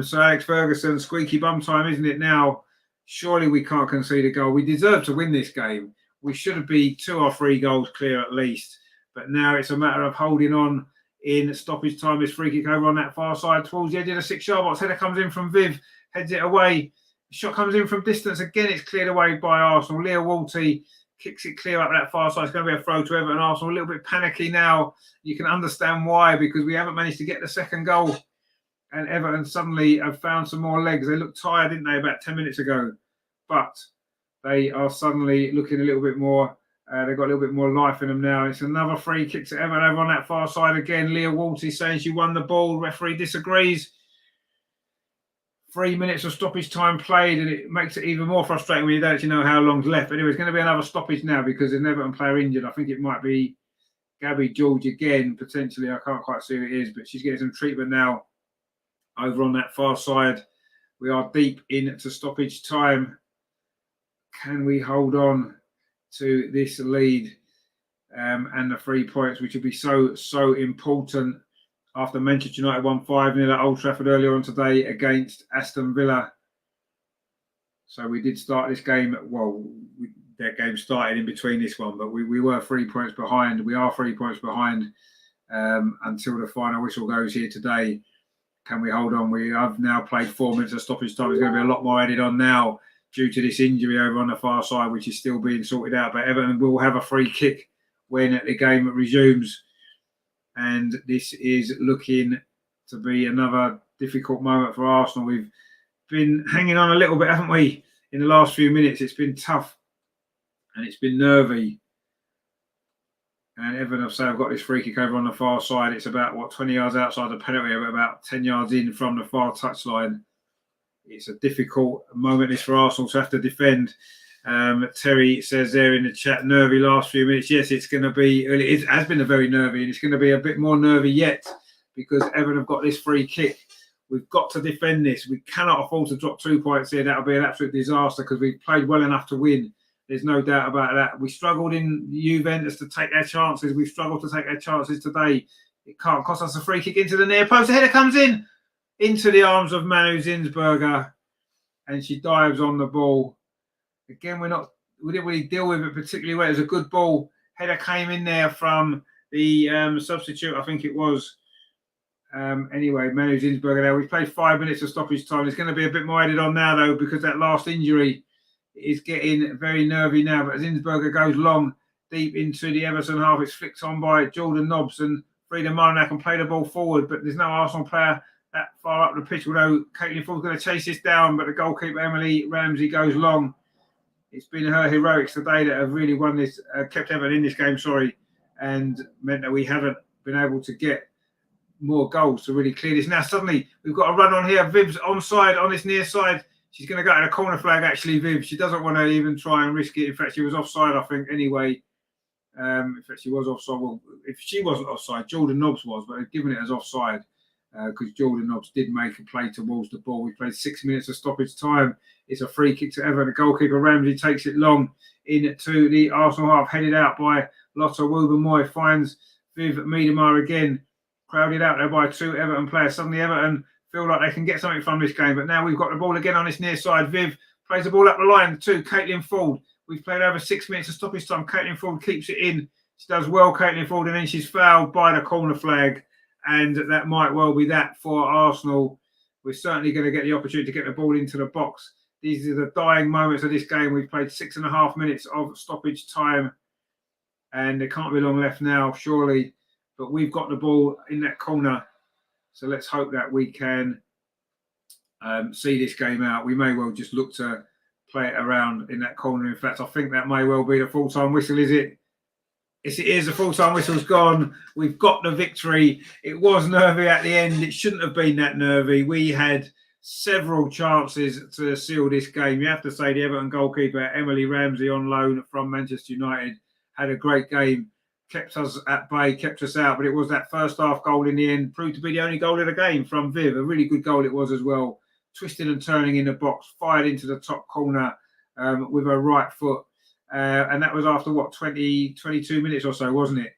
Sir Alex Ferguson, squeaky bum time, isn't it now? Surely we can't concede a goal. We deserve to win this game. We should be 2 or 3 goals clear at least. But now it's a matter of holding on in stoppage time. This free kick over on that far side towards the edge of the 6-yard box. Header comes in from Viv, heads it away. Shot comes in from distance. Again, it's cleared away by Arsenal. Leah Walty kicks it clear up that far side. It's going to be a throw to Everton. Arsenal a little bit panicky now. You can understand why, because we haven't managed to get the 2nd goal. And Everton suddenly have found some more legs. They looked tired, didn't they, about 10 minutes ago? But they are suddenly looking a little bit more. They've got a little bit more life in them now. It's another free kick to Everton over on that far side again. Leah Walty saying she won the ball. Referee disagrees. 3 minutes of stoppage time played, and it makes it even more frustrating when you don't actually know how long's left. But anyway, it's going to be another stoppage now because there's an Everton player injured. I think it might be Gabby George again, potentially. I can't quite see who it is, but she's getting some treatment now over on that far side. We are deep into stoppage time. Can we hold on to this lead and the 3 points, which will be so important after Manchester United won 5-0 at Old Trafford earlier on today against Aston Villa. So we did start this game. Well, that game started in between this one, but we were 3 points behind. We are 3 points behind until the final whistle goes here today. Can we hold on? We have now played 4 minutes of stoppage time. There's going to be a lot more added on now due to this injury over on the far side, which is still being sorted out. But Everton will have a free kick when the game resumes. And this is looking to be another difficult moment for Arsenal. We've been hanging on a little bit, haven't we, in the last few minutes? It's been tough and it's been nervy. And Everton have said I've got this free kick over on the far side. It's about, 20 yards outside the penalty, but about 10 yards in from the far touchline. It's a difficult moment this for Arsenal to have to defend. Terry says there in the chat, nervy last few minutes. Yes, it's going to be, it has been a very nervy, and it's going to be a bit more nervy yet because Everton have got this free kick. We've got to defend this. We cannot afford to drop 2 points here. That'll be an absolute disaster because we've played well enough to win. There's no doubt about that. We struggled in Juventus to take our chances. We've struggled to take our chances today. It can't cost us a free kick into the near post. The header comes in into the arms of Manu Zinsberger, and she dives on the ball. Again, we didn't really deal with it particularly well. It was a good ball. Header came in there from the substitute, I think it was. Anyway, Manu Zinsberger there. We've played 5 minutes of stoppage time. There's going to be a bit more added on now, though, because that last injury is getting very nervy now. But Zinsberger goes long, deep into the Everton half. It's flicked on by Jordan Nobbs, and Frida Marinac can play the ball forward, but there's no Arsenal player that far up the pitch, although Caitlin Ford's going to chase this down, but the goalkeeper, Emily Ramsey, goes long. It's been her heroics today that have really won this, kept Everton in this game, and meant that we haven't been able to get more goals to really clear this. Now, suddenly, we've got a run on here. Viv's onside on this near side. She's going to go to the corner flag, actually, Viv. She doesn't want to even try and risk it. In fact, she was offside, I think, anyway. In fact, she was offside. Well, if she wasn't offside, Jordan Nobbs was, but they've given it as offside because Jordan Nobbs did make a play towards the ball. We played 6 minutes of stoppage time. It's a free kick to Everton. The goalkeeper, Ramsey, takes it long into the Arsenal half, headed out by Lotte Wubben-Moy, finds Viv Miedema again, crowded out there by 2 Everton players. Suddenly, Everton feel like they can get something from this game, but now we've got the ball again on this near side. Viv plays the ball up the line to Caitlin Ford. We've played over 6 minutes of stoppage time. Caitlin Ford keeps it in. She does well, Caitlin Ford, and then she's fouled by the corner flag, and that might well be that for Arsenal. We're certainly going to get the opportunity to get the ball into the box. These are the dying moments of this game. We've played 6.5 minutes of stoppage time, and there can't be long left now, surely. But we've got the ball in that corner, so let's hope that we can see this game out. We may well just look to play it around in that corner. In fact, I think that may well be the full-time whistle, is it? Yes, it is. The full-time whistle's gone. We've got the victory. It was nervy at the end. It shouldn't have been that nervy. We had several chances to seal this game. You have to say the Everton goalkeeper, Emily Ramsey, on loan from Manchester United, had a great game, kept us at bay, kept us out. But it was that first half goal in the end, proved to be the only goal of the game from Viv. A really good goal it was as well. Twisting and turning in the box, fired into the top corner with her right foot. And that was after, 22 minutes or so, wasn't it?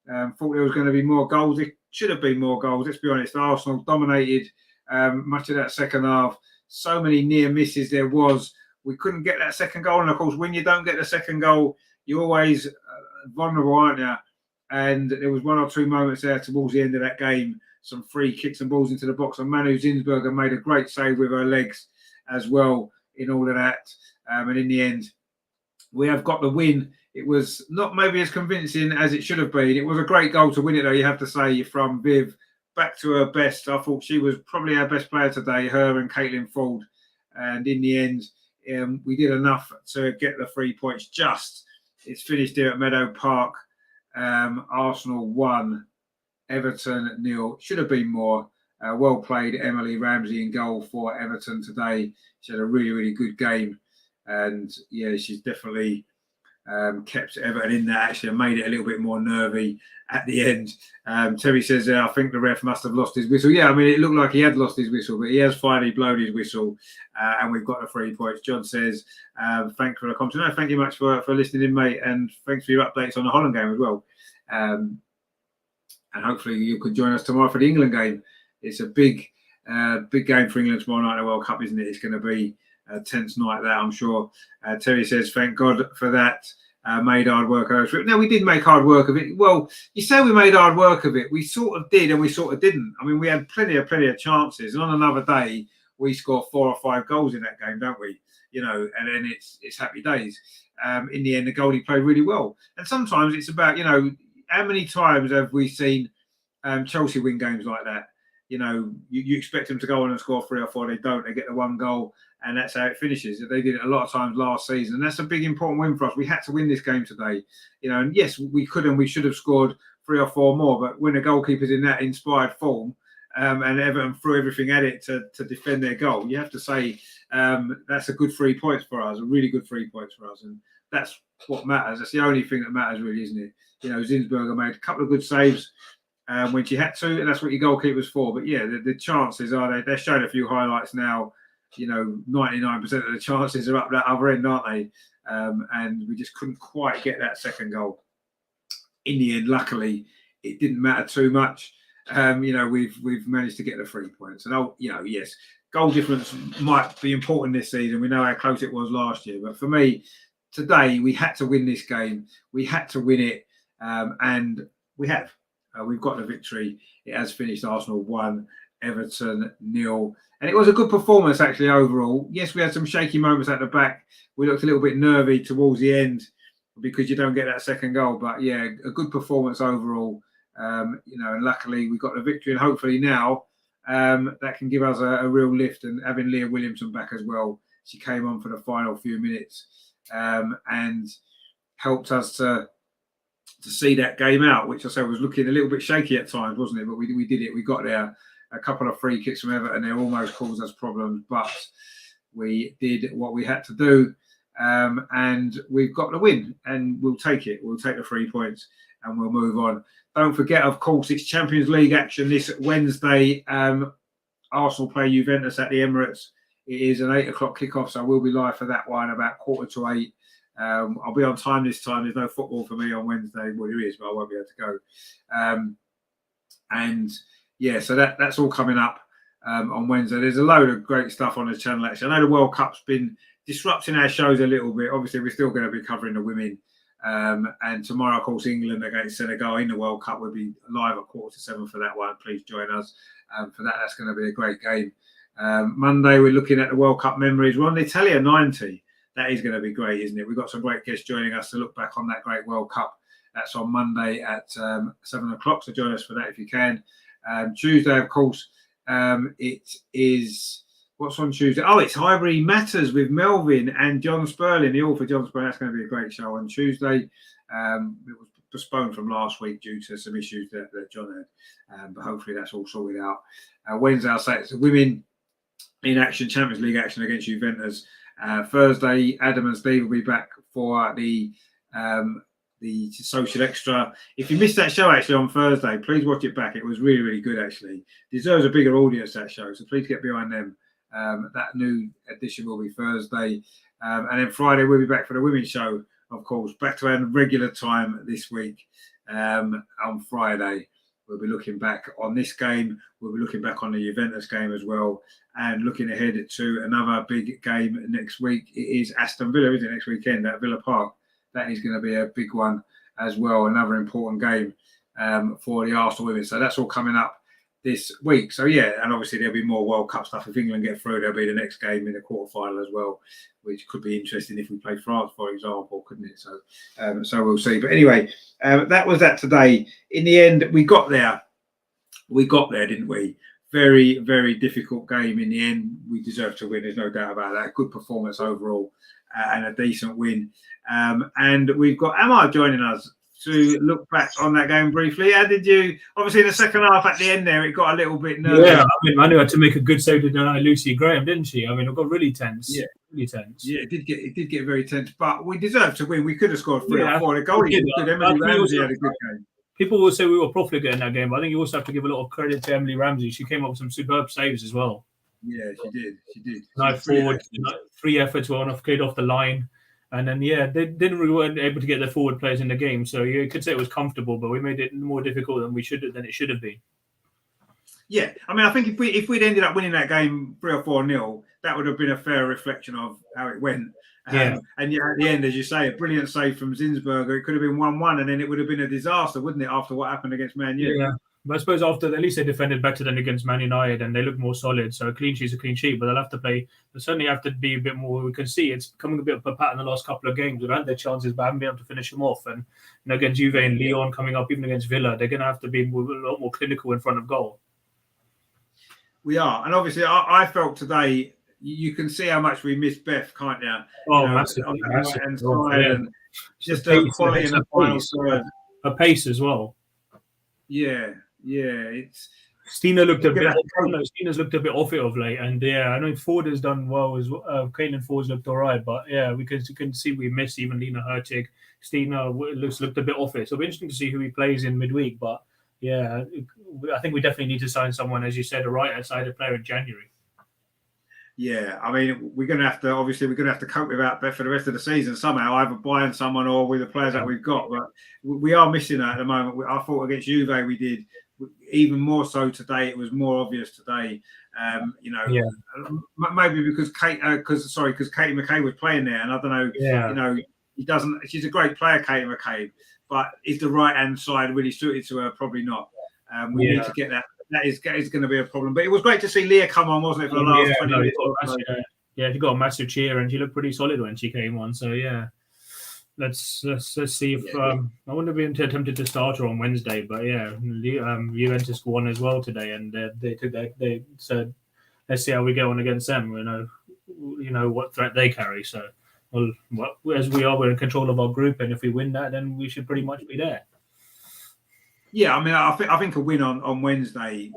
Thought there was going to be more goals. It should have been more goals, let's be honest. Arsenal dominated much of that second half. So many near misses there was. We couldn't get that second goal. And, of course, when you don't get the second goal, you're always vulnerable, aren't you? And there was one or two moments there towards the end of that game, some free kicks and balls into the box. And Manu Zinsberger made a great save with her legs as well in all of that. And in the end, we have got the win. It was not maybe as convincing as it should have been. It was a great goal to win it, though, you have to say, from Viv. Back to her best. I thought she was probably our best player today, her and Caitlin Ford. And in the end, we did enough to get the 3 points just. It's finished here at Meadow Park. Arsenal 1, Everton 0. Should have been more. Well played, Emily Ramsey in goal for Everton today. She had a really, really good game. And yeah, she's definitely kept Everton in there, actually, and made it a little bit more nervy at the end. Terry says, I think the ref must have lost his whistle. Yeah, I mean, it looked like he had lost his whistle, but he has finally blown his whistle, and we've got the 3 points. John says, thanks for the comment. No, thank you much for listening in, mate, and thanks for your updates on the Holland game as well. And hopefully you can join us tomorrow for the England game. It's a big game for England tomorrow night in the World Cup, isn't it? It's going to be a tense night there, I'm sure. Terry says, thank God for that. Made hard work of it. No, we did make hard work of it. Well, you say we made hard work of it. We sort of did and we sort of didn't. I mean, we had plenty of chances. And on another day, we score 4 or 5 goals in that game, don't we? You know, and then it's happy days. In the end, the goalie played really well. And sometimes it's about, you know, how many times have we seen Chelsea win games like that? You know, you expect them to go on and score 3 or 4. They don't. They get the 1 goal. And that's how it finishes. They did it a lot of times last season. And that's a big, important win for us. We had to win this game today. You know, and yes, we could and we should have scored 3 or 4 more. But when the goalkeeper's in that inspired form and Everton threw everything at it to defend their goal, you have to say that's a good 3 points for us, a really good 3 points for us. And that's what matters. That's the only thing that matters, really, isn't it? You know, Zinsberger made a couple of good saves when she had to, and that's what your goalkeeper's for. But yeah, the chances are they're showing a few highlights now. You know, 99% of the chances are up that other end, aren't they? And we just couldn't quite get that second goal. In the end, luckily, it didn't matter too much. You know, we've managed to get the 3 points. And, you know, yes, goal difference might be important this season. We know how close it was last year. But for me, today, we had to win this game. We had to win it. And we have. We've got the victory. It has finished Arsenal 1, Everton 0. And it was a good performance, actually, overall. Yes, we had some shaky moments at the back. We looked a little bit nervy towards the end because you don't get that second goal. But, yeah, a good performance overall. You know, and luckily we got the victory. And hopefully now that can give us a real lift. And having Leah Williamson back as well. She came on for the final few minutes and helped us to see that game out, which I said was looking a little bit shaky at times, wasn't it? But we did it. We got there. A couple of free kicks from Everton, they almost caused us problems, but we did what we had to do, and we've got the win, and we'll take it. We'll take the 3 points, and we'll move on. Don't forget, of course, it's Champions League action this Wednesday. Arsenal play Juventus at the Emirates. It is an 8 o'clock kickoff, so we'll be live for that one about 7:45. I'll be on time this time. There's no football for me on Wednesday. Well, there is, but I won't be able to go. And yeah, so that's all coming up on Wednesday. There's a load of great stuff on the channel, actually. I know the World Cup's been disrupting our shows a little bit. Obviously, we're still going to be covering the women. And tomorrow, of course, England against Senegal in the World Cup. We'll be live at 7:15 for that one. Please join us for that. That's going to be a great game. Monday, we're looking at the World Cup memories. We're on the Italia 90. That is going to be great, isn't it? We've got some great guests joining us to look back on that great World Cup. That's on Monday at 7 o'clock. So join us for that if you can. Tuesday, of course, it is. What's on Tuesday? Oh, it's Highbury Matters with Melvin and John Sperling, the author John Sperling. That's going to be a great show on Tuesday. It was postponed from last week due to some issues that John had, but hopefully that's all sorted out. Wednesday, I'll say it's the Women in Action, Champions League action against Juventus. Thursday, Adam and Steve will be back for the social extra. If you missed that show actually on Thursday, please watch it back. It was really, really good actually. Deserves a bigger audience, that show, so please get behind them. That new edition will be Thursday. And then Friday, we'll be back for the women's show, of course, back to our regular time this week. On Friday, we'll be looking back on this game. We'll be looking back on the Juventus game as well, and looking ahead to another big game next week. It is Aston Villa, isn't it, next weekend at Villa Park? That is going to be a big one as well, another important game for the Arsenal women. So that's all coming up this week. So yeah, and obviously there'll be more World Cup stuff. If England get through, there'll be the next game in the quarterfinal as well, which could be interesting if we play France, for example, couldn't it? So so we'll see. But anyway, that was that today. In the end, we got there. We got there, didn't we? Very, very difficult game in the end. We deserve to win. There's no doubt about that. Good performance overall and a decent win. And we've got Amar joining us to look back on that game briefly. How did you? Obviously, in the second half at the end there, it got a little bit nervous. Yeah, I mean, Manu had to make a good save to deny Lucy Graham, didn't she? I mean, it got really tense. Yeah, really tense. Yeah, it did get very tense, but we deserved to win. We could have scored 3 or 4. The goalie was good. Emily Ramsey had a good game. People will say we were profligate in that game, but I think you also have to give a lot of credit to Emily Ramsey. She came up with some superb saves as well. Yeah, she did. Night forward, 3 efforts were cleared off the line. And then, yeah, they weren't able to get their forward players in the game. So you could say it was comfortable, but we made it more difficult than it should have been. Yeah, I mean, I think if we'd ended up winning that game 3 or 4-0, that would have been a fair reflection of how it went. And yeah, at the end, as you say, a brilliant save from Zinsberger. It could have been 1-1, and then it would have been a disaster, wouldn't it, after what happened against Man U? Yeah, but I suppose after, at least they defended better than against Man United, and they look more solid. So a clean sheet's a clean sheet, but they'll have to play. They certainly have to be a bit more. We can see it's becoming a bit of a pattern the last couple of games. They've had their chances, but haven't been able to finish them off. And against Juve and Lyon coming up, even against Villa, they're going to have to be a lot more clinical in front of goal. We are, and obviously, I felt today. You can see how much we miss Beth, can't you? Oh, massively. And just the quality in the final third. Her pace as well. Yeah. It's Stina looked a bit. Stina's looked a bit off it of late, and yeah, I know Ford has done well as well. Caitlin Ford's looked all right, but yeah, you can see we missed even Lena Hurtig. Stina looked a bit off it. So it'll be interesting to see who he plays in midweek. But yeah, I think we definitely need to sign someone, as you said, a right-sided player in January. Yeah, I mean, we're going to have to cope without Beth for the rest of the season somehow, either buying someone or with the players that we've got. But we are missing that at the moment. I thought against Juve we did, even more so today. It was more obvious today. Maybe because Katie McCabe was playing there, and I don't know. Yeah. He doesn't. She's a great player, Katie McCabe, but is the right hand side really suited to her? Probably not. We need to get that. That is going to be a problem. But it was great to see Leah come on, wasn't it, for the last 20 minutes? Yeah, she got a massive cheer, and she looked pretty solid when she came on. So yeah, let's see if I wouldn't have been tempted to start her on Wednesday, but yeah, Juventus won as well today, and they said, let's see how we get on against them. We know what threat they carry. So, as we're in control of our group, and if we win that, then we should pretty much be there. Yeah, I mean, I think a win on Wednesday,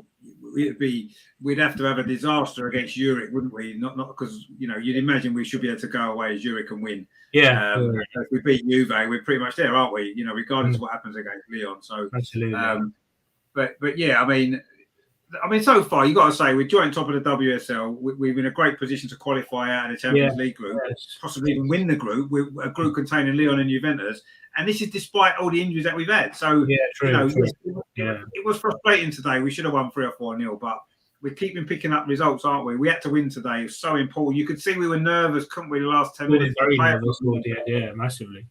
we'd have to have a disaster against Zurich, wouldn't we? Not because you'd imagine we should be able to go away as Zurich and win. Yeah. If we beat Juve, we're pretty much there, aren't we? Regardless of what happens against Lyon. So absolutely. But yeah, I mean, so far you got to say we're joint top of the WSL. We're in a great position to qualify out of the Champions League group, possibly even win the group. We're a group containing Lyon and Juventus. And this is despite all the injuries that we've had. So, true. It was frustrating today. We should have won 3 or 4-0, but we're picking up results, aren't we? We had to win today. It was so important. You could see we were nervous, couldn't we, the last 10 minutes? Very nervous, yeah, massively.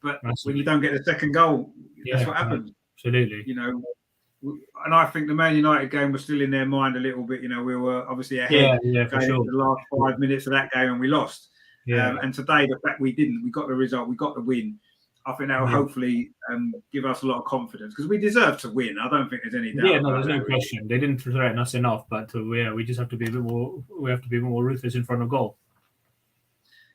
But when you don't get the second goal, that's what happens. Absolutely. And I think the Man United game was still in their mind a little bit. We were obviously ahead for sure. The last 5 minutes of that game, and we lost. And today, the fact we didn't, we got the result, we got the win. I think that will hopefully give us a lot of confidence because we deserve to win. I don't think there's any doubt. Yeah, no, there's no question. They didn't threaten us enough, but we just have to be a bit more. We have to be a bit more ruthless in front of goal.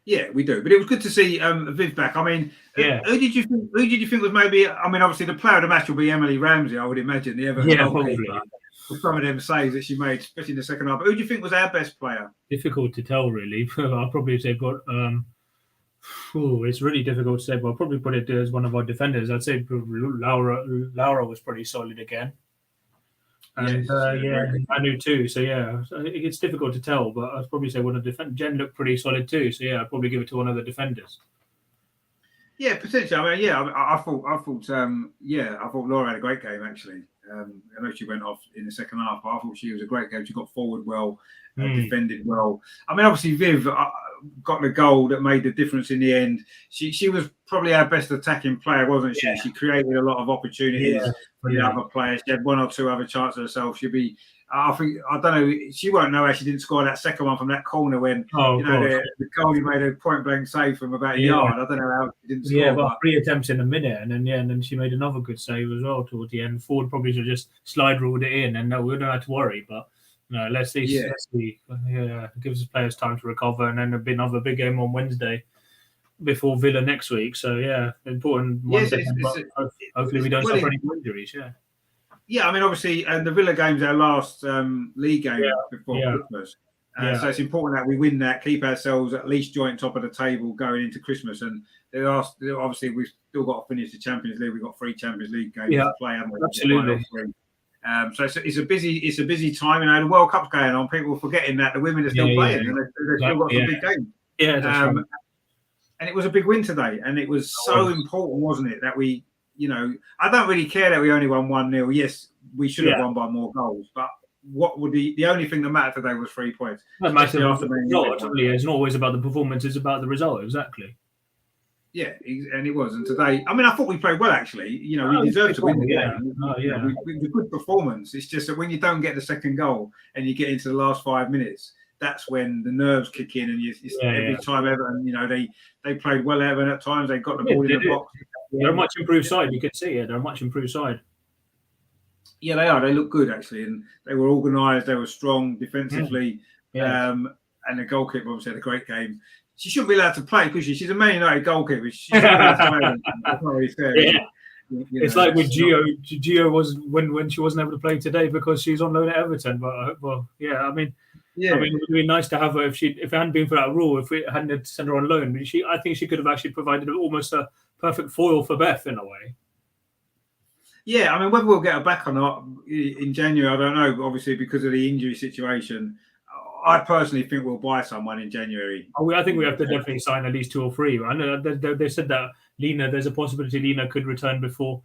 Yeah, we do. But it was good to see Viv back. I mean, who did you think was maybe? I mean, obviously the player of the match will be Emily Ramsey. I would imagine the Everton goalkeeper. With some of them saves that she made, especially in the second half. But who do you think was our best player? Difficult to tell, really. I'll probably say it's really difficult to say, but I'll probably put it as one of our defenders. I'd say Laura was pretty solid again. And Manu too. So it's difficult to tell, but I'd probably say one of the defenders. Jen looked pretty solid too. So I'd probably give it to one of the defenders. Yeah, potentially. I mean, I thought Laura had a great game actually. I know she went off in the second half, but I thought she was a great game. She got forward well, defended well. I mean, obviously Viv got the goal that made the difference in the end. She was probably our best attacking player, wasn't she? She created a lot of opportunities for the other players. She had one or two other chances herself. I don't know. She won't know how she didn't score that second one from that corner when the goalie made a point blank save from about a yard. I don't know how she didn't score. Yeah, about 3 attempts in a minute, and then she made another good save as well towards the end. Ford probably should just slide ruled it in, and we don't have to worry. But let's see. It gives the players time to recover, and then there'll be another big game on Wednesday before Villa next week. So important. Hopefully we don't suffer any injuries. Yeah, I mean, obviously, the Villa game's our last league game before Christmas. So it's important that we win that, keep ourselves at least joint top of the table going into Christmas. And obviously, we've still got to finish the Champions League. We've got 3 Champions League games to play, haven't we? Absolutely. So it's a busy time. The World Cup's going on. People are forgetting that the women are still playing and they've still got some big games. Yeah, that's right. And it was a big win today. And it was so important, wasn't it, that we... I don't really care that we only won 1-0. Yes, we should have won by more goals, but what would the only thing that mattered today was 3 points. That matters. It's not always about the performance; it's about the result. Exactly. Yeah, and it was. And today, I mean, I thought we played well. Actually, we deserved to win the game. We good performance. It's just that when you don't get the second goal and you get into the last 5 minutes, that's when the nerves kick in, and every time Everton, they played well. Everton at times they got the ball in the box. They're a much improved side. You can see it. They're a much improved side. Yeah, they are. They look good actually, and they were organised. They were strong defensively, and the goalkeeper obviously had a great game. She shouldn't be allowed to play because she's a Man United goalkeeper. She shouldn't be allowed to play. That's not really fair. It's like with Gio. Gio was when she wasn't able to play today because she's on loan at Everton. But I mean, it would be nice to have her if it hadn't been for that rule. If we hadn't sent her on loan, I think she could have actually provided almost a perfect foil for Beth in a way. Yeah, I mean, whether we'll get her back or not in January, I don't know. But obviously, because of the injury situation, I personally think we'll buy someone in January. I think we have to definitely sign at least 2 or 3. I know they said that there's a possibility Lena could return before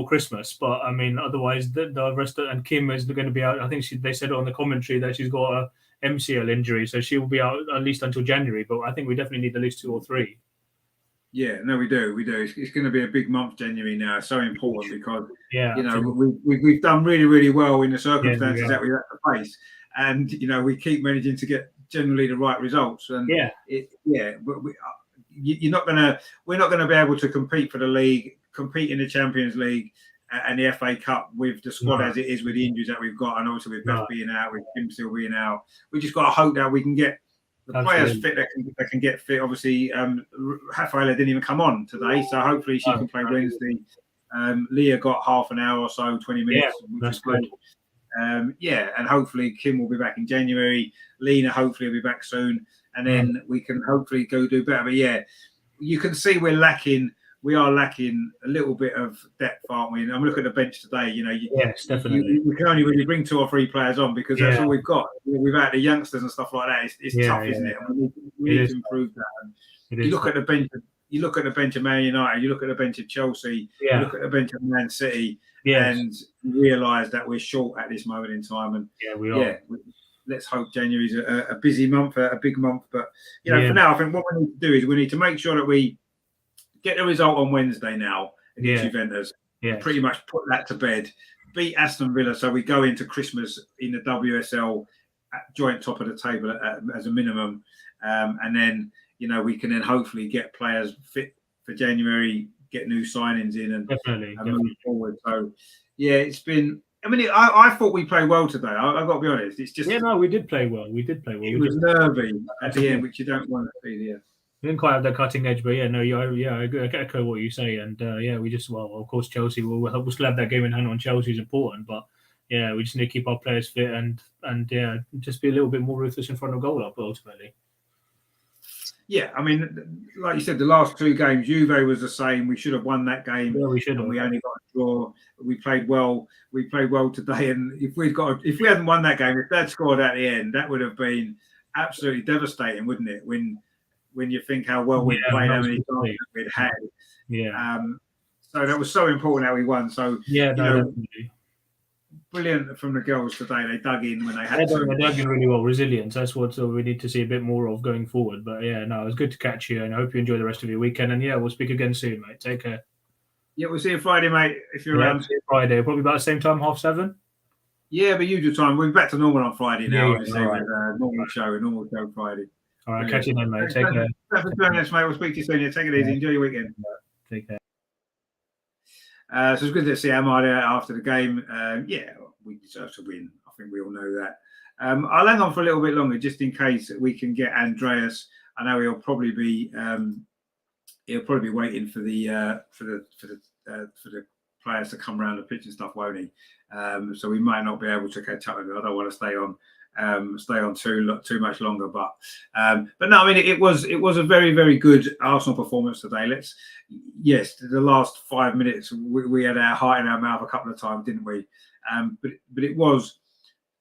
Christmas, but I mean, otherwise the rest and Kim is going to be out. I think they said on the commentary that she's got a MCL injury, so she will be out at least until January. But I think we definitely need at least 2 or 3. Yeah, no, we do. It's going to be a big month, January now. It's so important because absolutely. we've done really, really well in the circumstances that we had to face, and we keep managing to get generally the right results. And but we're not going to be able to compete for the league, compete in the Champions League and the FA Cup with the squad as it is with the injuries that we've got, and also with Beth being out, with Kim still being out. We just got to hope that we can get the players fit that can get fit. Obviously, Rafaela didn't even come on today, so hopefully she can play Wednesday. Leah got half an hour or so, 20 minutes. That's good. And hopefully Kim will be back in January. Lena hopefully will be back soon, and then we can hopefully go do better. But you can see we are lacking a little bit of depth, aren't we? And I'm looking at the bench today. Yes, definitely. We can only really bring 2 or 3 players on because that's all we've got. Without the youngsters and stuff like that, it's tough, isn't it? And we need to improve that. And you look at the bench. You look at the bench of Man United. You look at the bench of Chelsea. You look at the bench of Man City, and realise that we're short at this moment in time. And we are. Let's hope January's a busy month, a big month. But for now, I think what we need to do is we need to make sure that we get the result on Wednesday now against Juventus. Pretty much put that to bed. Beat Aston Villa, so we go into Christmas in the WSL at joint top of the table as a minimum, and then we can then hopefully get players fit for January, get new signings in and Definitely. move forward. So yeah, it's been. I mean, I thought we played well today. I've got to be honest. It's just we did play well. It was nervy at the end, which you don't want to see there. We didn't quite have the cutting edge, but I echo what you say, and we just of course Chelsea we'll still have that game in hand on Chelsea is important, but yeah, we just need to keep our players fit and just be a little bit more ruthless in front of goal up ultimately. Yeah, I mean, like you said, the last 2 games, Juve was the same. We should have won that game. Yeah, we should have. We only got a draw. We played well. We played well today, and if we hadn't won that game, if they'd scored at the end, that would have been absolutely devastating, wouldn't it? When you think how well we played, how many chances we'd had. Yeah. So that was so important how we won. So definitely. Brilliant from the girls today. They dug in when they had to. They dug in really well. Resilience. That's what we need to see a bit more of going forward. But it was good to catch you, and I hope you enjoy the rest of your weekend. And we'll speak again soon, mate. Take care. Yeah, we'll see you Friday, mate. If you're around. See you Friday, probably about the same time, 7:30. Yeah, but usual time. We're back to normal on Friday now. Obviously, right. with a normal show Friday. All right, catch you then, mate. Take care. Thanks for joining us, mate. We'll speak to you soon. Take it easy. Enjoy your weekend. Take care. So it's good to see Amar there after the game. We deserve to win. I think we all know that. I'll hang on for a little bit longer just in case we can get Andreas. I know he'll probably be waiting for the players to come around the pitch and stuff, won't he? So we might not be able to catch up with him. I don't want to stay on too much longer, but no, I mean it was a very, very good Arsenal performance today. The last 5 minutes we had our heart in our mouth a couple of times, didn't we? But it was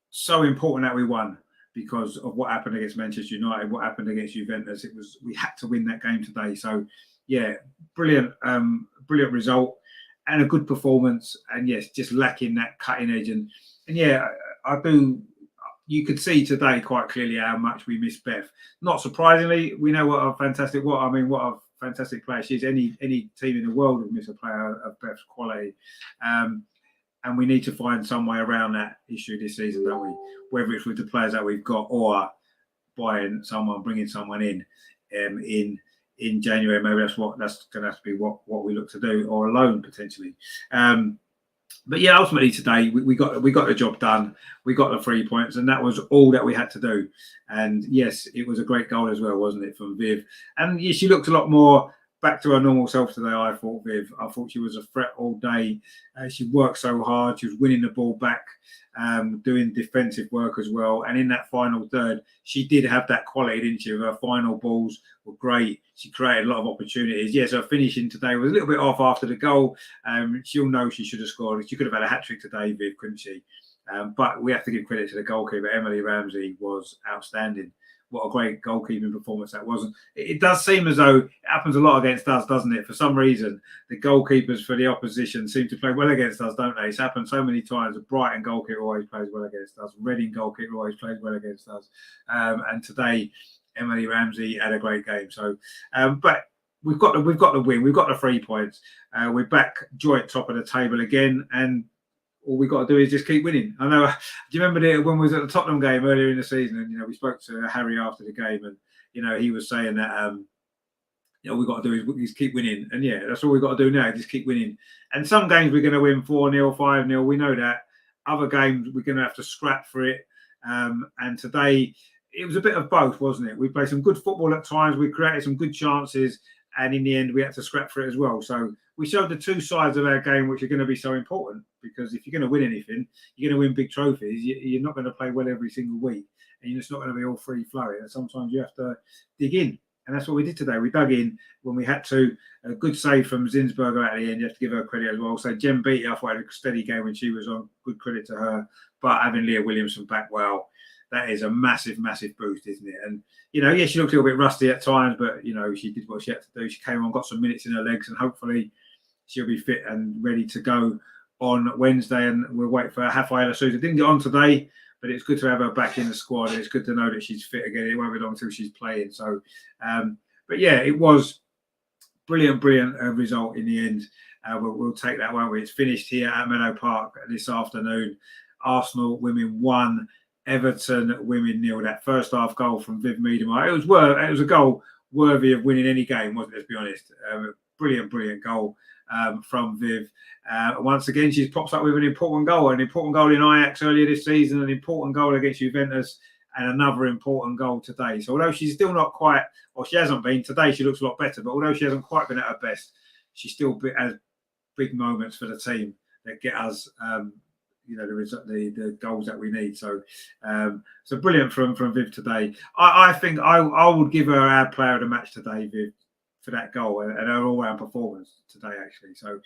so important that we won because of what happened against Manchester United, what happened against Juventus. We had to win that game today. So yeah, brilliant result and a good performance. And yes, just lacking that cutting edge. And I do. You could see today quite clearly how much we miss Beth. Not surprisingly, we know what a fantastic player she is. Any team in the world would miss a player of Beth's quality. And we need to find some way around that issue this season, don't we? Whether it's with the players that we've got or bringing someone in January. Maybe that's going to have to be what we look to do, or a loan potentially. But yeah, ultimately today we got the job done. We got the 3 points, and that was all that we had to do. And yes, it was a great goal as well, wasn't it, from Viv? And yeah, she looked a lot more back to her normal self today, I thought, Viv. I thought she was a threat all day. She worked so hard. She was winning the ball back, doing defensive work as well. And in that final third, she did have that quality, didn't she? Her final balls were great. She created a lot of opportunities. Yes, her finishing today was a little bit off after the goal. She'll know she should have scored. She could have had a hat-trick today, Viv, couldn't she? But we have to give credit to the goalkeeper. Emily Ramsey was outstanding. What a great goalkeeping performance that was. It does seem as though it happens a lot against us, doesn't it? For some reason, the goalkeepers for the opposition seem to play well against us, don't they? It's happened so many times. The Brighton goalkeeper always plays well against us. Reading goalkeeper always plays well against us. And today, Emily Ramsey had a great game. So, but we've got the win. We've got the 3 points. We're back joint top of the table again, and all we got to do is just keep winning. I know. Do you remember when we was at the Tottenham game earlier in the season, and we spoke to Harry after the game, and he was saying that all we got to do is keep winning, and yeah, that's all we got to do now. Just keep winning. And some games we're going to win 4-0, 5-0. We know that. Other games we're going to have to scrap for it. And today it was a bit of both, wasn't it? We played some good football at times. We created some good chances, and in the end we had to scrap for it as well. So we showed the two sides of our game, which are going to be so important, because if you're going to win anything, you're going to win big trophies. You're not going to play well every single week, and you're just not going to be all free flowing. And sometimes you have to dig in, and that's what we did today. We dug in when we had to. A good save from Zinsberger at the end. You have to give her credit as well. So Jem Beattie, I thought, had a steady game when she was on. Good credit to her. But having Leah Williamson back, well, that is a massive, massive boost, isn't it? And she looked a little bit rusty at times, but she did what she had to do. She came on, got some minutes in her legs, and hopefully she'll be fit and ready to go on Wednesday. And we'll wait for Rafaela Sousa. Didn't get on today, but it's good to have her back in the squad, and it's good to know that she's fit again. It won't be long until she's playing. So, but yeah, it was brilliant result in the end. We'll take that, won't we? It's finished here at Meadow Park this afternoon. Arsenal women 1, Everton women 0. That first half goal from Vivianne Miedema. It was a goal worthy of winning any game, wasn't it? Let's be honest. brilliant goal from Viv. Once again, she pops up with an important goal in Ajax earlier this season, an important goal against Juventus, and another important goal today. So although she's still not quite, or she hasn't been, today she looks a lot better, but although she hasn't quite been at her best, she still has big moments for the team that get us the goals that we need. So brilliant from Viv today. I think I would give her our player of the match today, Viv, for that goal and her all-round performance today, actually. So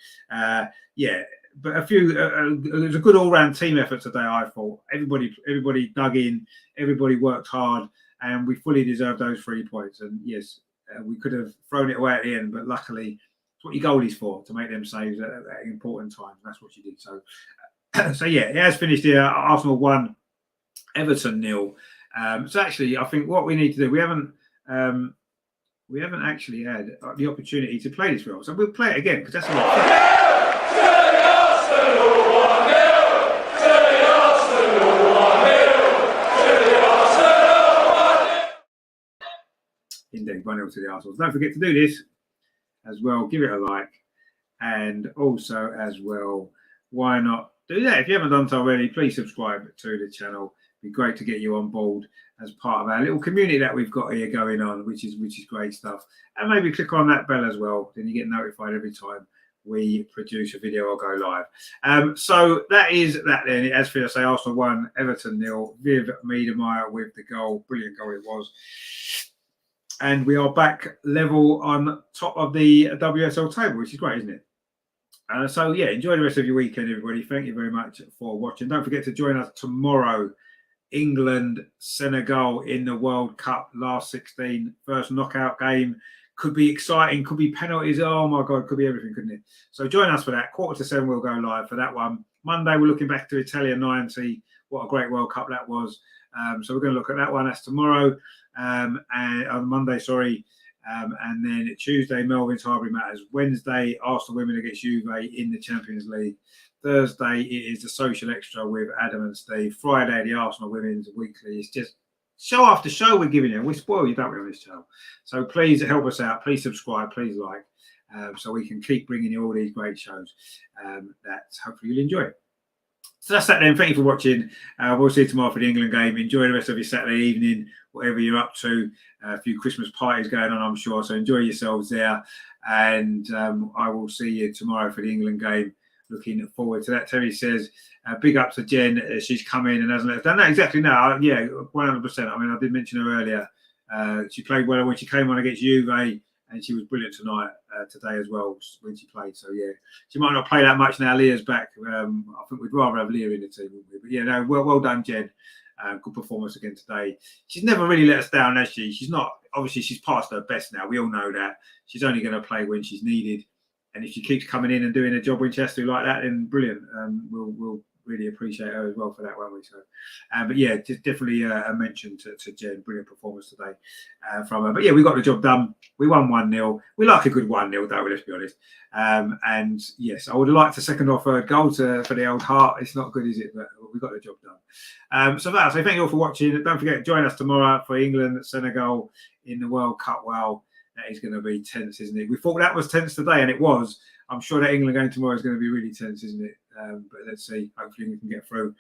but it was a good all-round team effort today, I thought. Everybody dug in, everybody worked hard, and we fully deserved those 3 points. And yes, we could have thrown it away at the end, but luckily it's what your goalie's for, to make them saves at important times. That's what she did. So it has finished here. Arsenal 1, Everton 0. So actually, I think what we need to do, we haven't actually had the opportunity to play this well. So we'll play it again because that's a lot of fun. Indeed, 1-0 to the Arsenal. Don't forget to do this as well. Give it a like, and also as well, why not do that? If you haven't done so already, please subscribe to the channel. It'd be great to get you on board as part of our little community that we've got here going on, which is great stuff. And maybe click on that bell as well, then you get notified every time we produce a video or go live. So that is that then. As for say, Arsenal 1, Everton 0. Vivianne Miedema with the goal. Brilliant goal it was. And we are back level on top of the WSL table, which is great, isn't it? Enjoy the rest of your weekend, everybody. Thank you very much for watching. Don't forget to join us tomorrow. England, Senegal in the World Cup, last 16, first knockout game. Could be exciting, could be penalties. Oh my God, could be everything, couldn't it? So join us for that. 6:45 we'll go live for that one. Monday, we're looking back to Italia 90. What a great World Cup that was. So we're going to look at that one. That's tomorrow. And on Monday, and then Tuesday, Melvin's Harbury Matters. Wednesday, Arsenal women against Juve in the Champions League. Thursday, it is the social extra with Adam and Steve. Friday, the Arsenal Women's Weekly. It's just show after show we're giving you. We spoil you, don't we, on this channel? So please help us out. Please subscribe. Please like, so we can keep bringing you all these great shows that hopefully you'll enjoy. So that's that then. Thank you for watching. We'll see you tomorrow for the England game. Enjoy the rest of your Saturday evening, whatever you're up to. A few Christmas parties going on, I'm sure. So enjoy yourselves there. And I will see you tomorrow for the England game. Looking forward to that. Terry says, big up to Jen. She's come in and hasn't let us down. No, exactly. No, yeah, 100%. I mean, I did mention her earlier. She played well when she came on against Juve, and she was brilliant today as well when she played. So yeah, she might not play that much now. Leah's back. I think we'd rather have Leah in the team, wouldn't we? But yeah, no, well done, Jen. Good performance again today. She's never really let us down, has she? She's not. Obviously, she's past her best now. We all know that. She's only going to play when she's needed. And if she keeps coming in and doing a job when she has to like that, then brilliant. We'll really appreciate her as well for that, won't we? So, but yeah, just definitely a mention to Jen. Brilliant performance today from her. But yeah, we got the job done. We won 1-0. We like a good 1-0, don't we? Let's be honest. And yes, I would have liked a second or third goal for the old heart. It's not good, is it? But we got the job done. So thank you all for watching. Don't forget to join us tomorrow for England, Senegal in the World Cup. Wow. That is going to be tense, isn't it? We thought that was tense today, and it was. I'm sure that England game tomorrow is going to be really tense, isn't it? But let's see. Hopefully we can get through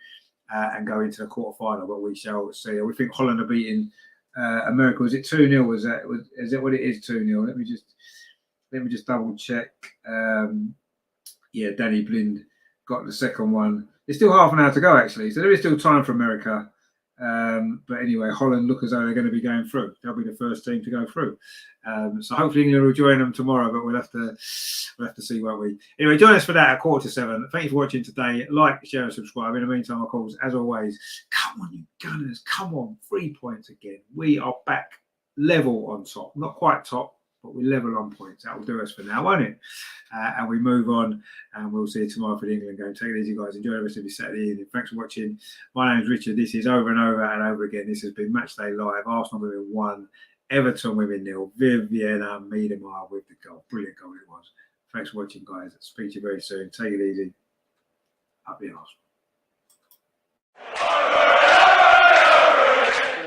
and go into the quarterfinal, but we shall see. We think Holland are beating America. Was it 2-0? Is that what it is? 2-0. Let me just double check. Yeah, Danny Blind got the second one. There's still half an hour to go, actually, so there is still time for America. But anyway, Holland look as though they're going to be going through. They'll be the first team to go through. So hopefully England will join them tomorrow, but we'll have to see, won't we? Anyway, join us for that at 6:45. Thank you for watching today. Like, share, and subscribe. In the meantime, of course, as always, come on, you Gunners, come on, 3 points again. We are back level on top, not quite top, but we're level on points. That will do us for now, won't it? And we move on, and we'll see you tomorrow for the England game. Take it easy, guys. Enjoy the rest of your Saturday evening. Thanks for watching. My name is Richard. This is over and over and over again. This has been Matchday Live. Arsenal Women 1, Everton Women 0. Vivianne Miedema with the goal. Brilliant goal it was. Thanks for watching, guys. Speak to you very soon. Take it easy. Up the Arsenal.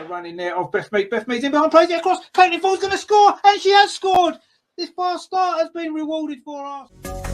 Running there off Beth Mead. Beth Mead's in behind, plays it across. Caitlin Ford's going to score, and she has scored. This fast start has been rewarded for us.